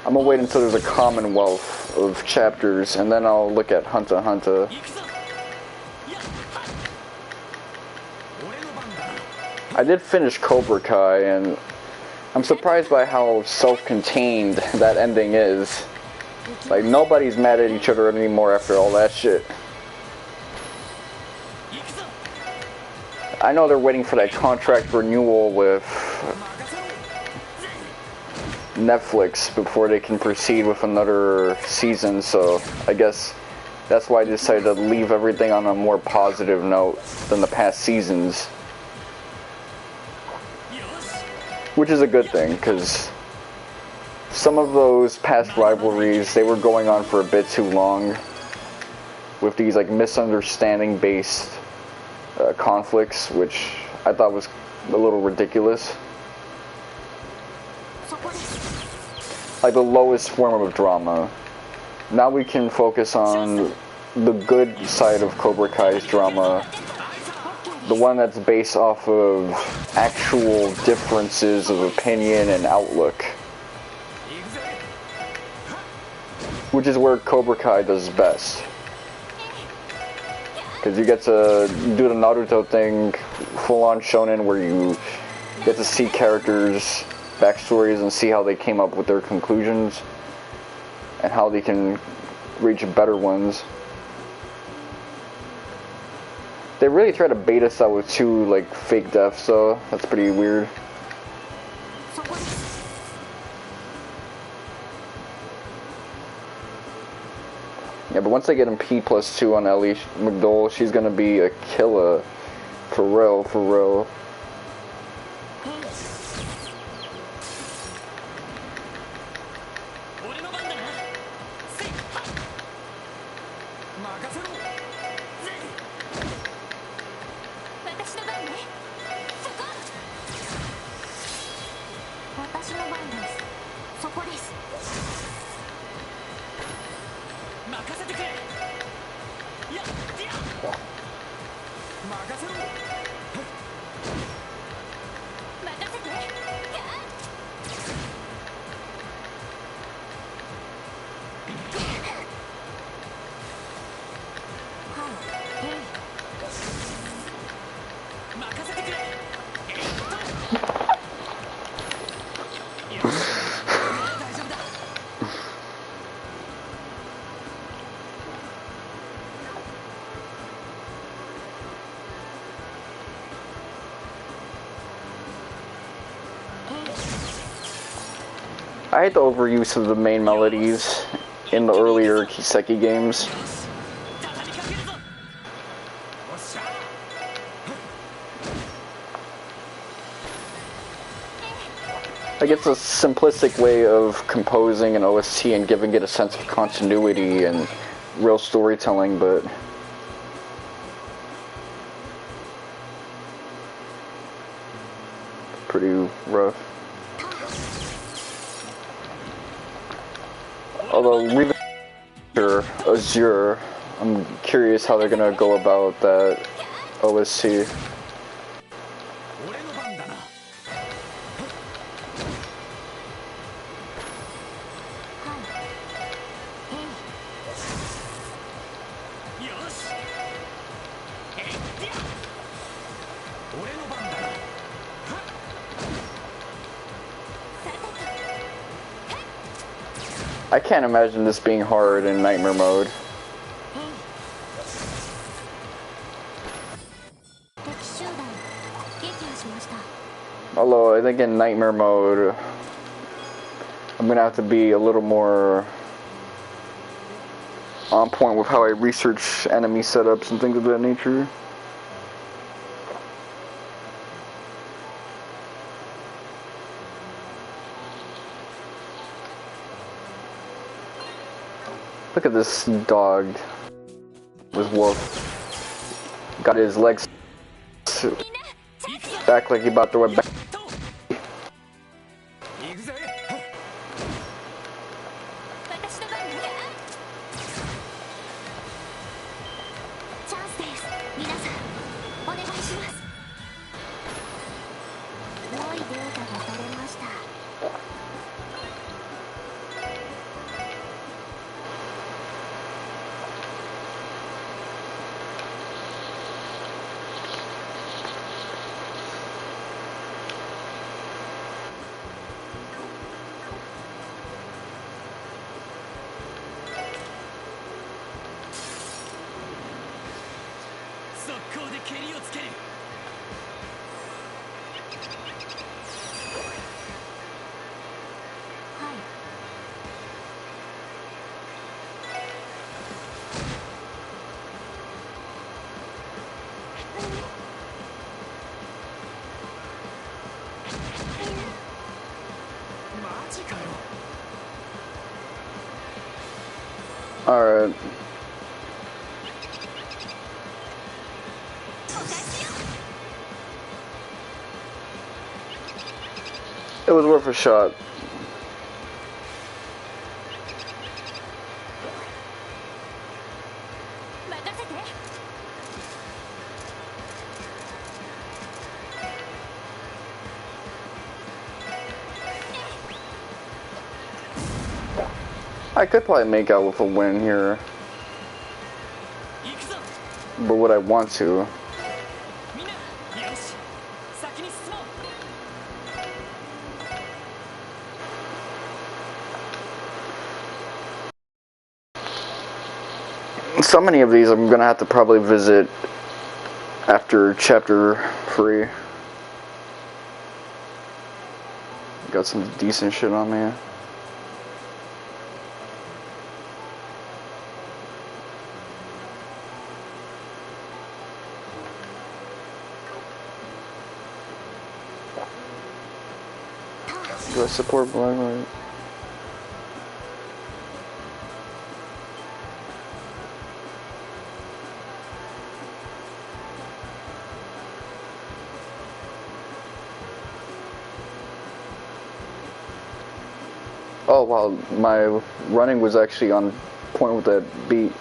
I'm gonna wait until there's a commonwealth of chapters, and then I'll look at Hunter x Hunter. I did finish Cobra Kai, and I'm surprised by how self-contained that ending is. Like, nobody's mad at each other anymore after all that shit. I know they're waiting for that contract renewal with Netflix before they can proceed with another season, so I guess that's why I decided to leave everything on a more positive note than the past seasons. Which is a good thing, because some of those past rivalries, they were going on for a bit too long with these like misunderstanding based conflicts, which I thought was a little ridiculous. Like the lowest form of drama. Now we can focus on the good side of Cobra Kai's drama, the one that's based off of actual differences of opinion and outlook, which is where Cobra Kai does best. Because you get to do the Naruto thing, full-on shonen, where you get to see characters' backstories and see how they came up with their conclusions and how they can reach better ones. They really try to bait us out with 2 like fake deaths, so that's pretty weird. Yeah, but once I get him P+2 on Ellie McDowell, she's gonna be a killer. For real, for real. I hate the overuse of the main melodies in the earlier Kiseki games. Like, it's a simplistic way of composing an OST and giving it a sense of continuity and real storytelling, but pretty rough. Although Revanche or Azure, I'm curious how they're gonna go about that OST. I can't imagine this being hard in Nightmare mode. Although I think in Nightmare mode, I'm gonna have to be a little more on point with how I research enemy setups and things of that nature. Look at this dog with wolf. Got his legs back like he about to throw it back. Alright. It was worth a shot. I could probably make out with a win here, but would I want to? So many of these I'm gonna have to probably visit after chapter 3. Got some decent shit on me. Do I support Blacklight? Oh wow, my running was actually on point with that beat.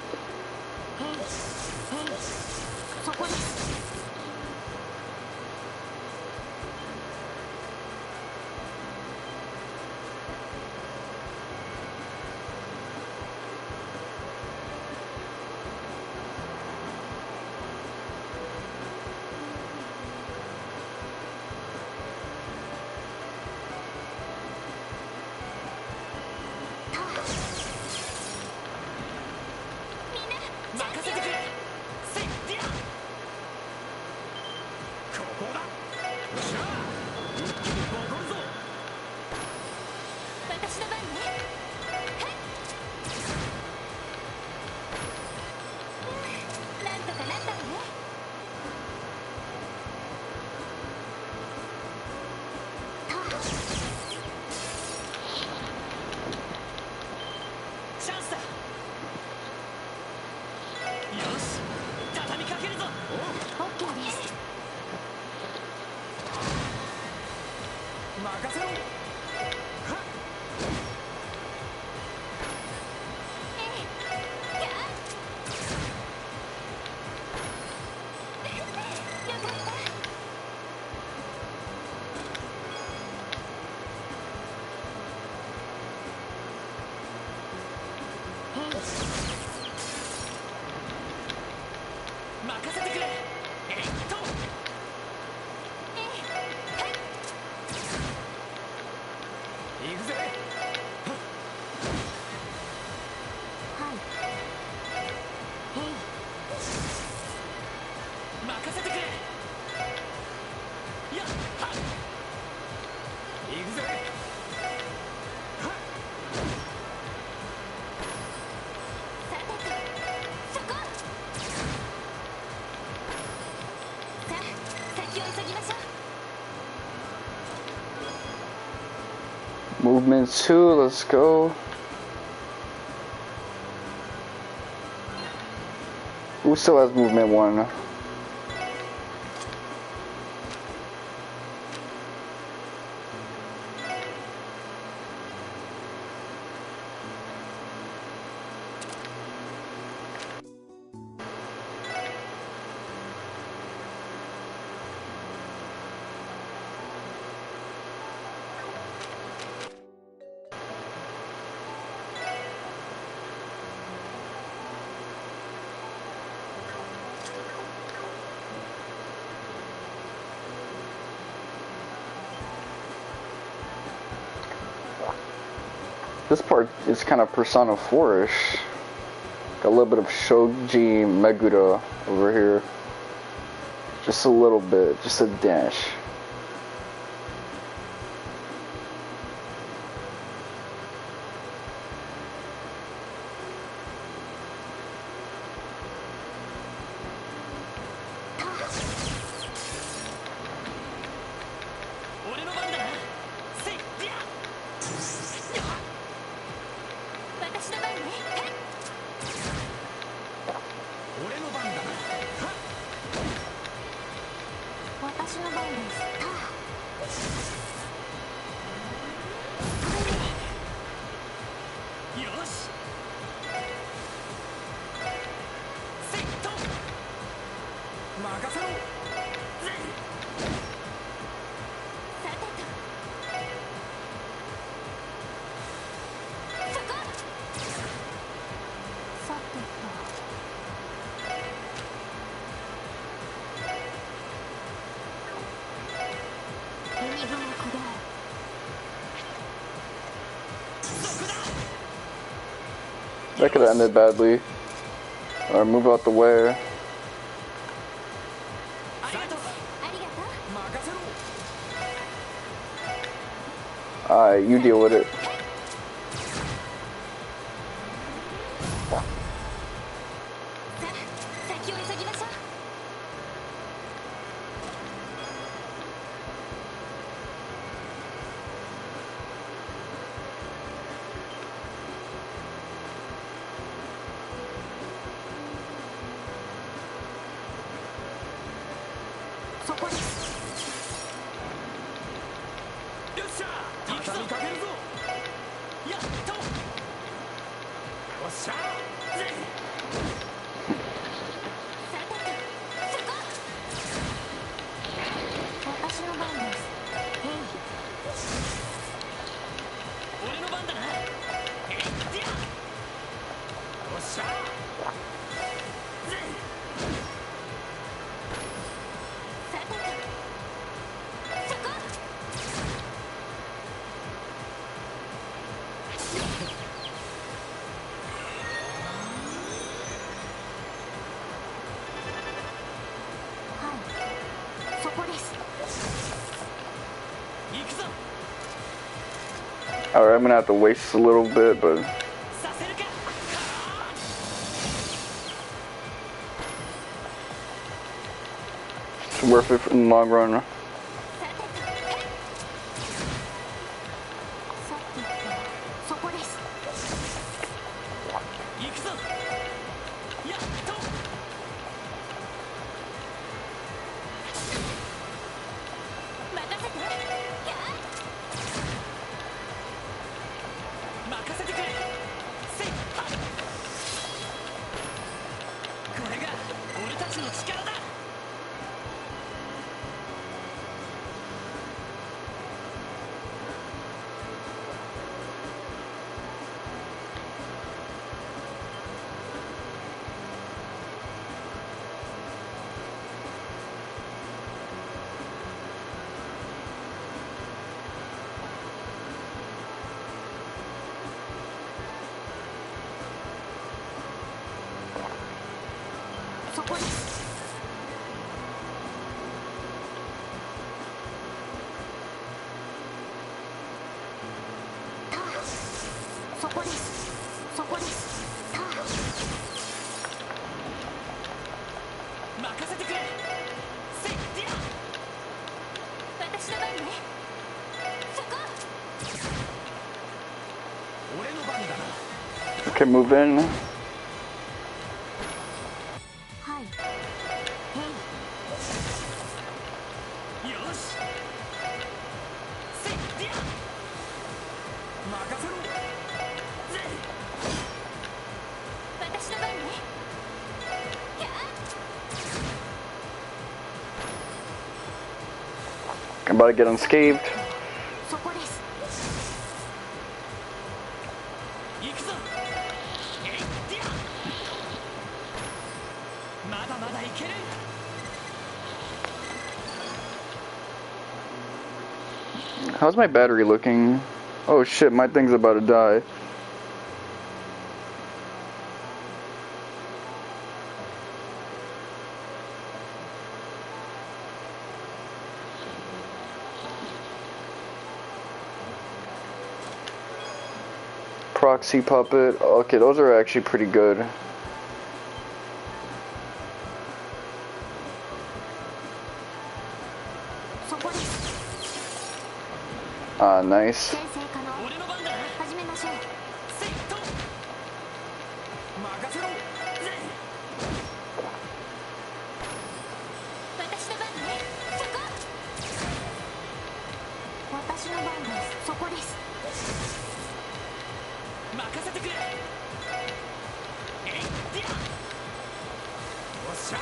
Movement 2, let's go. Who still has movement 1? This part is kind of Persona 4-ish. Got a little bit of Shoji Megura over here. Just a little bit, just a dash. That could have ended badly. Or move out the way. Alright, you deal with it. Alright, I'm gonna have to waste a little bit, but it's worth it in the long run. Okay, move in. はい。よし。せっりゃ。任せろ。ぜ。私の番ね。やっ。I'm about to get unscathed. そこです。行くぞ。えいりゃ。まだまだいける。 How's my battery looking? Oh shit, my thing's about to die. Proxy puppet. Okay, those are actually pretty good. Nice. 先生可能。俺の番だな。始めましょう。セット。任せろ。ぜ。私の番ね。そこ。私の番です。そこです。任せてくれ。えいりゃ。おっしゃ。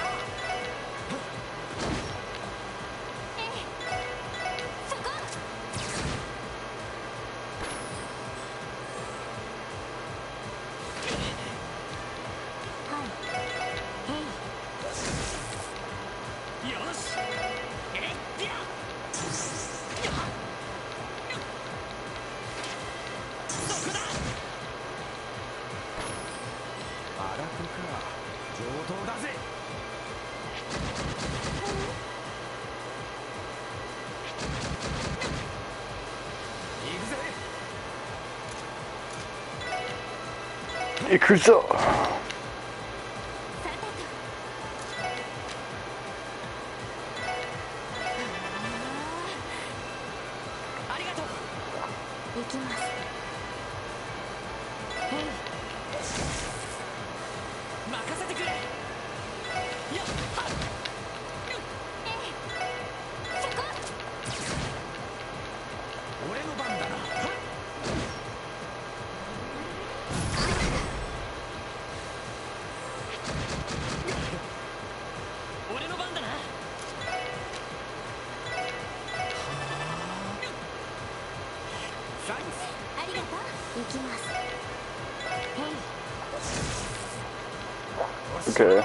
えい。そこ。 Ikuzo. 行きます。任せてくれ。やっはっ。そこ。俺の番だな。俺の番だな。 ありがとう。行きます。Okay.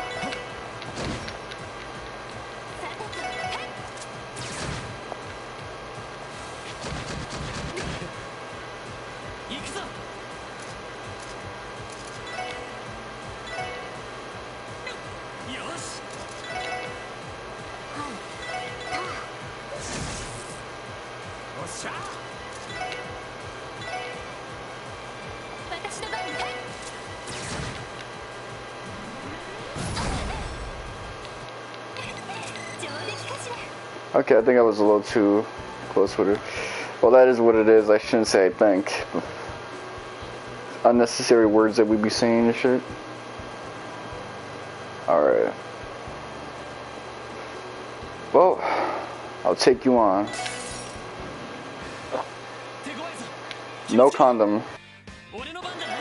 行くぞ。よし。はい。おっしゃ。 私の番ね。上出来かしら。 Okay, I think I was a little too close with it. Well, that is what it is. I shouldn't say I think. Unnecessary words that we be saying and shit. Alright. Well, I'll take you on. No condom. 俺の番だな。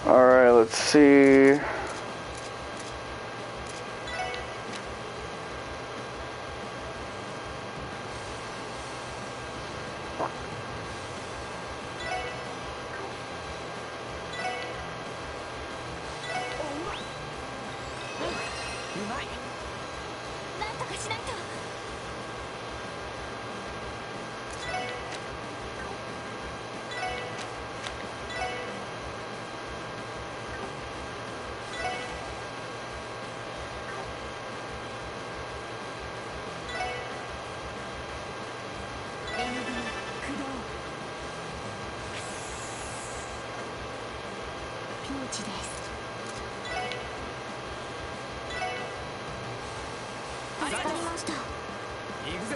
Alright, let's see. なんとかしないと。エネルギー駆動。ピンチです。助かりました。行くぜ。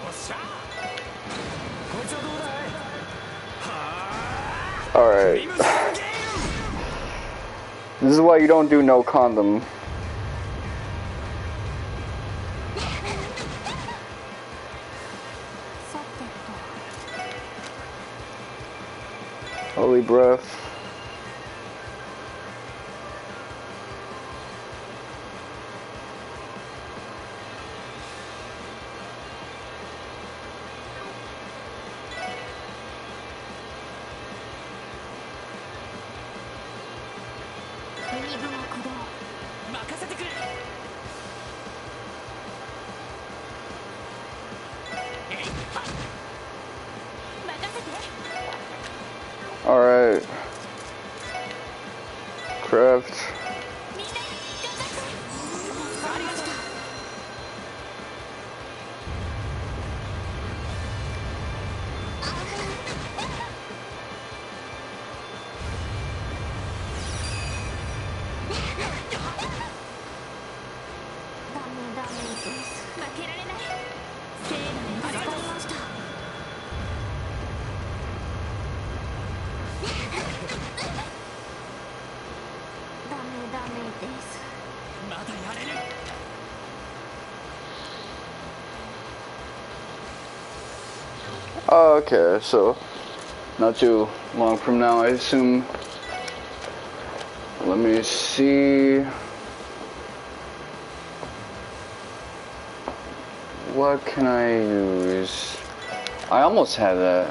おっしゃ。こいつはどうだい。はあ。Alright. This is why you don't do no condom. Holy breath. Alright. Craft. Okay, so not too long from now, I assume. Let me see. What can I use? I almost had that.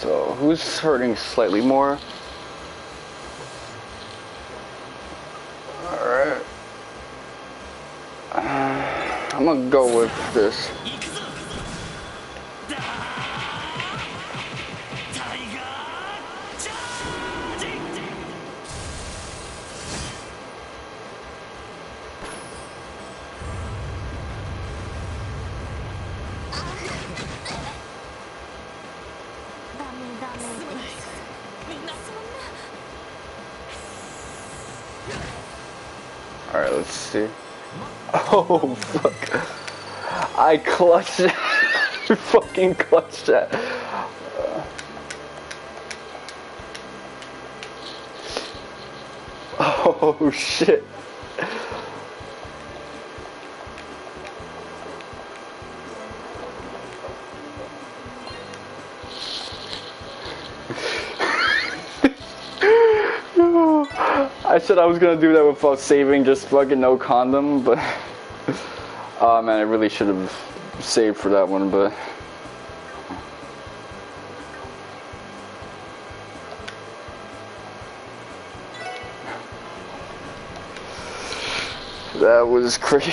So, who's hurting slightly more? Alright. I'm gonna go with this. Alright, let's see. Oh, fuck. I clutched it. Fucking clutched that. Oh, shit. I said I was gonna do that without saving, just fucking no condom, but oh man, I really should have saved for that one, but that was crazy.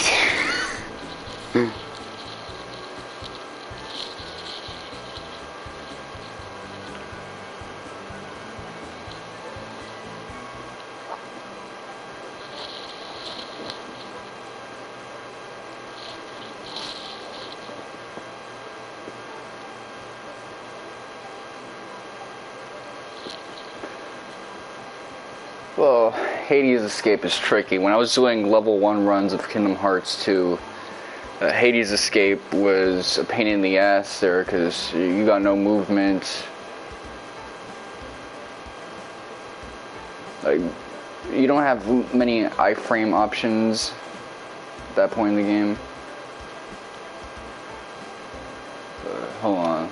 Well, Hades Escape is tricky. When I was doing level 1 runs of Kingdom Hearts 2, Hades Escape was a pain in the ass there because you got no movement. Like, you don't have many iframe options at that point in the game. Hold on.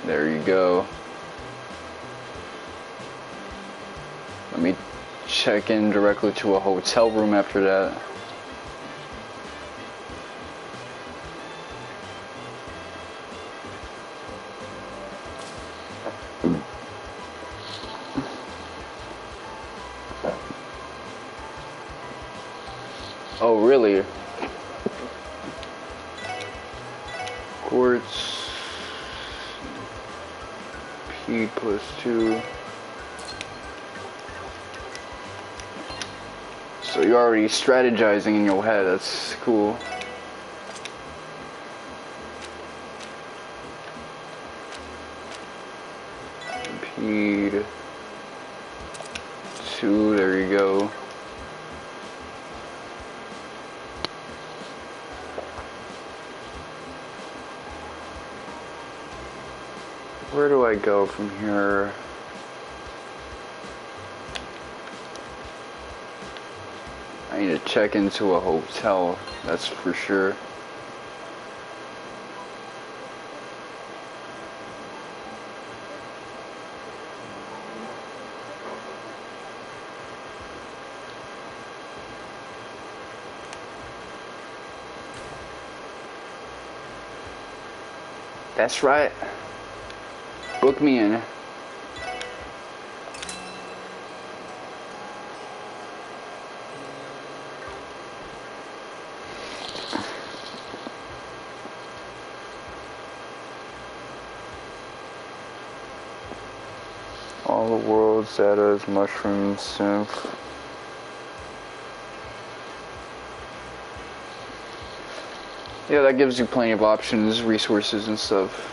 There you go. Let me check in directly to a hotel room after that. Oh, really? Quartz. P +2. So you're already strategizing in your head. That's cool. P2. There you go. Where do I go from here? I need to check into a hotel, that's for sure. That's right. Book me in. All the world's Zetas, mushrooms, synth. Yeah, that gives you plenty of options, resources and stuff.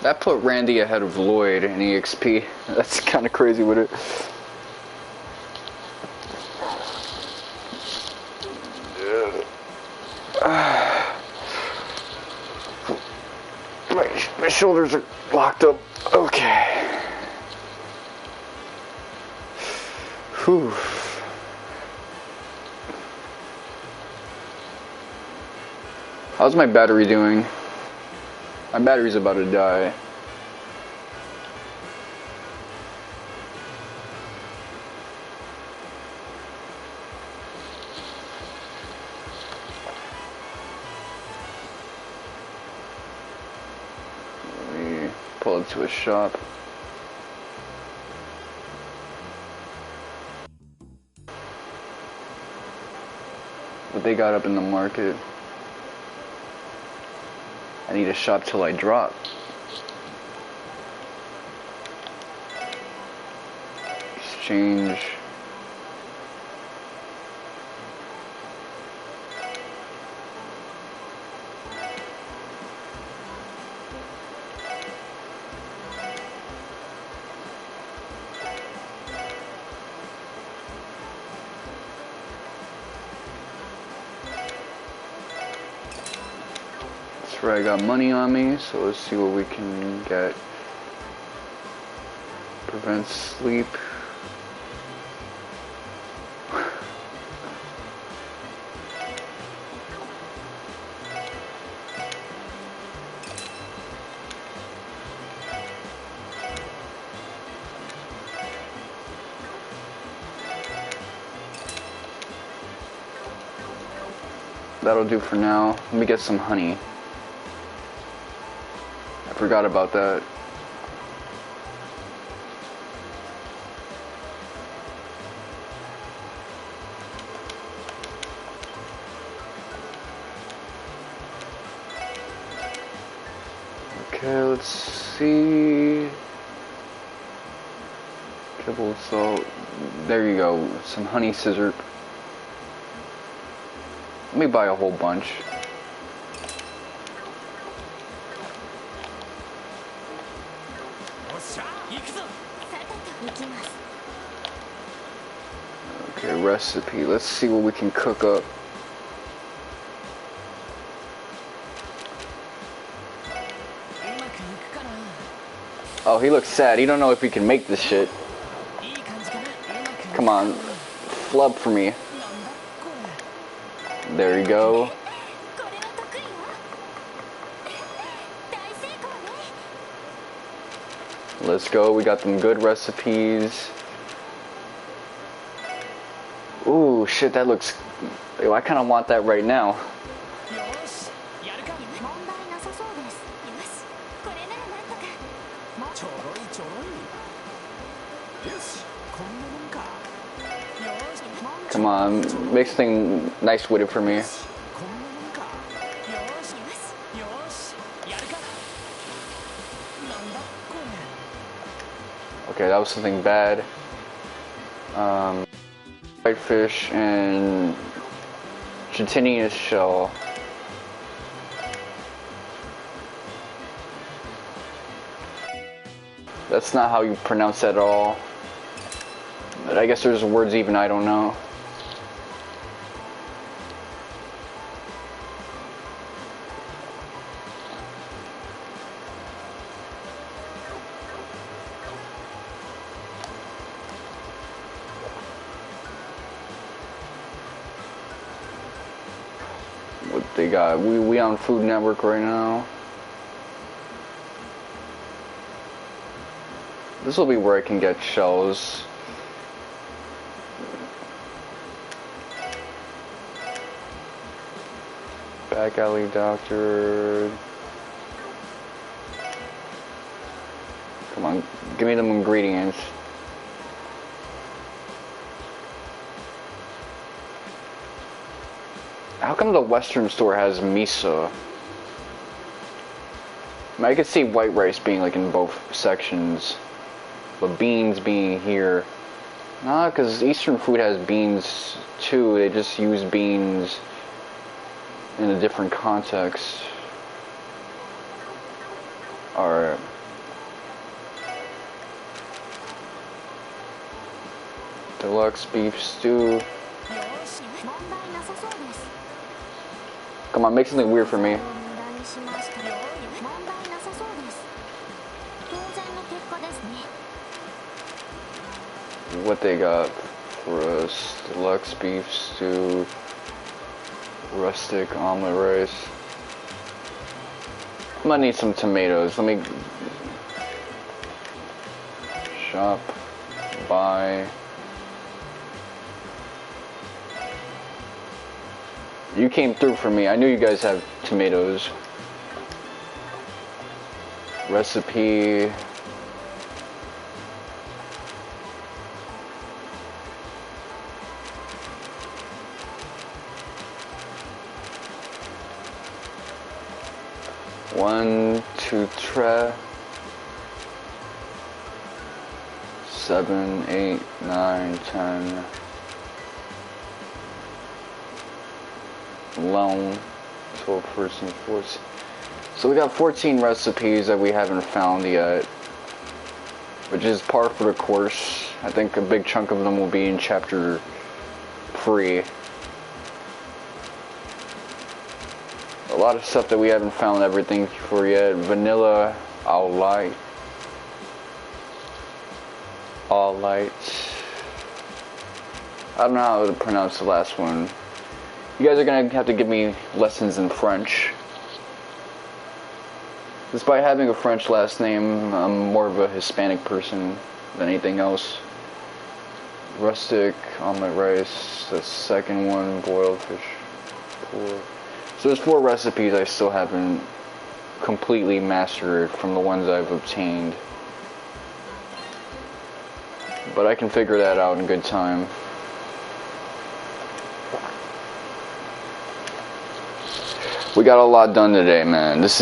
That put Randy ahead of Lloyd in EXP. That's kind of crazy with it. My shoulders are locked up. Okay. Whew. How's my battery doing? My battery's about to die. Let me pull up to a shop. What they got up in the market? I need to shop till I drop. Exchange. I got money on me, so let's see what we can get. Prevents sleep. That'll do for now. Let me get some honey. Forgot about that. Okay, let's see. Kibble salt. There you go. Some honey scissor. Let me buy a whole bunch. Okay, recipe. Let's see what we can cook up. Oh, he looks sad. He don't know if he can make this shit. Come on. Flub for me. There you go. Let's go. We got them good recipes. Ooh, shit, that looks... Yo, I kind of want that right now. Come on, make something nice with it for me. Okay, that was something bad. Whitefish and chitinous shell. That's not how you pronounce that at all. But I guess there's words even I don't know. What they got? We on Food Network right now. This will be where I can get shells. Back alley doctor. Come on, give me them ingredients. How come the Western store has miso? I could see white rice being like in both sections, but beans being here. Nah, because Eastern food has beans too. They just use beans in a different context. Alright. Deluxe beef stew. Come on, make something weird for me. What they got for us? Deluxe beef stew, rustic omelet rice. I'm gonna need some tomatoes. Let me shop, buy. You came through for me. I knew you guys have tomatoes. Recipe. One, two, tre. 7, 8, 9, 10. Loan. 12, 13, 14. So we got 14 recipes that we haven't found yet, which is par for the course. I think a big chunk of them will be in chapter 3. A lot of stuff that we haven't found everything for yet. Vanilla, all light. I don't know how to pronounce the last one. You guys are gonna have to give me lessons in French. Despite having a French last name, I'm more of a Hispanic person than anything else. Rustic, omelet rice, the second one, boiled fish, pork. So there's 4 recipes I still haven't completely mastered from the ones I've obtained. But I can figure that out in good time. We got a lot done today, man. This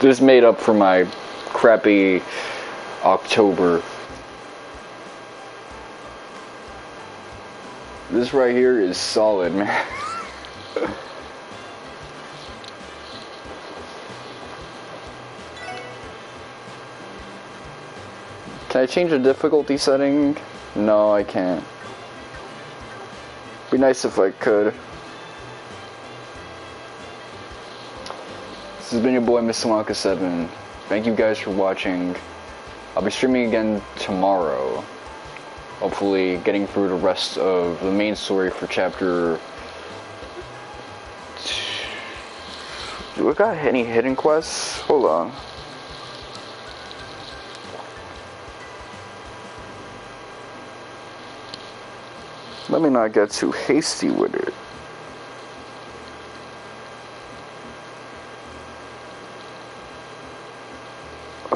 This made up for my crappy October. This right here is solid, man. Can I change the difficulty setting? No, I can't. Be nice if I could. This has been your boy, Mr. Wonka 7. Thank you guys for watching. I'll be streaming again tomorrow. Hopefully getting through the rest of the main story for chapter... Do I got any hidden quests? Hold on. Let me not get too hasty with it.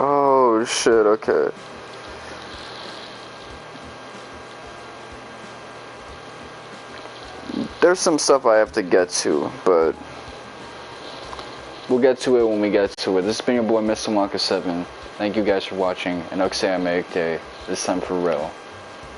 Oh shit, okay. There's some stuff I have to get to, but we'll get to it when we get to it. This has been your boy, Mr. Wonka 7. Thank you guys for watching, and Oksaya Make Day. This time for real.